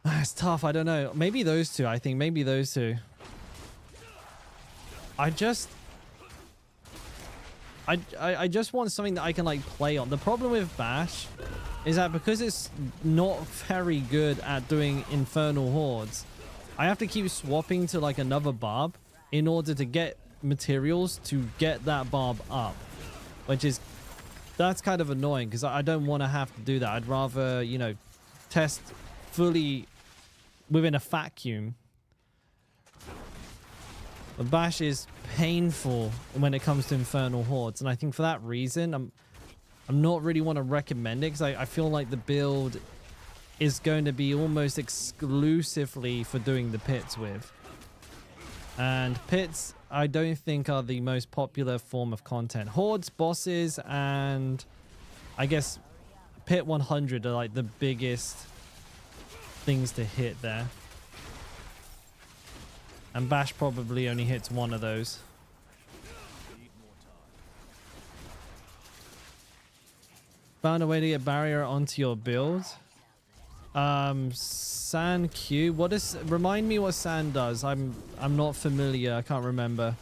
[SPEAKER 1] it's tough. I don't know. Maybe those two. I think maybe those two. I just want something that I can like play on. The problem with Bash is that because it's not very good at doing infernal hordes, I have to keep swapping to like another barb in order to get materials to get that barb up, that's kind of annoying because I don't want to have to do that. I'd rather, you know, test fully within a vacuum. But Bash is painful when it comes to infernal hordes, and I think for that reason I'm not really want to recommend it because I feel like the build is going to be almost exclusively for doing the pits with, and pits I don't think are the most popular form of content. Hordes, bosses, and I guess pit 100 are like the biggest things to hit there. And Bash probably only hits one of those. Found a way to get barrier onto your build. Sand cube. What is? Remind me what sand does. I'm not familiar. I can't remember.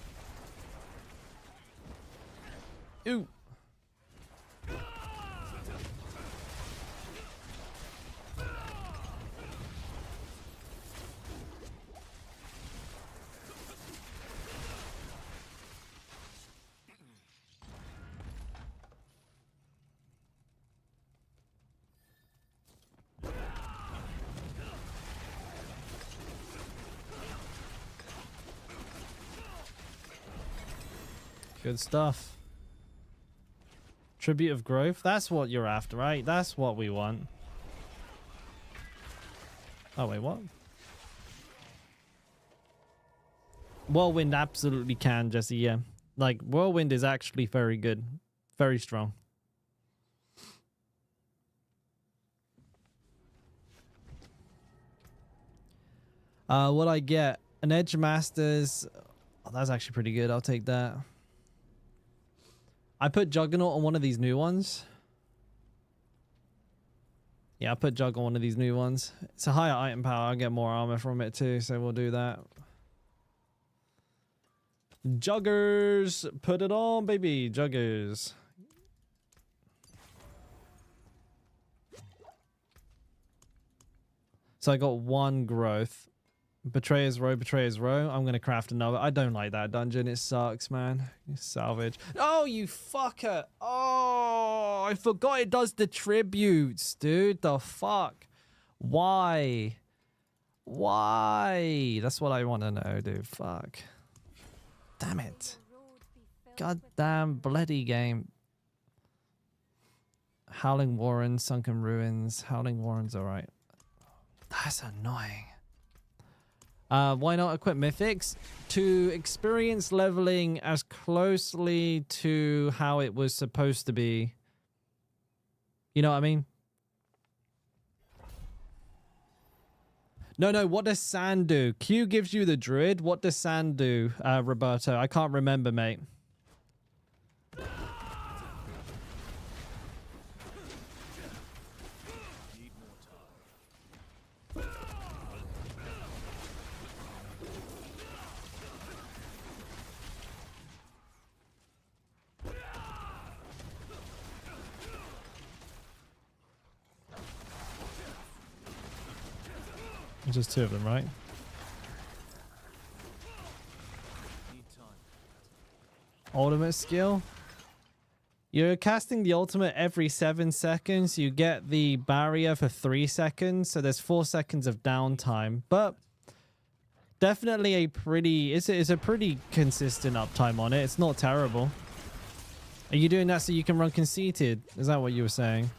[SPEAKER 1] Ooh. Good stuff. Tribute of growth. That's what you're after, right? That's what we want. Oh, wait, what? Whirlwind absolutely can, Jesse, yeah. Like, Whirlwind is actually very good. Very strong. What I get? An Edge Masters. Oh, that's actually pretty good. I'll take that. I put Juggernaut on one of these new ones. Yeah, I put Jug on one of these new ones. It's a higher item power. I'll get more armor from it too, so we'll do that. Juggers! Put it on, baby! Juggers. So I got one growth. Betrayer's Row, Betrayer's Row. I'm going to craft another. I don't like that dungeon. It sucks, man. Salvage. Oh, you fucker. Oh. Oh, I forgot it does the tributes, dude. The fuck? Why? Why? That's what I want to know, dude. Fuck. Damn it. Goddamn bloody game. Howling Warren, Sunken Ruins. Howling Warren's alright. That's annoying. Why not equip Mythics? To experience leveling as closely to how it was supposed to be. You know what I mean? No, what does Sand do? Q gives you the Druid. What does Sand do, Roberto? I can't remember, mate. Just two of them, right? Ultimate skill. You're casting the ultimate every 7 seconds. You get the barrier for 3 seconds. So there's 4 seconds of downtime. But definitely a pretty... It's a pretty consistent uptime on it. It's not terrible. Are you doing that so you can run conceited? Is that what you were saying?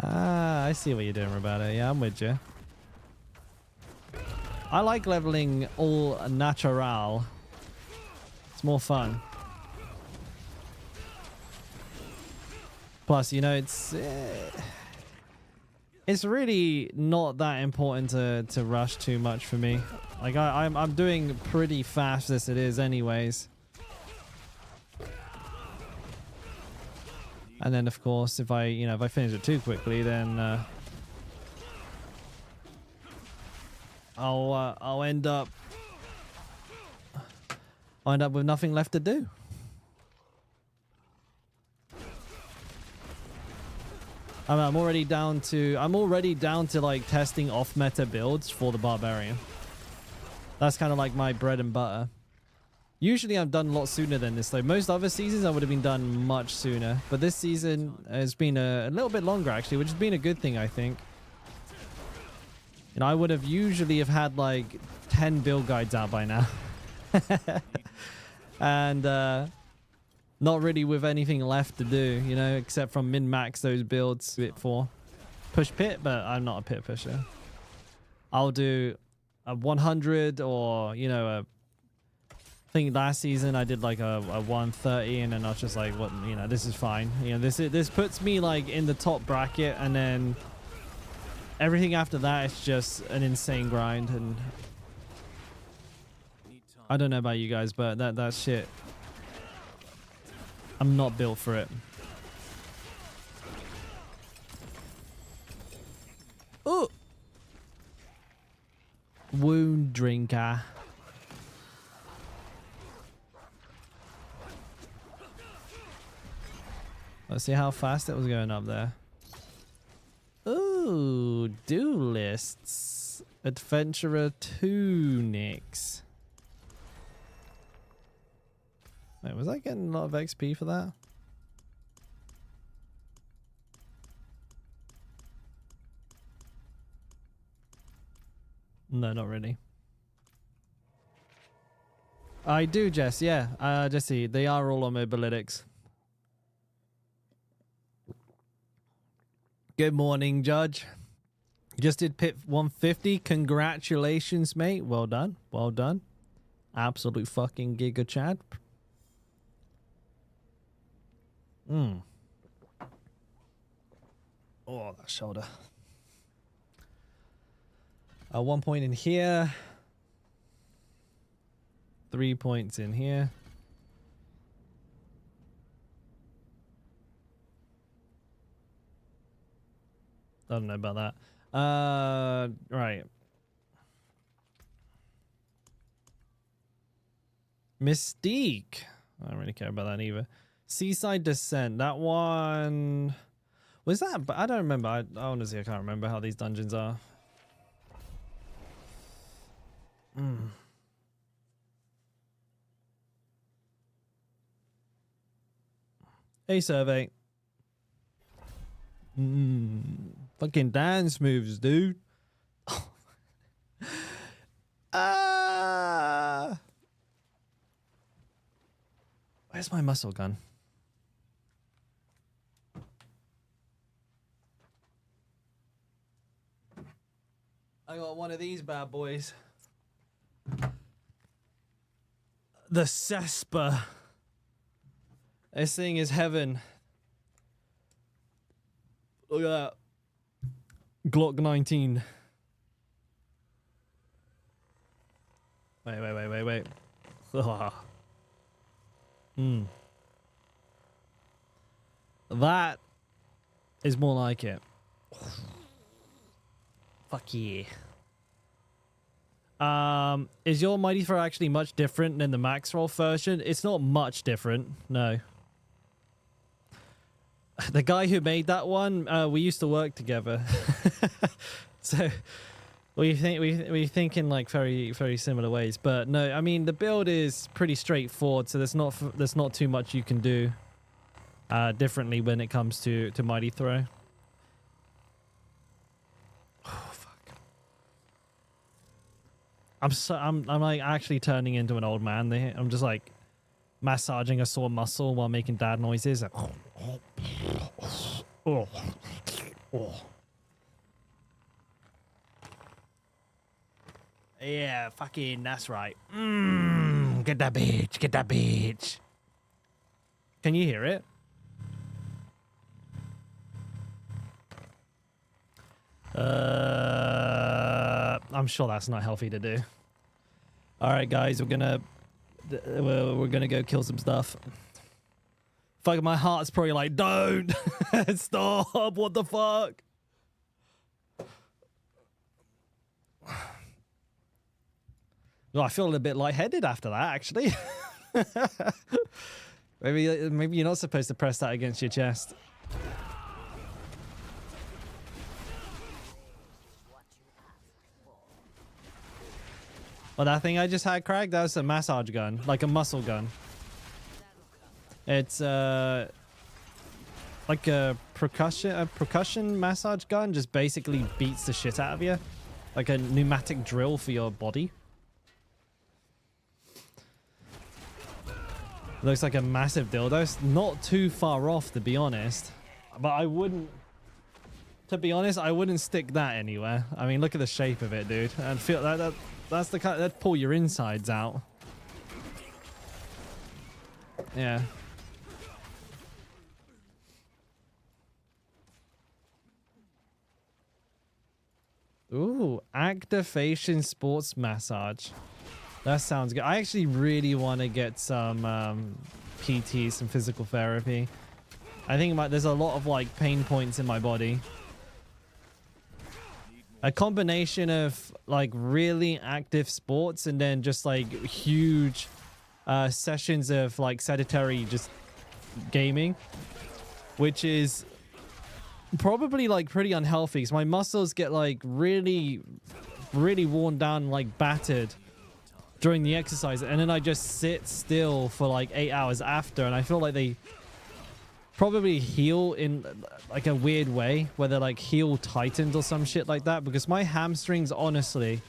[SPEAKER 1] Ah, I see what you're doing, Roberto. Yeah, I'm with you. I like leveling all natural. It's more fun. Plus, you know, it's really not that important to rush too much for me. Like I'm doing pretty fast as it is, anyways. And then, of course, if I finish it too quickly, then I'll end up with nothing left to do. I'm already down to like testing off meta builds for the Barbarian. That's kind of like my bread and butter. Usually I'm done a lot sooner than this though. Most other seasons I would have been done much sooner. But this season has been a little bit longer actually, which has been a good thing, I think. You know, I would have usually have had like 10 build guides out by now. And not really with anything left to do, you know, except from min-max those builds bit for push pit, but I'm not a pit pusher. I'll do a 100 or, you know, I think last season I did like a 130 and then I was just like, what, you know, this is fine. You know, this puts me like in the top bracket, and then everything after that is just an insane grind. And I don't know about you guys, but that shit, I'm not built for it. Ooh. Wound drinker. Let's see how fast it was going up there. Ooh, duelists. Adventurer tunics. Wait, was I getting a lot of XP for that? No, not really. I do, Jess, yeah. Jesse, they are all on mobilytics. Good morning, Judge. Just did pit 150. Congratulations, mate. Well done. Well done. Absolute fucking giga Chad. Oh, that shoulder. 1 point in here. 3 points in here. I don't know about that. Right. Mystique. I don't really care about that either. Seaside Descent. That one... Was that? But I don't remember. I honestly I can't remember how these dungeons are. A survey. Fucking dance moves, dude. Where's my muscle gun? I got one of these bad boys. The Cesper. This thing is heaven. Look at that. Glock 19. Wait. That is more like it. Fuck yeah. Is your Mighty Throw actually much different than the Max Roll version? It's not much different, no. The guy who made that one, we used to work together. So we think in like very, very similar ways. But no, I mean the build is pretty straightforward, so there's not too much you can do differently when it comes to Mighty Throw. Oh fuck. I'm like actually turning into an old man there. I'm just like massaging a sore muscle while making dad noises. Like, oh. Yeah, fucking, that's right. Get that bitch. Can you hear it? I'm sure that's not healthy to do. All right, guys, we're gonna go kill some stuff. Fuck, my heart's probably like, don't stop. What the fuck? Well, I feel a little bit lightheaded after that, actually. maybe you're not supposed to press that against your chest. Well, that thing I just had, Craig, that was a massage gun, like a muscle gun. It's like a percussion massage gun, just basically beats the shit out of you, like a pneumatic drill for your body. Looks like a massive dildo. It's not too far off, to be honest. But I wouldn't... To be honest, I wouldn't stick that anywhere. I mean, look at the shape of it, dude. And feel that's the kind that'd pull your insides out. Yeah. Ooh, activation sports massage. That sounds good. I actually really want to get some PT, some physical therapy. I think there's a lot of like pain points in my body. A combination of like really active sports and then just like huge sessions of like sedentary just gaming, which is probably like pretty unhealthy because my muscles get like really worn down, like battered during the exercise, and then I just sit still for like 8 hours after, and I feel like they probably heal in like a weird way where they're like heel tightened or some shit like that, because my hamstrings, honestly,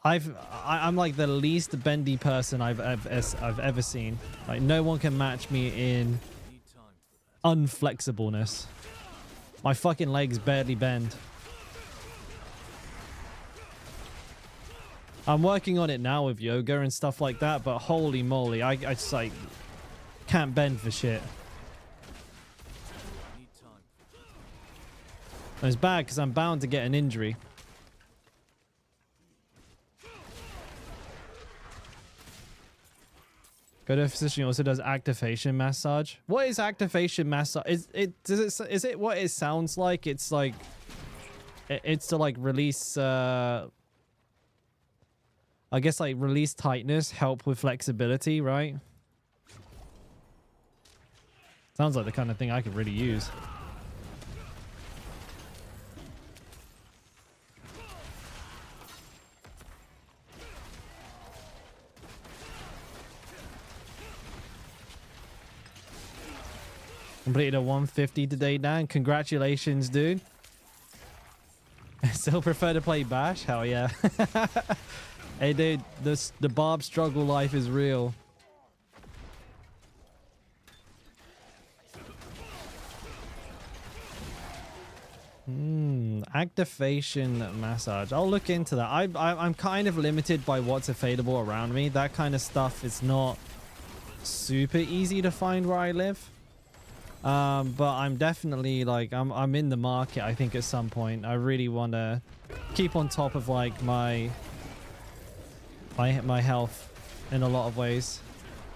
[SPEAKER 1] I'm like the least bendy person I've ever seen. Like no one can match me in unflexibleness. My fucking legs barely bend. I'm working on it now with yoga and stuff like that, but holy moly, I just like can't bend for shit. And it's bad because I'm bound to get an injury. Go to a physician. Also does activation massage. What is activation massage? Is it what it sounds like? It's like it's to like release I guess like release tightness, help with flexibility, right? Sounds like the kind of thing I could really use. Completed a 150 today, Dan. Congratulations, dude. Still prefer to play Bash? Hell yeah. Hey, dude, the Barb struggle life is real. Activation massage. I'll look into that. I'm kind of limited by what's available around me. That kind of stuff is not super easy to find where I live. But I'm definitely like I'm in the market. I think at some point I really want to keep on top of like my health in a lot of ways.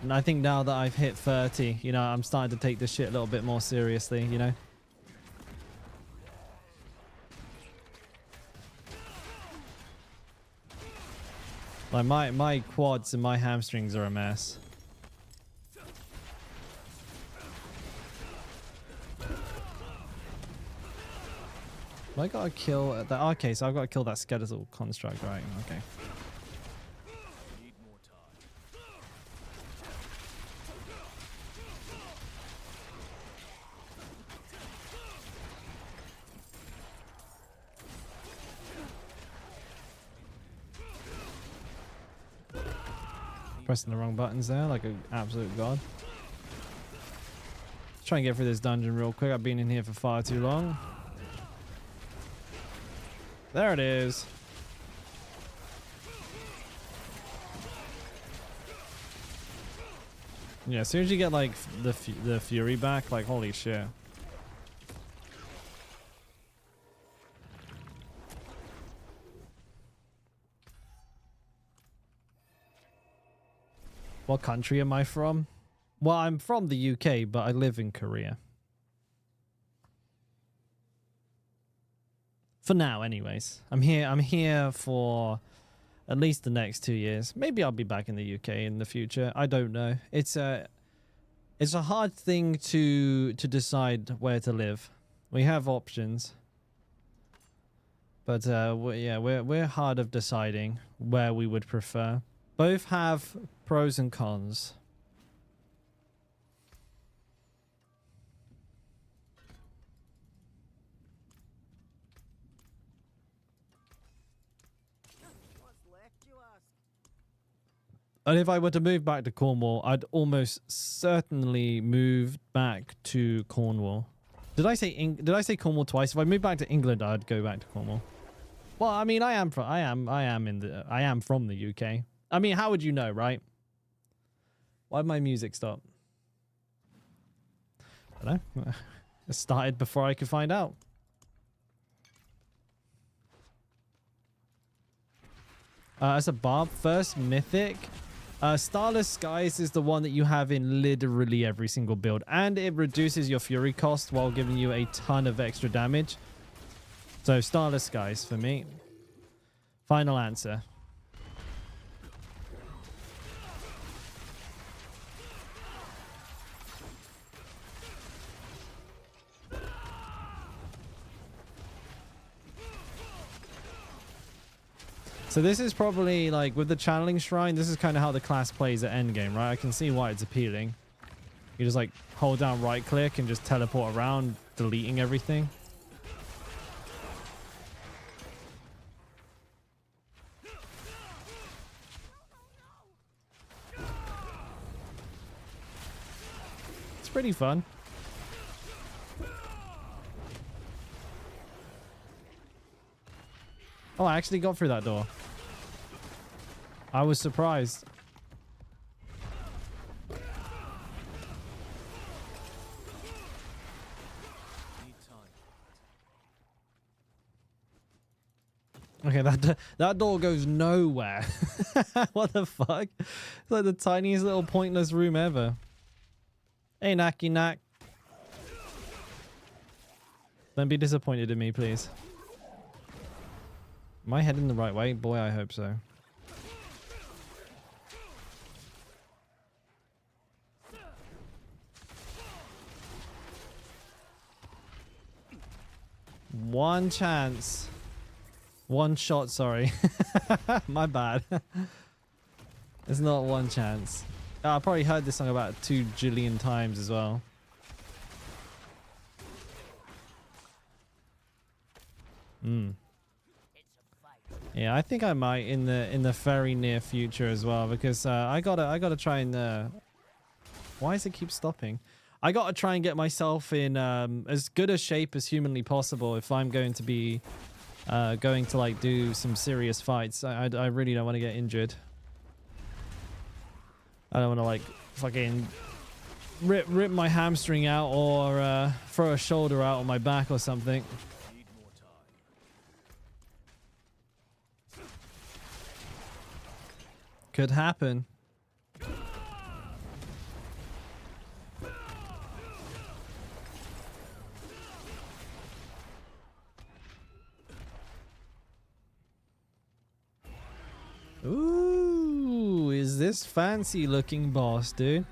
[SPEAKER 1] And I think now that I've hit 30, you know, I'm starting to take this shit a little bit more seriously, you know. Like my quads and my hamstrings are a mess. I gotta kill that. Okay, so I've got to kill that skeletal construct, right? Okay.
[SPEAKER 2] Need more time.
[SPEAKER 1] Pressing the wrong buttons there, like an absolute god. Let's try and get through this dungeon real quick. I've been in here for far too long. There it is. Yeah, as soon as you get like the fury back, like holy shit. What country am I from? Well, I'm from the UK, but I live in Korea. For now, anyways. I'm here for at least the next 2 years. Maybe I'll be back in the UK in the future. I don't know. It's a hard thing to decide where to live. We have options, but we're hard of deciding where we would prefer. Both have pros and cons. And if I were to move back to Cornwall, I'd almost certainly move back to Cornwall. Did I say Cornwall twice? If I move back to England, I'd go back to Cornwall. Well, I mean, I am from the UK. I mean, how would you know, right? Why did my music stop? I don't know. It started before I could find out. As a barb, first mythic. Starless Skies is the one that you have in literally every single build, and it reduces your fury cost while giving you a ton of extra damage. So Starless Skies for me. Final answer. So this is probably like with the channeling shrine, this is kind of how the class plays at endgame, right? I can see why it's appealing. You just like hold down right click and just teleport around, deleting everything. It's pretty fun. Oh, I actually got through that door. I was surprised. Okay, that door goes nowhere. What the fuck? It's like the tiniest little pointless room ever. Hey, Nacky Knack. Don't be disappointed in me, please. Am I heading the right way? Boy, I hope so. One chance. One shot, sorry. My bad. It's not one chance. I probably heard this song about 2 jillion times as well. Yeah, I think I might in the very near future as well, because I gotta try and why does it keep stopping? I gotta try and get myself in as good a shape as humanly possible if I'm going to be going to like do some serious fights. I really don't want to get injured. I don't want to like fucking rip my hamstring out or throw a shoulder out on my back or something. Could happen. Ooh, is this fancy looking boss, dude?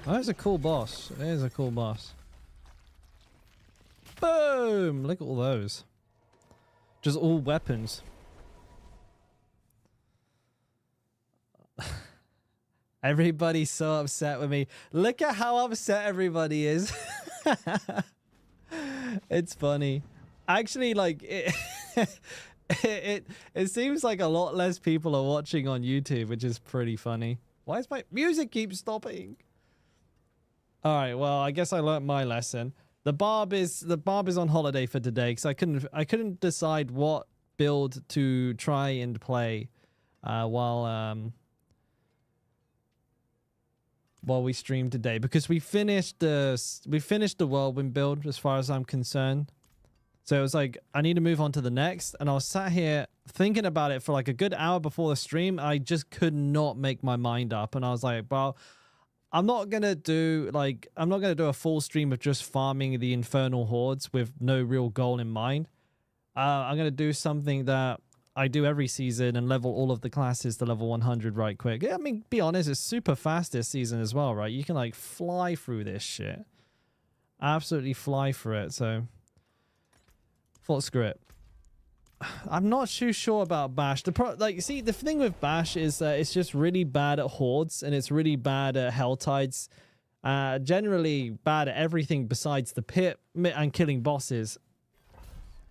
[SPEAKER 1] Oh, that's a cool boss. It is a cool boss. Boom! Look at all those. Just all weapons. Everybody's so upset with me. Look at how upset everybody is. It's funny. Actually, like, it seems like a lot less people are watching on YouTube, which is pretty funny. Why is my music keep stopping? All right, well, I guess I learnt my lesson. The barb is on holiday for today because I couldn't decide what build to try and play while we stream today, because we finished the whirlwind build as far as I'm concerned. So it was like I need to move on to the next, and I was sat here thinking about it for like a good hour before the stream. I just could not make my mind up, and I was like, well, I'm not gonna do a full stream of just farming the infernal hordes with no real goal in mind. I'm gonna do something that I do every season and level all of the classes to level 100 right quick. Yeah, I mean, be honest, it's super fast this season as well, right? You can like fly through this shit, absolutely fly through it. So, thought screw it. I'm not too sure about Bash. See, the thing with Bash is that it's just really bad at hordes and it's really bad at Helltides. Generally bad at everything besides the pit and killing bosses.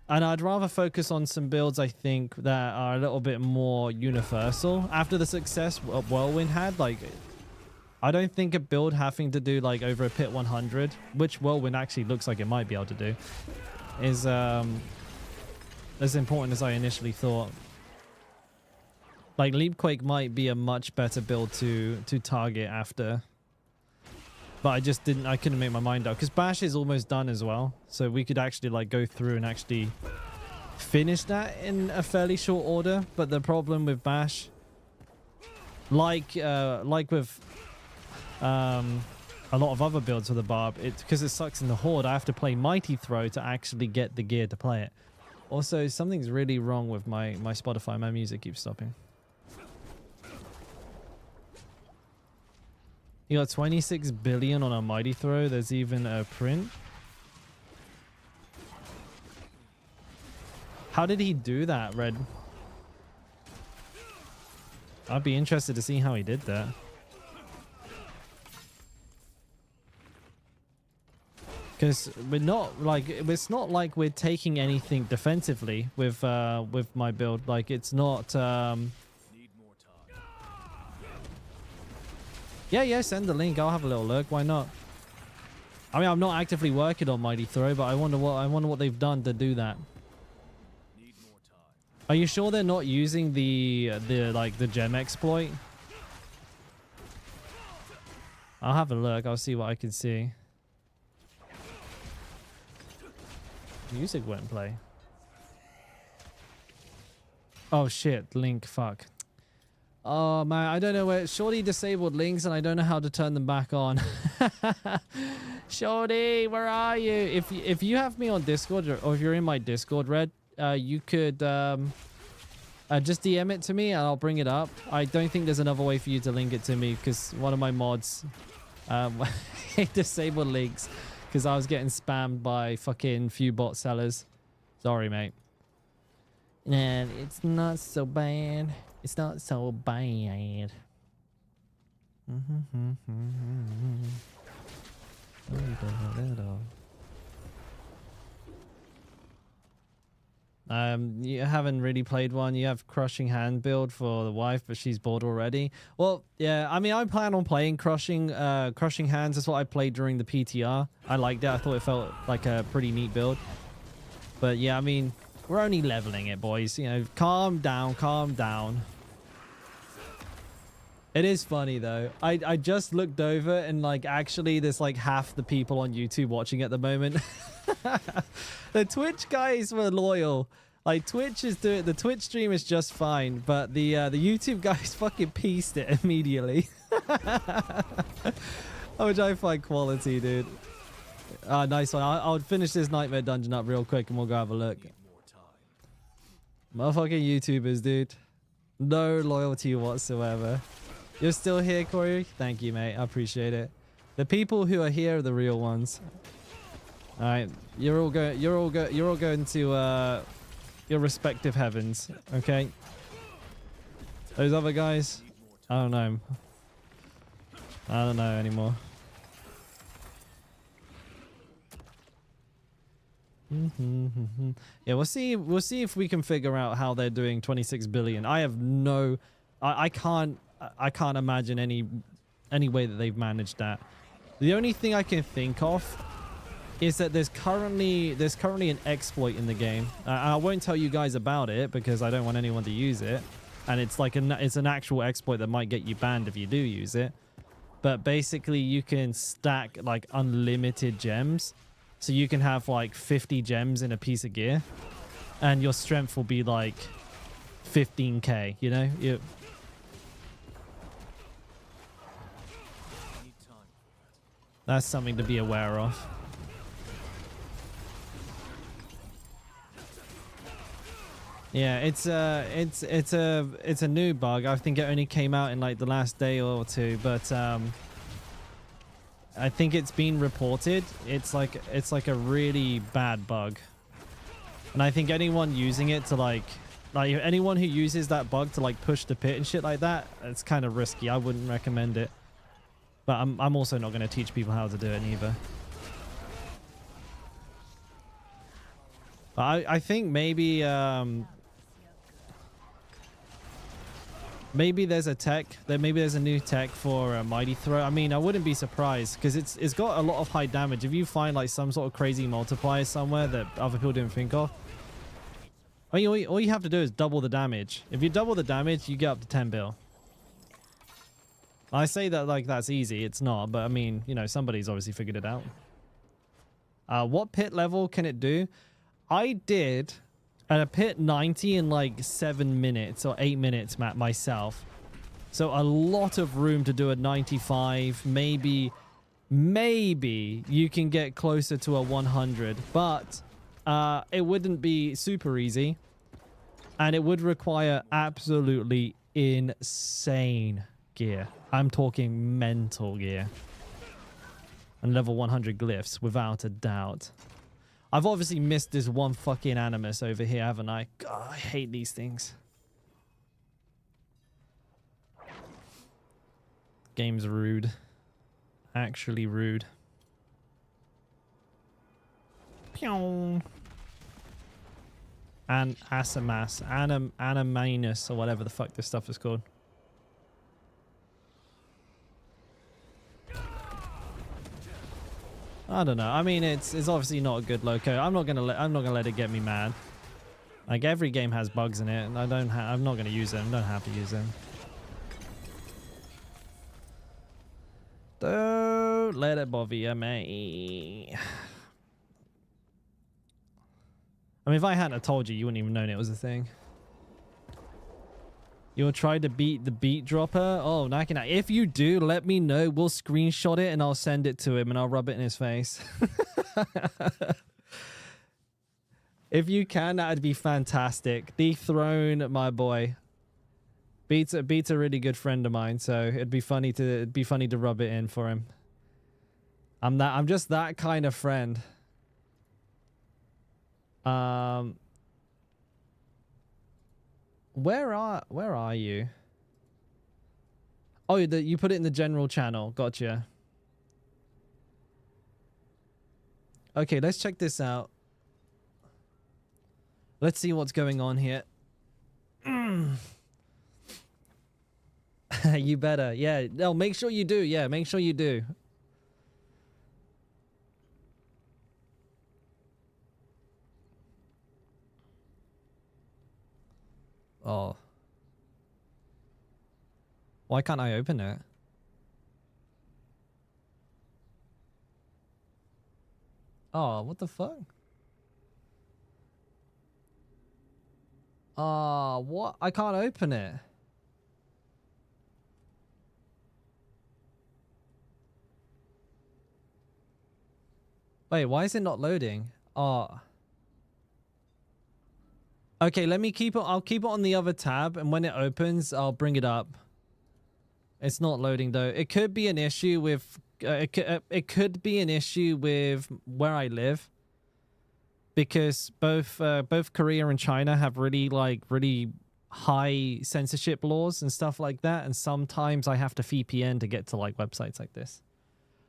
[SPEAKER 1] And I'd rather focus on some builds, I think, that are a little bit more universal. After the success Whirlwind had, like, I don't think a build having to do like over a pit 100, which Whirlwind actually looks like it might be able to do, is as important as I initially thought. Like Leapquake might be a much better build to target after, but I couldn't make my mind up because Bash is almost done as well, so we could actually like go through and actually finish that in a fairly short order. But the problem with Bash, like with a lot of other builds of the Barb, it's because it sucks in the Horde. I have to play Mighty Throw to actually get the gear to play it. Also, something's really wrong with my Spotify. My music keeps stopping. You got 26 billion on a Mighty Throw. There's even a print. How did he do that, Red? I'd be interested to see how he did that. Because it's not like we're taking anything defensively with my build. Like it's not. Yeah, send the link. I'll have a little look. Why not? I mean, I'm not actively working on Mighty Throw, but I wonder what they've done to do that. Are you sure they're not using the gem exploit? I'll have a look. I'll see what I can see. Music won't play. Oh shit, link, fuck. Oh man, I don't know where. Shorty disabled links and I don't know how to turn them back on. Shorty, where are you? If you have me on Discord or if you're in my Discord, Red, you could just DM it to me and I'll bring it up. I don't think there's another way for you to link it to me because one of my mods disabled links because I was getting spammed by fucking few bot sellers. Sorry, mate. And it's not so bad. It's not so bad. You haven't really played one. You have Crushing Hand build for the wife, but she's bored already. Well, yeah, I mean, I plan on playing Crushing Hands. That's what I played during the PTR. I liked it. I thought it felt like a pretty neat build. But yeah, I mean, we're only leveling it, boys. You know, calm down, calm down. It is funny though. I just looked over and like actually there's like half the people on YouTube watching at the moment. The Twitch guys were loyal. Like Twitch is doing, the Twitch stream is just fine, but the YouTube guys fucking pieced it immediately. Which I find quality, dude. Nice one. I'll finish this nightmare dungeon up real quick and we'll go have a look. Motherfucking YouTubers, dude. No loyalty whatsoever. You're still here, Corey? Thank you, mate. I appreciate it. The people who are here are the real ones. All right, you're all going to your respective heavens, okay? Those other guys, I don't know. I don't know anymore. Yeah, we'll see if we can figure out how they're doing 26 billion. I have no, I can't imagine any way that they've managed that. The only thing I can think of is that there's currently an exploit in the game. I won't tell you guys about it because I don't want anyone to use it, and it's like it's an actual exploit that might get you banned if you do use it. But basically, you can stack like unlimited gems, so you can have like 50 gems in a piece of gear, and your strength will be like 15k. You know, that's something to be aware of. Yeah, it's a new bug. I think it only came out in like the last day or two, but I think it's been reported. It's like a really bad bug, and I think anyone using it to like anyone who uses that bug to like push the pit and shit like that, it's kind of risky. I wouldn't recommend it, but I'm also not going to teach people how to do it either. But I think maybe maybe there's a tech. Maybe there's a new tech for a mighty throw. I mean, I wouldn't be surprised because it's got a lot of high damage. If you find like some sort of crazy multiplier somewhere that other people didn't think of, I mean, all you have to do is double the damage. If you double the damage, you get up to 10 bill. I say that like that's easy. It's not, but I mean, you know, somebody's obviously figured it out. What pit level can it do? I did a pit 90 in like 7 minutes or 8 minutes myself. So a lot of room to do a 95. Maybe you can get closer to a 100, but it wouldn't be super easy. And it would require absolutely insane gear. I'm talking mental gear. And level 100 glyphs, without a doubt. I've obviously missed this one fucking animus over here, haven't I? God, I hate these things. Game's rude. Actually rude. Pew. And Asamas. Animanus, or whatever the fuck this stuff is called. I don't know. I mean, it's obviously not a good loco. I'm not gonna let it get me mad. Like every game has bugs in it, and I'm not gonna use them. Don't have to use them. Don't let it bother you, mate. I mean, if I hadn't told you, you wouldn't even known it was a thing. You'll try to beat the beat dropper? Oh, Nakina. If you do, let me know. We'll screenshot it and I'll send it to him and I'll rub it in his face. If you can, that'd be fantastic. Dethrone my boy. Beats a really good friend of mine, so it'd be funny to rub it in for him. I'm just that kind of friend. Where are you? Oh, you put it in the general channel. Gotcha. Okay, let's check this out. Let's see what's going on here. You better. Yeah. No, make sure you do. Yeah, make sure you do. Oh. Why can't I open it? Oh, what the fuck? What? I can't open it. Wait, why is it not loading? Oh. Okay, let me keep it. I'll keep it on the other tab, and when it opens, I'll bring it up. It's not loading though. It could be an issue with. It could be an issue with where I live, because both Korea and China have really high censorship laws and stuff like that, and sometimes I have to VPN to get to like websites like this.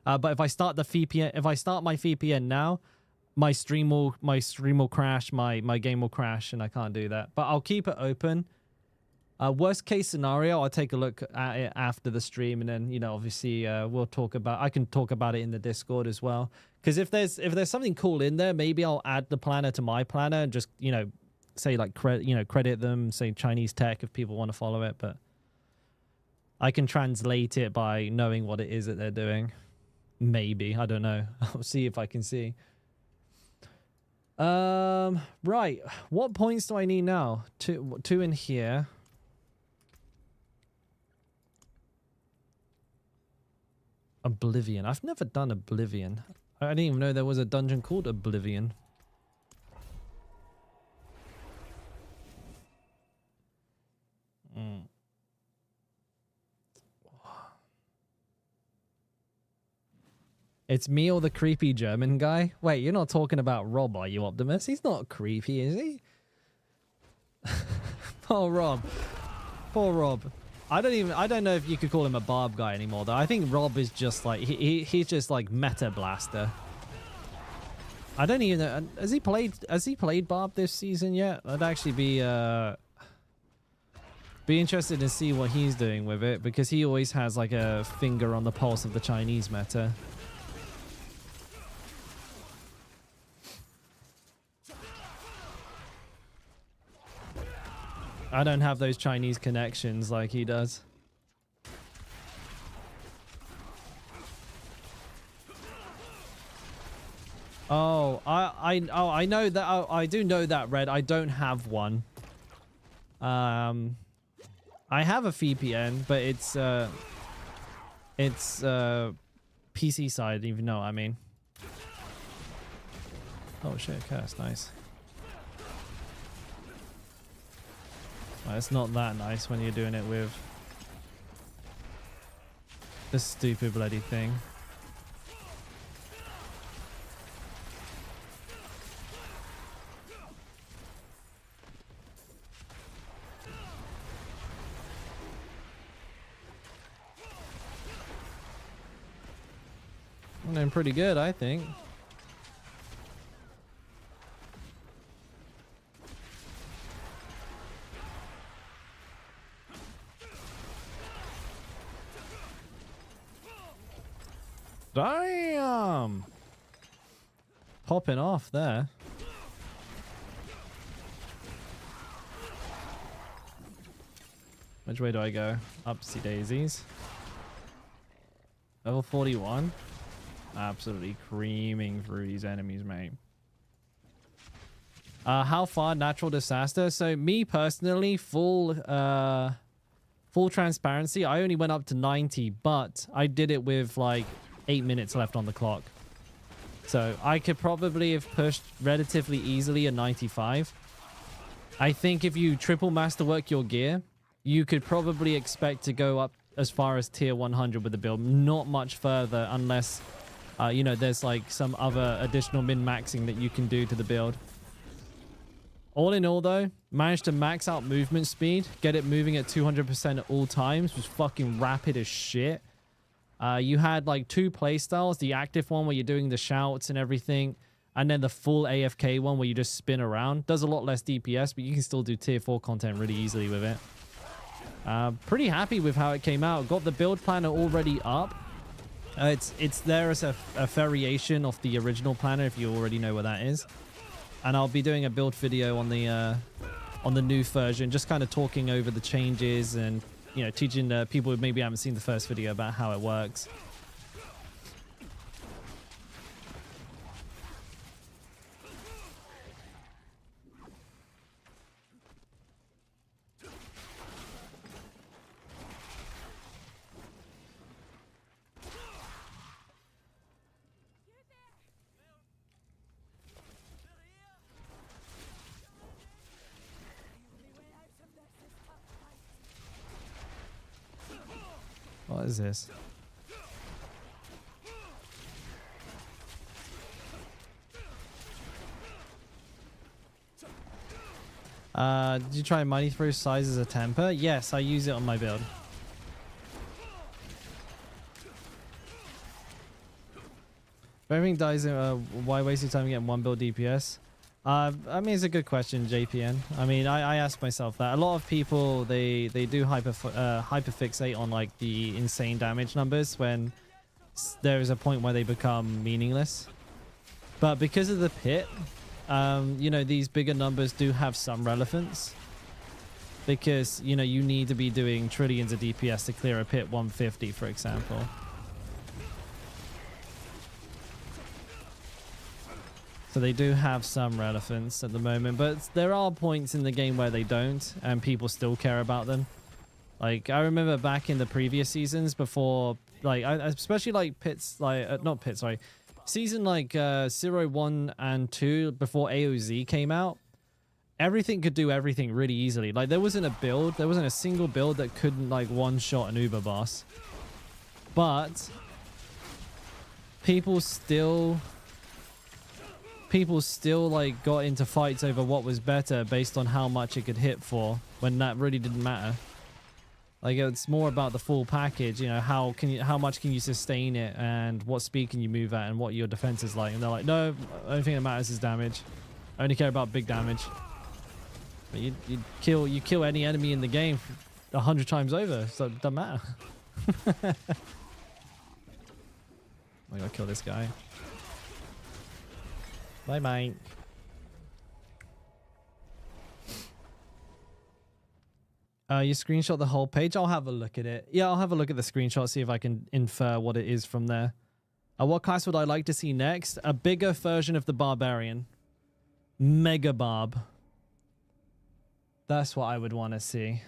[SPEAKER 1] But if I start my VPN now, my stream will crash, my game will crash, and I can't do that. But I'll keep it open. Worst case scenario, I'll take a look at it after the stream, and then obviously I can talk about it in the Discord as well. Because if there's something cool in there, maybe I'll add the planner to my planner and just say like credit them, say Chinese tech if people want to follow it. But I can translate it by knowing what it is that they're doing. Maybe, I don't know. I'll see if I can see. Right. What points do I need now? Two in here. Oblivion. I've never done Oblivion. I didn't even know there was a dungeon called Oblivion. It's me or the creepy German guy? Wait, you're not talking about Rob, are you, Optimus? He's not creepy, is he? Poor Rob. Poor Rob. I don't know if you could call him a Barb guy anymore, though. I think Rob is just like, he's just like Meta Blaster. I don't even know. Has he played Barb this season yet? I'd actually be interested to see what he's doing with it, because he always has like a finger on the pulse of the Chinese meta. I don't have those Chinese connections like he does. Oh, I know that. I do know that, Red. I don't have one. I have a VPN, but it's PC side, even though I mean. Oh shit, curse, nice. Well, it's not that nice when you're doing it with this stupid bloody thing. I'm doing pretty good, I think. Damn! Popping off there. Which way do I go? Upsy daisies. Level 41. Absolutely creaming through these enemies, mate. How far natural disaster? So me personally, full transparency, I only went up to 90, but I did it with like 8 minutes left on the clock. So I could probably have pushed relatively easily a 95. I think if you triple masterwork your gear, you could probably expect to go up as far as tier 100 with the build. Not much further unless, you know, there's like some other additional min-maxing that you can do to the build. All in all, though, managed to max out movement speed, get it moving at 200% at all times, was fucking rapid as shit. You had like 2 playstyles, the active one where you're doing the shouts and everything, and then the full AFK one where you just spin around. Does a lot less DPS, but you can still do tier 4 content really easily with it. Pretty happy with how it came out. Got the build planner already up. It's there as a variation of the original planner if you already know what that is. And I'll be doing a build video on the new version, just kind of talking over the changes and, you know, teaching people who maybe haven't seen the first video about how it works. What is this? Did you try Mighty Throw size as a temper? Yes, I use it on my build. If everything dies, why waste your time getting 1 build DPS? I mean, it's a good question, JPN. I mean, I ask myself that. A lot of people, they do hyperfixate on like the insane damage numbers when there is a point where they become meaningless. But because of the pit, you know, these bigger numbers do have some relevance. Because, you know, you need to be doing trillions of DPS to clear a pit 150, for example. So they do have some relevance at the moment, but there are points in the game where they don't, and people still care about them. Like, I remember back in the previous seasons before, like, especially like pits, like, not pits, sorry. Season like 0, 1, and 2, before AOZ came out, everything could do everything really easily. Like, there wasn't a single build that couldn't, like, one-shot an Uber boss. But people still like got into fights over what was better based on how much it could hit for, when that really didn't matter. Like, it's more about the full package, you know, how much can you sustain it, and what speed can you move at, and what your defense is like. And they're like, no, only thing that matters is damage. I only care about big damage. But you kill any enemy in the game 100 times over, so it doesn't matter. I gotta kill this guy. Bye, mate. You screenshot the whole page? I'll have a look at it. Yeah, I'll have a look at the screenshot, see if I can infer what it is from there. What class would I like to see next? A bigger version of the Barbarian. Mega Barb. That's what I would want to see.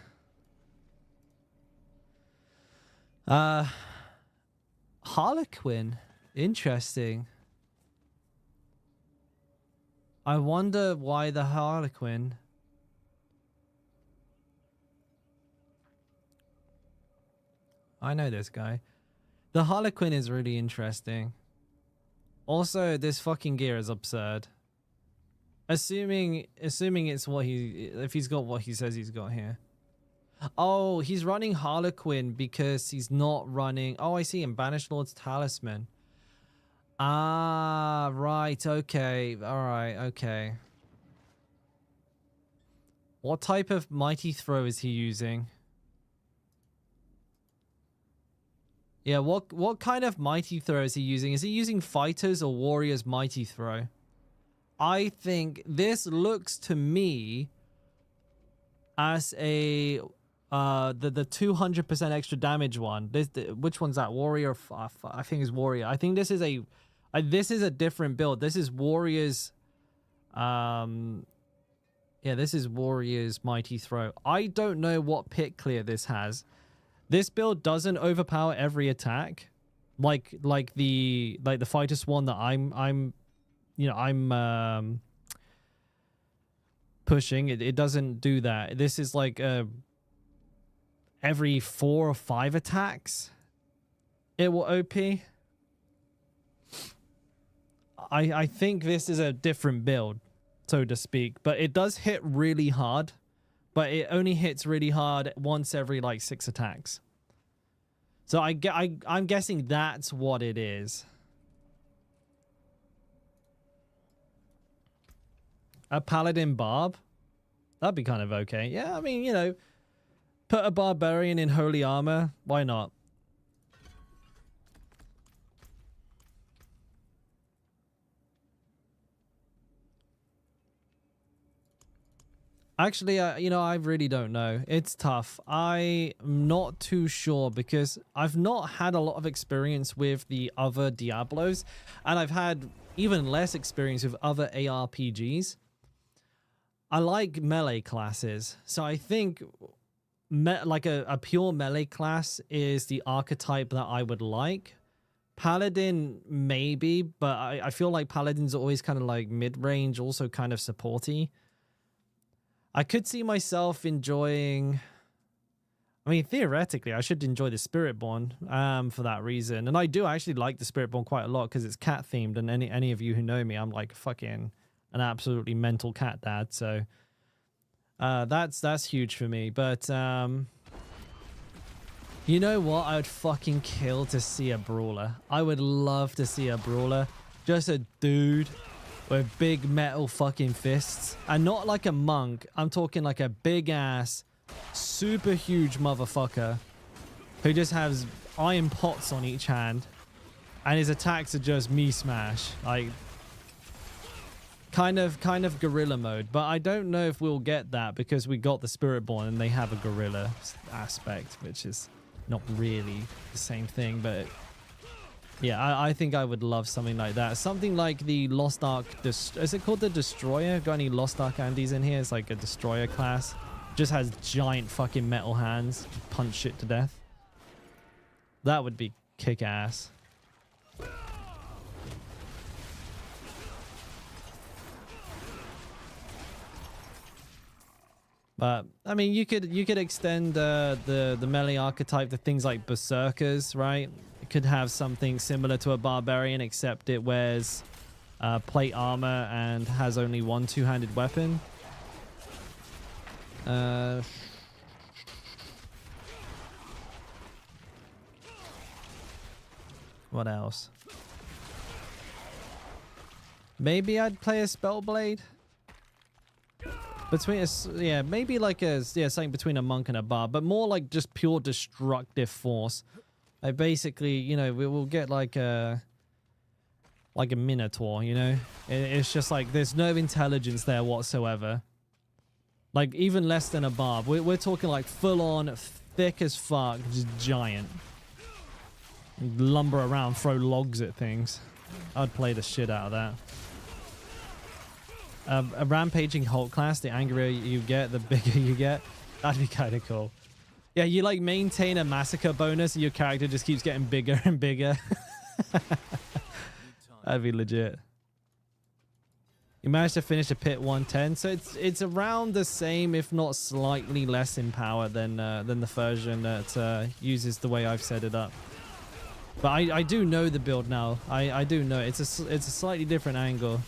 [SPEAKER 1] Harlequin. Interesting. I wonder why the Harlequin. I know this guy. The Harlequin is really interesting. Also, this fucking gear is absurd. Assuming it's what if he's got what he says he's got here. Oh, he's running Harlequin because he's not running. Oh, I see him. Banished Lord's Talisman. Ah, right. Okay. All right. Okay. What type of mighty throw is he using? Yeah, what kind of mighty throw is he using? Is he using fighters or warriors mighty throw? I think this looks to me as a the 200% extra damage one. Which one's that? Warrior? I think it's warrior. I think this is a different build. This is warriors. Yeah, this is warriors mighty throw. I don't know what pit clear this has. This build doesn't overpower every attack. like the fighter swan that I'm pushing. It doesn't do that. This is like every 4 or 5 attacks it will OP. I think this is a different build, so to speak, but it does hit really hard, but it only hits really hard once every like 6 attacks. So I'm guessing that's what it is. A paladin barb? That'd be kind of okay. Yeah, I mean, you know, put a barbarian in holy armor. Why not? Actually, you know, I really don't know. It's tough. I'm not too sure because I've not had a lot of experience with the other Diablos, and I've had even less experience with other ARPGs. I like melee classes, so I think like a pure melee class is the archetype that I would like. Paladin, maybe, but I feel like Paladin's always kind of like mid-range, also kind of supporty. I could see myself enjoying... I mean, theoretically, I should enjoy the Spiritborn for that reason. And I do actually like the Spiritborn quite a lot because it's cat-themed. And any of you who know me, I'm like fucking an absolutely mental cat dad. So that's huge for me. But you know what? I would fucking kill to see a brawler. I would love to see a brawler. Just a dude with big metal fucking fists. And not like a monk. I'm talking like a big ass, super huge motherfucker who just has iron pots on each hand. And his attacks are just me smash. Like, kind of guerrilla mode. But I don't know if we'll get that because we got the Spiritborn and they have a guerrilla aspect, which is not really the same thing, but... yeah, I think I would love something like that. Something like the Lost Ark... is it called the Destroyer? Got any Lost Ark Andes in here? It's like a Destroyer class. Just has giant fucking metal hands. Punch shit to death. That would be kick-ass. But, I mean, you could extend the melee archetype to things like Berserkers, right? Could have something similar to a barbarian, except it wears plate armor and has only one two-handed weapon. What else? Maybe I'd play a Spellblade. Yeah, maybe like something between a monk and a barb, but more like just pure destructive force. Like basically, you know, we will get like a minotaur, you know? It's just like there's no intelligence there whatsoever. Like even less than a barb. We're talking like full on, thick as fuck, just giant. Lumber around, throw logs at things. I'd play the shit out of that. A rampaging Hulk class, the angrier you get, the bigger you get. That'd be kind of cool. Yeah, you like maintain a massacre bonus and your character just keeps getting bigger and bigger. That'd be legit. You managed to finish a pit 110, so it's around the same, if not slightly less in power than the version that uses the way I've set it up. But I do know the build now. I do know it's a slightly different angle.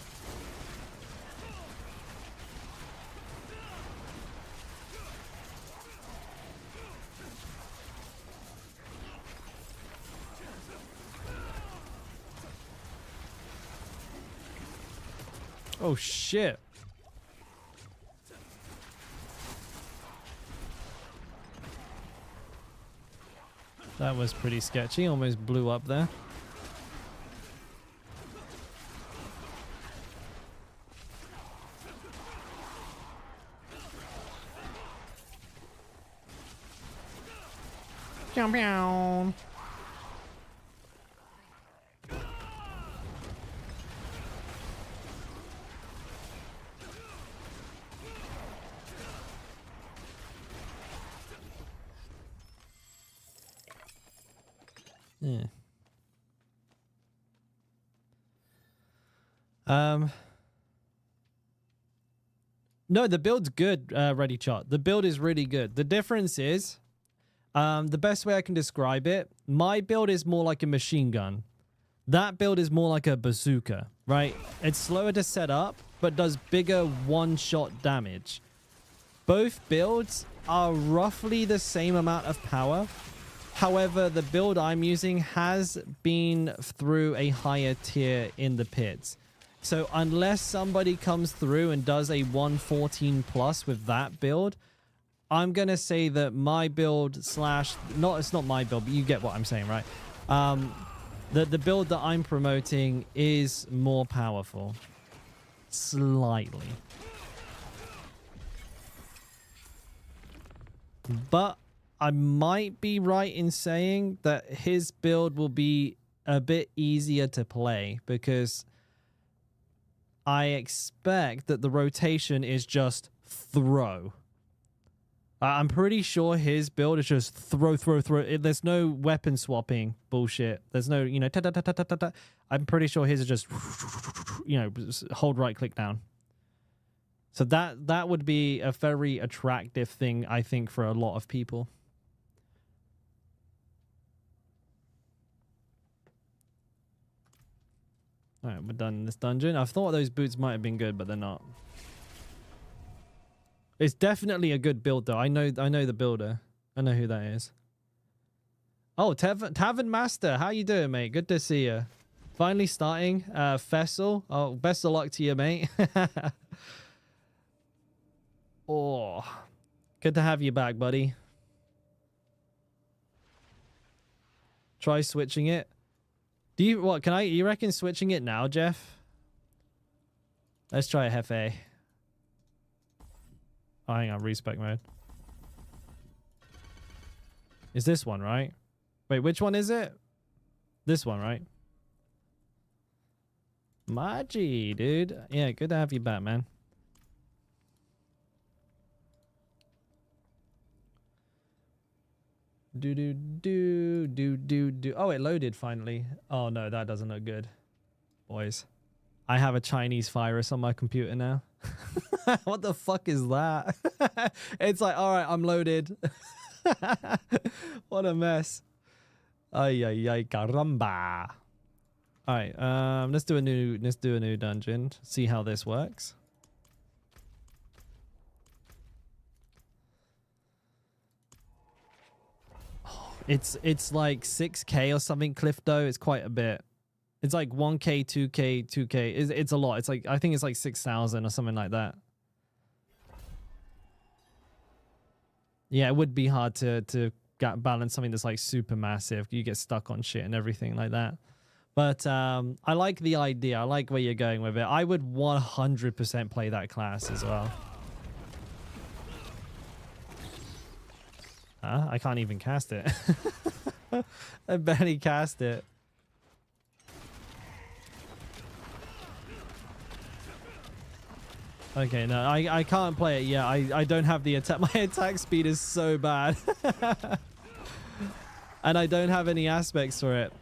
[SPEAKER 1] Oh shit. That was pretty sketchy. Almost blew up there. Meow meow. Yeah. No, the build's good, Ready Chart. The build is really good. The difference is, the best way I can describe it, my build is more like a machine gun. That build is more like a bazooka, right? It's slower to set up, but does bigger one-shot damage. Both builds are roughly the same amount of power. However, the build I'm using has been through a higher tier in the pits. So unless somebody comes through and does a 114 plus with that build, I'm going to say that my build slash... it's not my build, but you get what I'm saying, right? The build that I'm promoting is more powerful. Slightly. But I might be right in saying that his build will be a bit easier to play because I expect that the rotation is just throw. I'm pretty sure his build is just throw. There's no weapon swapping bullshit. There's no, you know, ta-ta-ta-ta-ta-ta. I'm pretty sure his is just, you know, hold right click down. So that would be a very attractive thing, I think, for a lot of people. All right, we're done in this dungeon. I thought those boots might have been good, but they're not. It's definitely a good build, though. I know the builder. I know who that is. Oh, Tavern Master. How you doing, mate? Good to see you. Finally starting. Fessel. Oh, best of luck to you, mate. Oh, good to have you back, buddy. Try switching it. Do you, what, you reckon switching it now, Jeff? Let's try Hefe. Oh, hang on, respec mode. Is this one, right? Wait, which one is it? This one, right? Maji, dude. Yeah, good to have you back, man. Do. Oh, it loaded finally. Oh no, that doesn't look good. Boys, I have a Chinese virus on my computer now. What the fuck is that? It's like, all right, I'm loaded. What a mess. Ay, caramba. All right, let's do a new dungeon. See how this works. It's like 6K or something, Clifto. It's quite a bit. It's like 1K, 2K, 2K. It's a lot. It's like, I think it's like 6,000 or something like that. Yeah, it would be hard to balance something that's like super massive. You get stuck on shit and everything like that. But I like the idea. I like where you're going with it. I would 100% play that class as well. I can't even cast it. I barely cast it. Okay, no, I can't play it yet. I don't have the attack. My attack speed is so bad. And I don't have any aspects for it.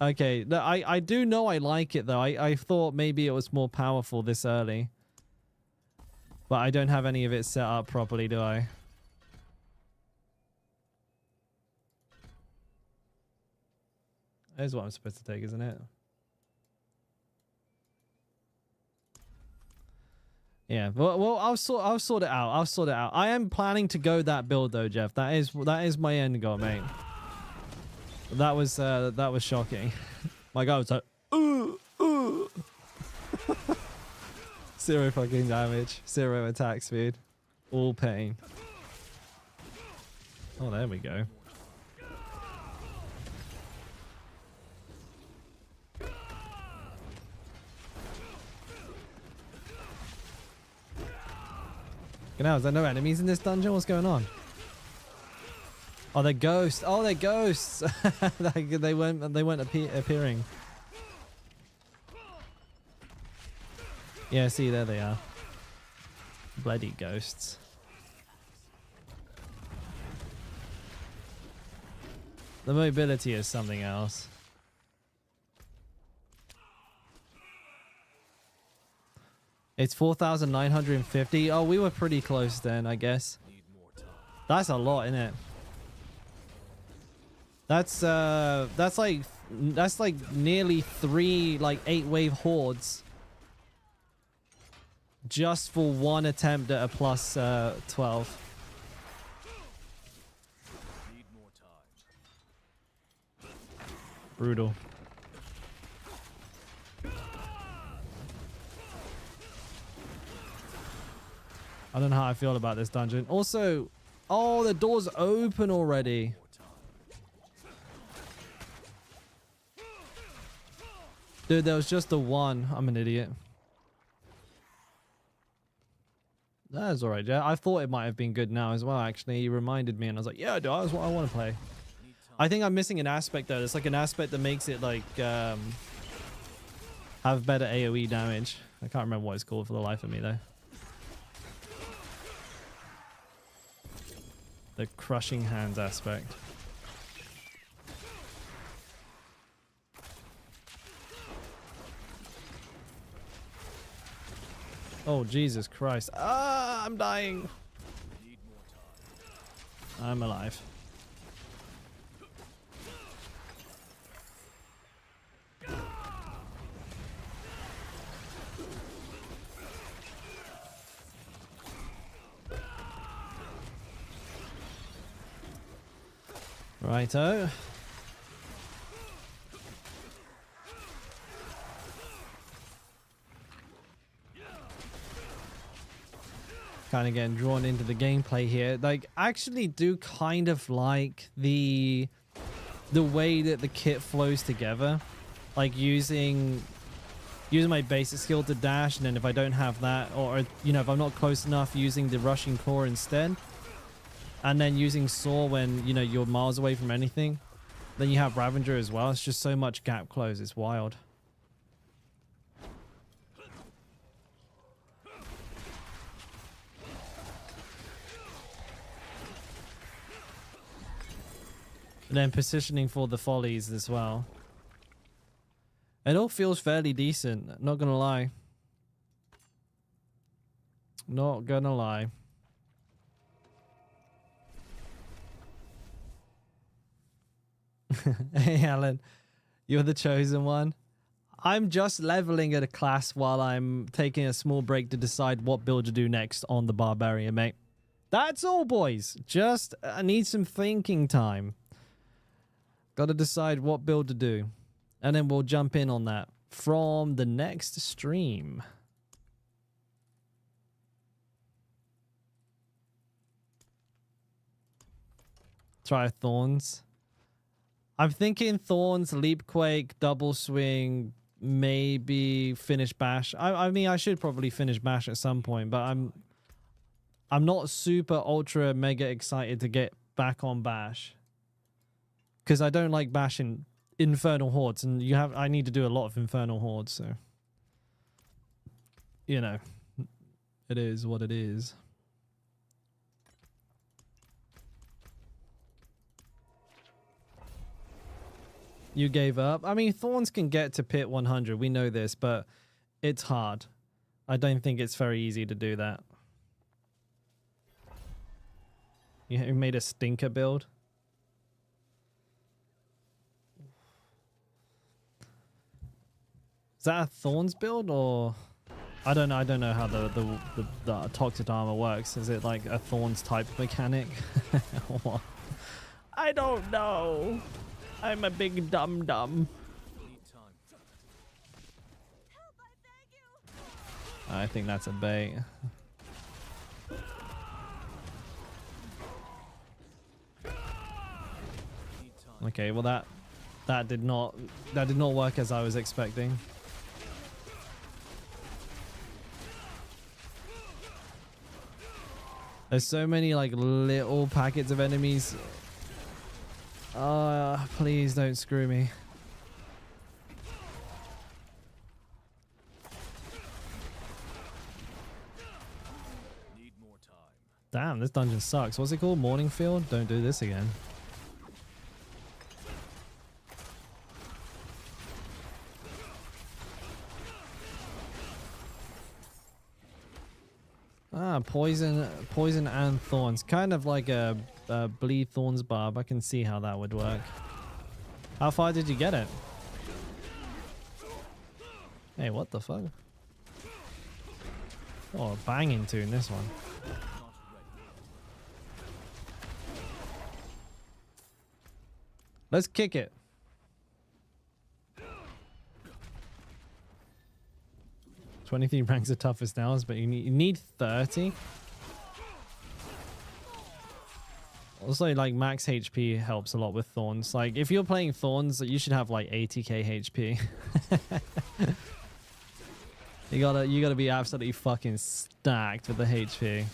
[SPEAKER 1] Okay, no, I do know I like it though. I thought maybe it was more powerful this early. But I don't have any of it set up properly, do I? That's what I'm supposed to take, isn't it? Yeah, well, I'll sort it out. I'll sort it out. I am planning to go that build though, Jeff. That is my end goal, mate. That was shocking. My guy was like, zero fucking damage, 0 attack speed, all pain. Oh, there we go. Now, is there no enemies in this dungeon? What's going on? Oh, they're ghosts. Oh, they're ghosts. they weren't appearing. Yeah, see, there they are. Bloody ghosts. The mobility is something else. It's 4,950. Oh, we were pretty close then, I guess.
[SPEAKER 2] Need more time.
[SPEAKER 1] That's a lot, isn't it? That's like nearly 3 like 8-wave hordes just for one attempt at a plus 12.
[SPEAKER 2] Need more time.
[SPEAKER 1] Brutal. I don't know how I feel about this dungeon. Also, oh, the door's open already. Dude, there was just the one. I'm an idiot. That's alright, yeah. I thought it might have been good now as well, actually. He reminded me and I was like, yeah, dude, that's what I want to play. I think I'm missing an aspect though. It's like an aspect that makes it like have better AoE damage. I can't remember what it's called for the life of me though. The crushing hands aspect. Oh, Jesus Christ. Ah, I'm dying.
[SPEAKER 2] Need more time.
[SPEAKER 1] I'm alive. Righto. Kind of getting drawn into the gameplay here. Like, I actually do kind of like the way that the kit flows together. Like using my basic skill to dash, and then if I don't have that, or you know, if I'm not close enough, using the rushing core instead. And then using Saw when, you know, you're miles away from anything. Then you have Ravager as well. It's just so much gap close. It's wild. And then positioning for the follies as well. It all feels fairly decent. Not gonna lie. Not gonna lie. Hey Alan, you're the chosen one. I'm just leveling at a class while I'm taking a small break to decide what build to do next on the Barbarian, mate. That's all, boys. Just I need some thinking time. Got to decide what build to do. And then we'll jump in on that from the next stream. Try Thorns. I'm thinking Thorns, Leapquake, Double Swing, maybe finish Bash. I mean, I should probably finish Bash at some point, but I'm not super ultra mega excited to get back on Bash. Because I don't like bashing Infernal Hordes, and I need to do a lot of Infernal Hordes, so you know, it is what it is. You gave up? I mean, Thorns can get to pit 100. We know this, but it's hard. I don't think it's very easy to do that. You made a stinker build? Is that a Thorns build, or I don't know. I don't know how the toxic armor works. Is it like a Thorns type mechanic? What? I don't know. I'm a big dum.
[SPEAKER 2] Need time.
[SPEAKER 3] Help, I beg you.
[SPEAKER 1] I think that's a bait.
[SPEAKER 2] Need time.
[SPEAKER 1] Okay, well that did not work as I was expecting. There's so many like little packets of enemies. Please don't screw me.
[SPEAKER 2] Need more time.
[SPEAKER 1] Damn, this dungeon sucks. What's it called? Morningfield? Don't do this again. Ah, poison and thorns. Kind of like a bleed thorns barb. I can see how that would work. How far did you get it? Hey, what the fuck? Oh, a banging tune, this one. Let's kick it. 23 ranks the toughest now, but you need 30. Also, like, max HP helps a lot with Thorns. Like, if you're playing Thorns, you should have like 80k HP. You gotta be absolutely fucking stacked with the HP.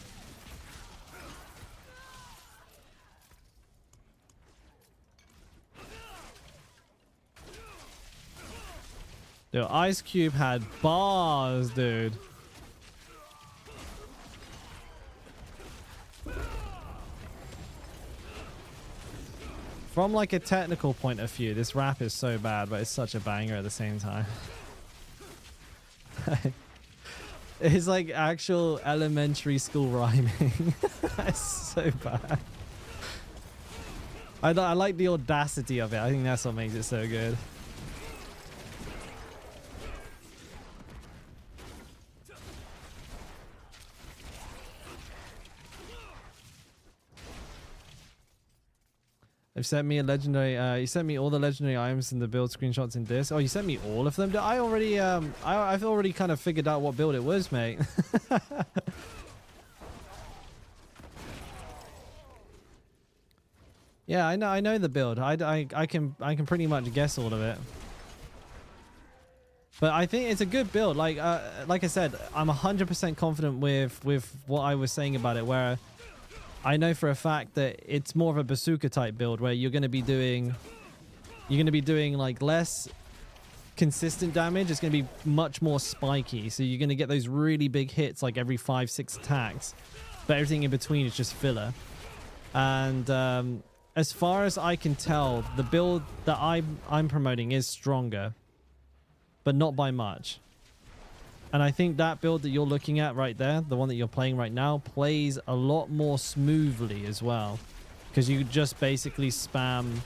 [SPEAKER 1] Dude, Ice Cube had bars, dude. From like a technical point of view, this rap is so bad, but it's such a banger at the same time. It's like actual elementary school rhyming. It's so bad. I like the audacity of it. I think that's what makes it so good. They've sent me a legendary. You sent me all the legendary items in the build screenshots in this. Oh, you sent me all of them. I already I've already kind of figured out what build it was, mate. Yeah, I know the build. I can pretty much guess all of it. But I think it's a good build. Like I said, I'm 100% confident with what I was saying about it, where I know for a fact that it's more of a bazooka type build where you're going to be doing like less consistent damage. It's going to be much more spiky. So you're going to get those really big hits like every 5-6 attacks, but everything in between is just filler. And as far as I can tell, the build that I'm promoting is stronger, but not by much. And I think that build that you're looking at right there, the one that you're playing right now, plays a lot more smoothly as well. Because you just basically spam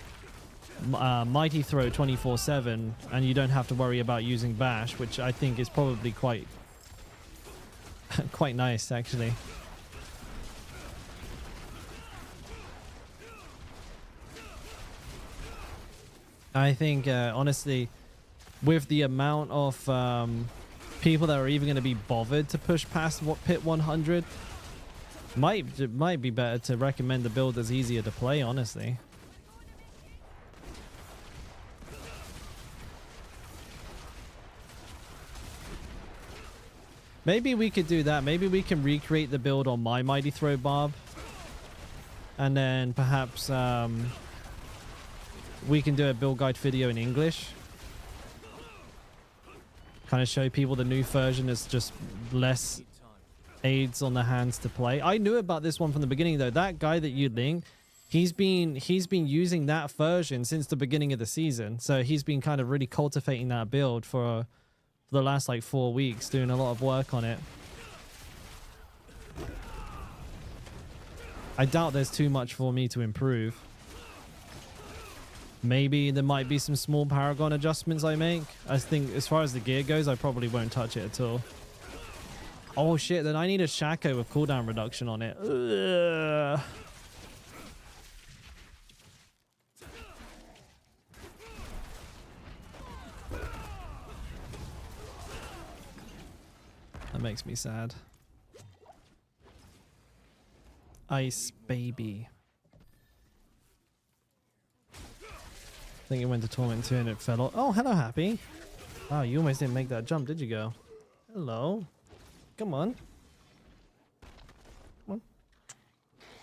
[SPEAKER 1] Mighty Throw 24/7 and you don't have to worry about using Bash, which I think is probably quite nice, actually. I think, honestly, with the amount of people that are even going to be bothered to push past pit 100, it might be better to recommend the build that's easier to play, honestly. Maybe we could do that. Maybe we can recreate the build on my Mighty Throw Barb, and then perhaps we can do a build guide video in English. Kind of show people the new version is just less aids on the hands to play. I knew about this one from the beginning though. That guy that you linked, he's been using that version since the beginning of the season. So he's been kind of really cultivating that build for the last like 4 weeks, doing a lot of work on it. I doubt there's too much for me to improve. Maybe there might be some small Paragon adjustments I make. I think as far as the gear goes, I probably won't touch it at all. Oh shit, then I need a Shaco with cooldown reduction on it. Ugh. That makes me sad. Ice baby. I think it went to Torment 2 and it fell off. Oh, hello, Happy. Oh, you almost didn't make that jump, did you, go? Hello. Come on. Come on.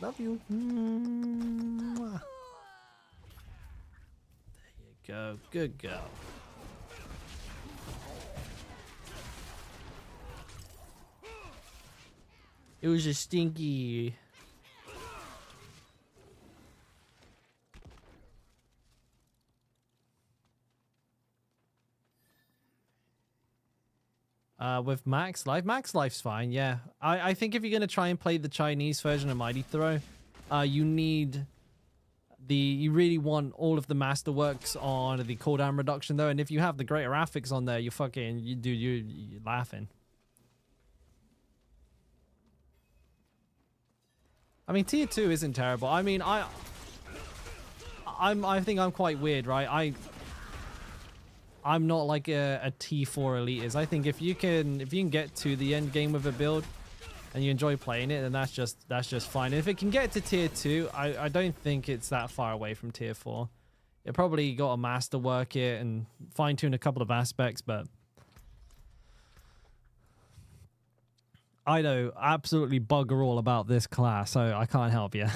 [SPEAKER 1] Love you. Mwah. There you go. Good girl. It was a stinky. With Max Life's fine. Yeah, I think if you're gonna try and play the Chinese version of Mighty Throw, you need you really want all of the masterworks on the cooldown reduction though, and if you have the greater affix on there, you're laughing. I mean, tier 2 isn't terrible. I mean, I think I'm quite weird, right? I'm not like a T4 elite is. I think if you can get to the end game with a build and you enjoy playing it, then that's just fine. And if it can get to tier 2, I don't think it's that far away from tier 4. You probably got to masterwork it and fine tune a couple of aspects, but I know absolutely bugger all about this class, so I can't help you.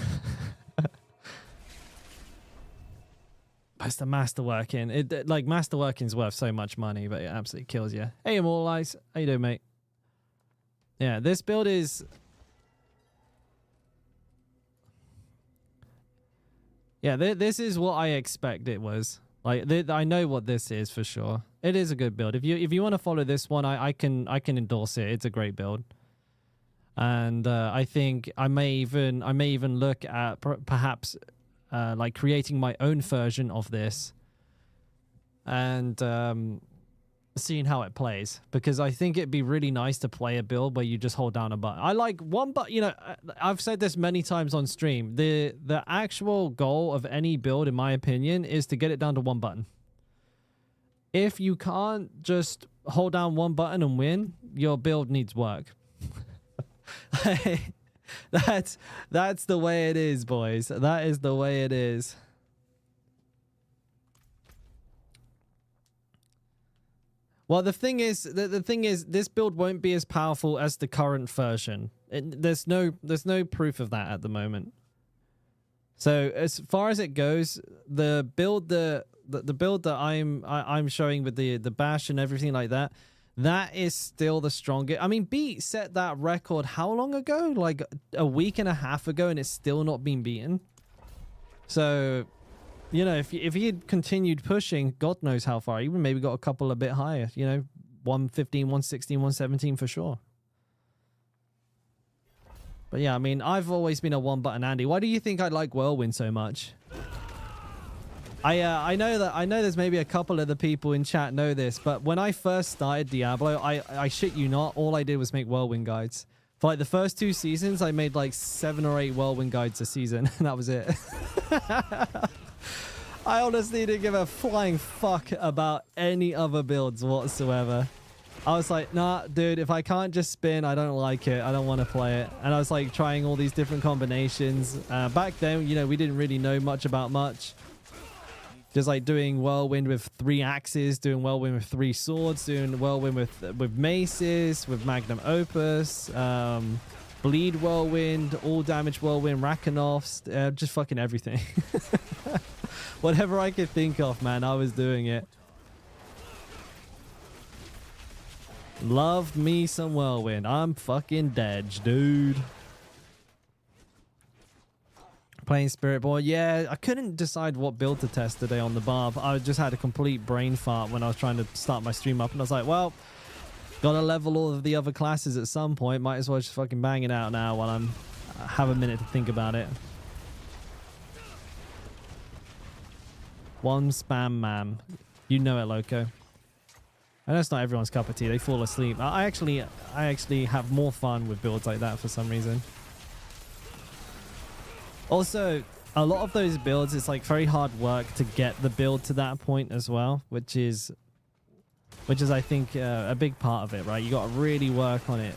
[SPEAKER 1] It's the masterworking. Like masterworking's worth so much money, but it absolutely kills you. Hey, Immortalize, how you doing, mate? Yeah, this build is. Yeah, this is what I expect it was. Like, I know what this is for sure. It is a good build. If you want to follow this one, I can endorse it. It's a great build. And I think I may even look at perhaps like creating my own version of this and seeing how it plays, because I think it'd be really nice to play a build where you just hold down a button. I like one button. You know, I've said this many times on stream. The actual goal of any build, in my opinion, is to get it down to one button. If you can't just hold down one button and win, your build needs work. That's the way it is, boys. That is the way it is. Well, the thing is, this build won't be as powerful as the current version. There's no proof of that at the moment. So as far as it goes, the build that I'm showing with the bash and everything like that, that is still the strongest. I mean, Beat set that record how long ago? Like a week and a half ago, and it's still not been beaten. So, you know, if he had continued pushing, God knows how far. Even maybe got a couple a bit higher. You know, 115, 116, 117 for sure. But yeah, I mean, I've always been a one-button Andy. Why do you think I like Whirlwind so much? I know there's maybe a couple of the people in chat know this, but when I first started Diablo, I shit you not, all I did was make Whirlwind guides. For like the first 2 seasons, I made like 7 or 8 Whirlwind guides a season, and that was it. I honestly didn't give a flying fuck about any other builds whatsoever. I was like, nah, dude, if I can't just spin, I don't like it. I don't want to play it. And I was like trying all these different combinations. Back then, you know, we didn't really know much about much. Just like doing Whirlwind with 3 axes, doing Whirlwind with 3 swords, doing Whirlwind with maces, with Magnum Opus, Bleed Whirlwind, All Damage Whirlwind, Rakenovs, just fucking everything. Whatever I could think of, man, I was doing it. Loved me some Whirlwind. I'm fucking dead, dude. Playing Spiritborn. Yeah, I couldn't decide what build to test today on the Barb. I just had a complete brain fart when I was trying to start my stream up, and I was like, well, gotta level all of the other classes at some point. Might as well just fucking bang it out now while I have a minute to think about it. One spam man. You know it, Loco. I know it's not everyone's cup of tea. They fall asleep. I actually have more fun with builds like that for some reason. Also, a lot of those builds, it's like very hard work to get the build to that point as well, which is I think a big part of it, right? You got to really work on it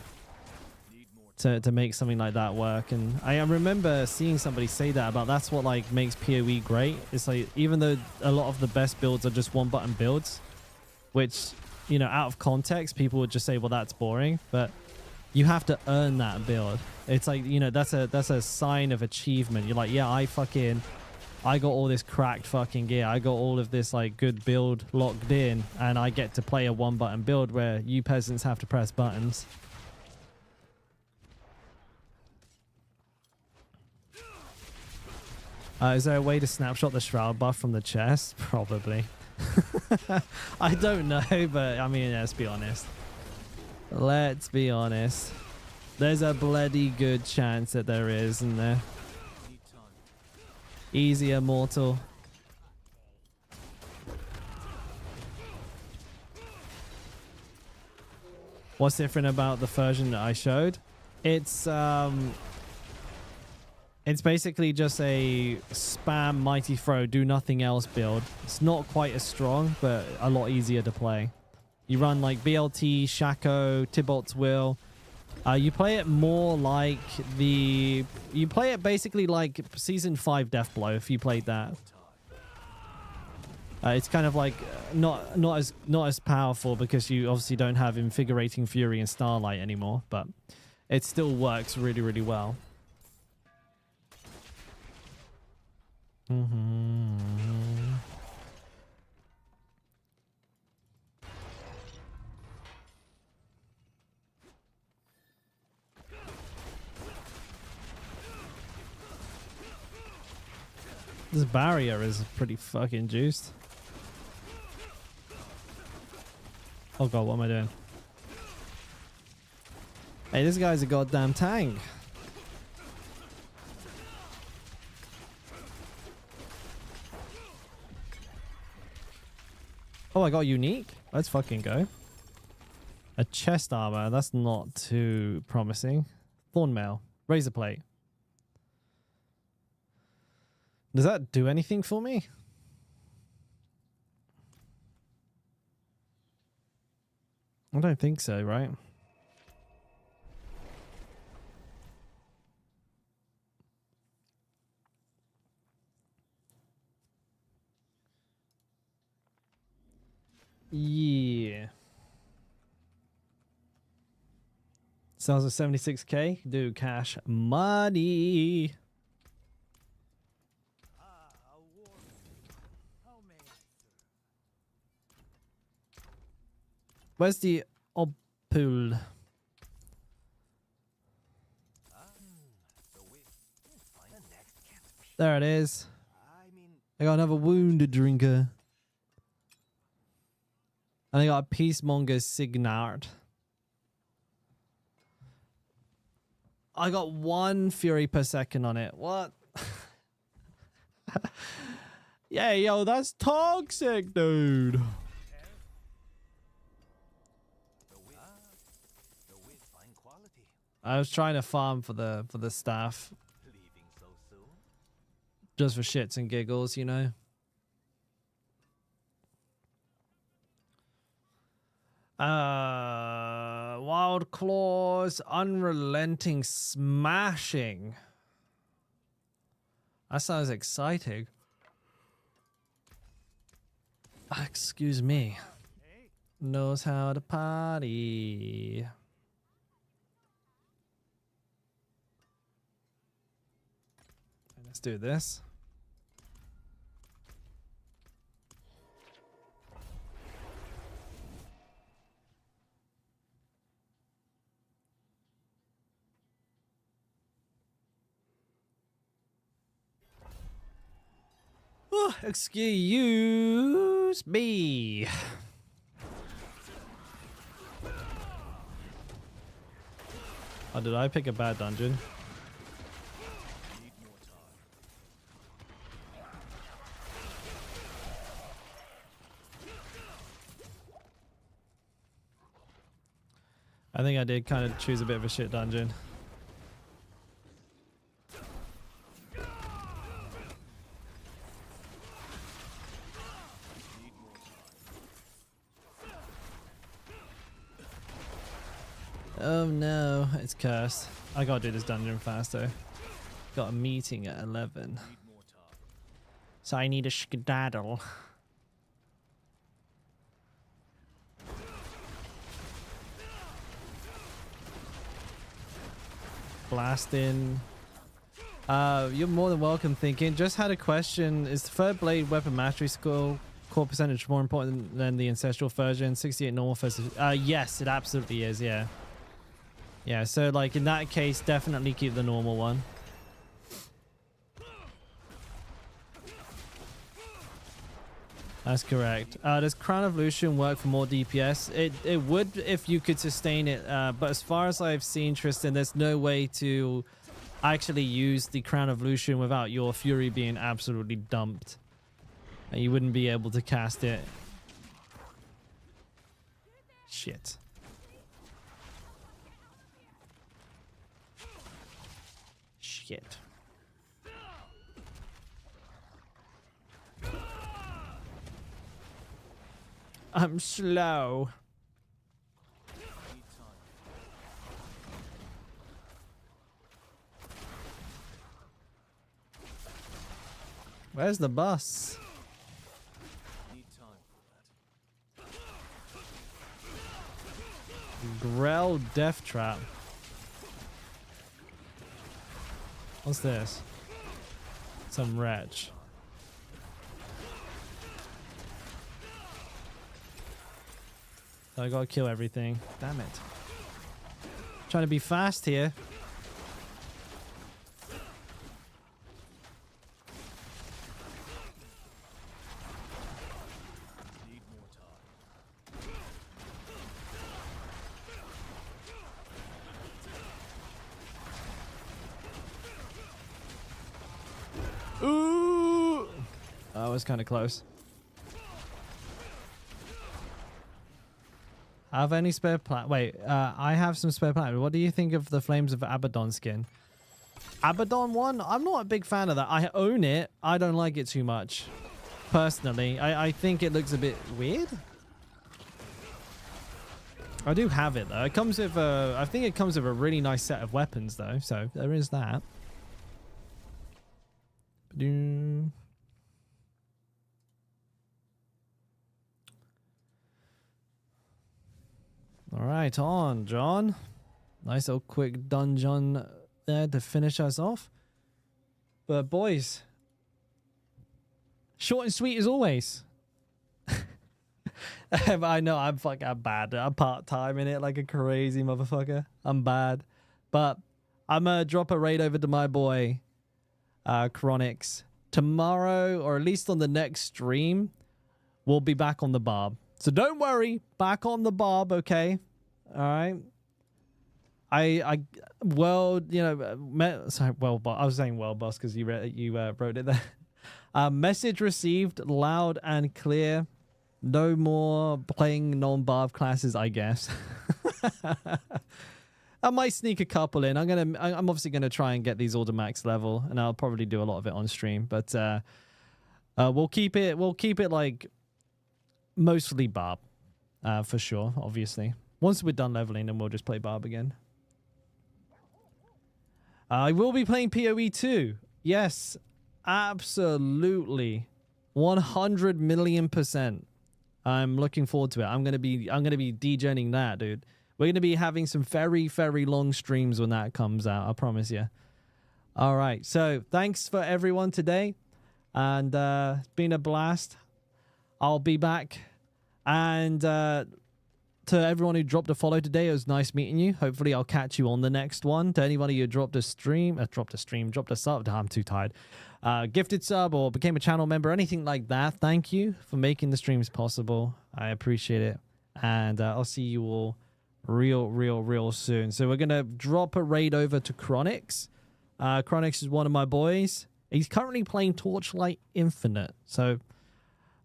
[SPEAKER 1] to make something like that work. And I remember seeing somebody say that about that's what like makes PoE great. It's like, even though a lot of the best builds are just one button builds, which, you know, out of context, people would just say, well, that's boring, but you have to earn that build. It's like, you know, that's a sign of achievement. You're like, yeah, I got all this cracked fucking gear. I got all of this like good build locked in, and I get to play a one button build where you peasants have to press buttons. Is there a way to snapshot the shroud buff from the chest? Probably. I don't know, but I mean, let's be honest. Let's be honest. There's a bloody good chance that there is, isn't there? Easier mortal. What's different about the version that I showed? It's basically just a spam mighty throw, do nothing else build. It's not quite as strong, but a lot easier to play. You run like BLT, Shaco, Tybalt's Will. You play it more like you play it basically like Season 5 Deathblow if you played that. It's kind of like not as powerful because you obviously don't have Invigorating Fury and Starlight anymore, but it still works really, really well. This barrier is pretty fucking juiced. Oh god, what am I doing? Hey, this guy's a goddamn tank. Oh, I got unique? Let's fucking go. A chest armor. That's not too promising. Thornmail. Razor plate. Does that do anything for me? I don't think so, right? Yeah. Sells at 76k. Do cash money. Where's the pool? There it is. I got another wounded drinker. And I got a Peacemonger's Signard. I got 1 fury per second on it. What? Yeah, yo, that's toxic, dude. I was trying to farm for the staff. Just for shits and giggles, you know. Wild Claws, Unrelenting Smashing. That sounds exciting. Excuse me. Knows how to party. Let's do this. Oh, excuse me. Oh, did I pick a bad dungeon? I think I did kind of choose a bit of a shit dungeon. Oh no, it's cursed. I gotta do this dungeon faster. Got a meeting at 11. So I need a skedaddle. Blasting. You're more than welcome. Thinking. Just had a question. Is the third blade weapon mastery skill core percentage more important than the ancestral version? 68 normal versus. Yes, it absolutely is. Yeah. Yeah. So like in that case, definitely keep the normal one. That's correct. Does Crown of Lucian work for more DPS? It would if you could sustain it, but as far as I've seen, Tristan, there's no way to actually use the Crown of Lucian without your Fury being absolutely dumped. You wouldn't be able to cast it. Shit. Shit. I'm slow. Where's the bus? Grell Death Trap. What's this? Some wretch. I gotta kill everything. Damn it. Trying to be fast here. Ooh! That was kind of close. Have any spare plat? Wait, I have some spare plat. What do you think of the Flames of Abaddon skin? Abaddon one? I'm not a big fan of that. I own it. I don't like it too much. Personally, I think it looks a bit weird. I do have it though. It comes with a, I think it comes with a really nice set of weapons though. So there is that. All right, on, John. Nice little quick dungeon there to finish us off. But boys, short and sweet as always. I know I'm bad. I'm part-time in it like a crazy motherfucker. I'm bad. But I'm going to drop a raid over to my boy, Chronix. Tomorrow, or at least on the next stream, we'll be back on the Barb. So don't worry, back on the Barb, okay? All right. Well, you know, sorry, well, I was saying well, boss, because you wrote it there. Message received loud and clear. No more playing non-Barb classes, I guess. I might sneak a couple in. I'm obviously gonna try and get these all to max level, and I'll probably do a lot of it on stream. But we'll keep it like mostly Barb, for sure. Obviously, once we're done leveling, then we'll just play Barb again. I will be playing PoE too. Yes, absolutely, 100,000,000%. I'm looking forward to it. I'm gonna be DJing that, dude. We're going to be having some very, very long streams when that comes out. I promise you. All right. So thanks for everyone today. And it's been a blast. I'll be back. And to everyone who dropped a follow today, it was nice meeting you. Hopefully I'll catch you on the next one. To anybody who dropped a sub. I'm too tired. Gifted sub or became a channel member, anything like that. Thank you for making the streams possible. I appreciate it. And I'll see you all real soon. So we're gonna drop a raid over to Chronix. Chronix is one of my boys. He's currently playing Torchlight Infinite, so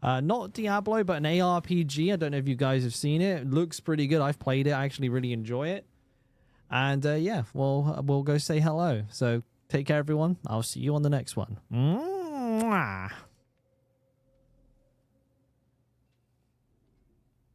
[SPEAKER 1] not Diablo but an ARPG. I don't know if you guys have seen it. It looks pretty good. I've played it. I actually really enjoy it. And yeah, we'll go say hello. So take care everyone. I'll see you on the next one. Mwah.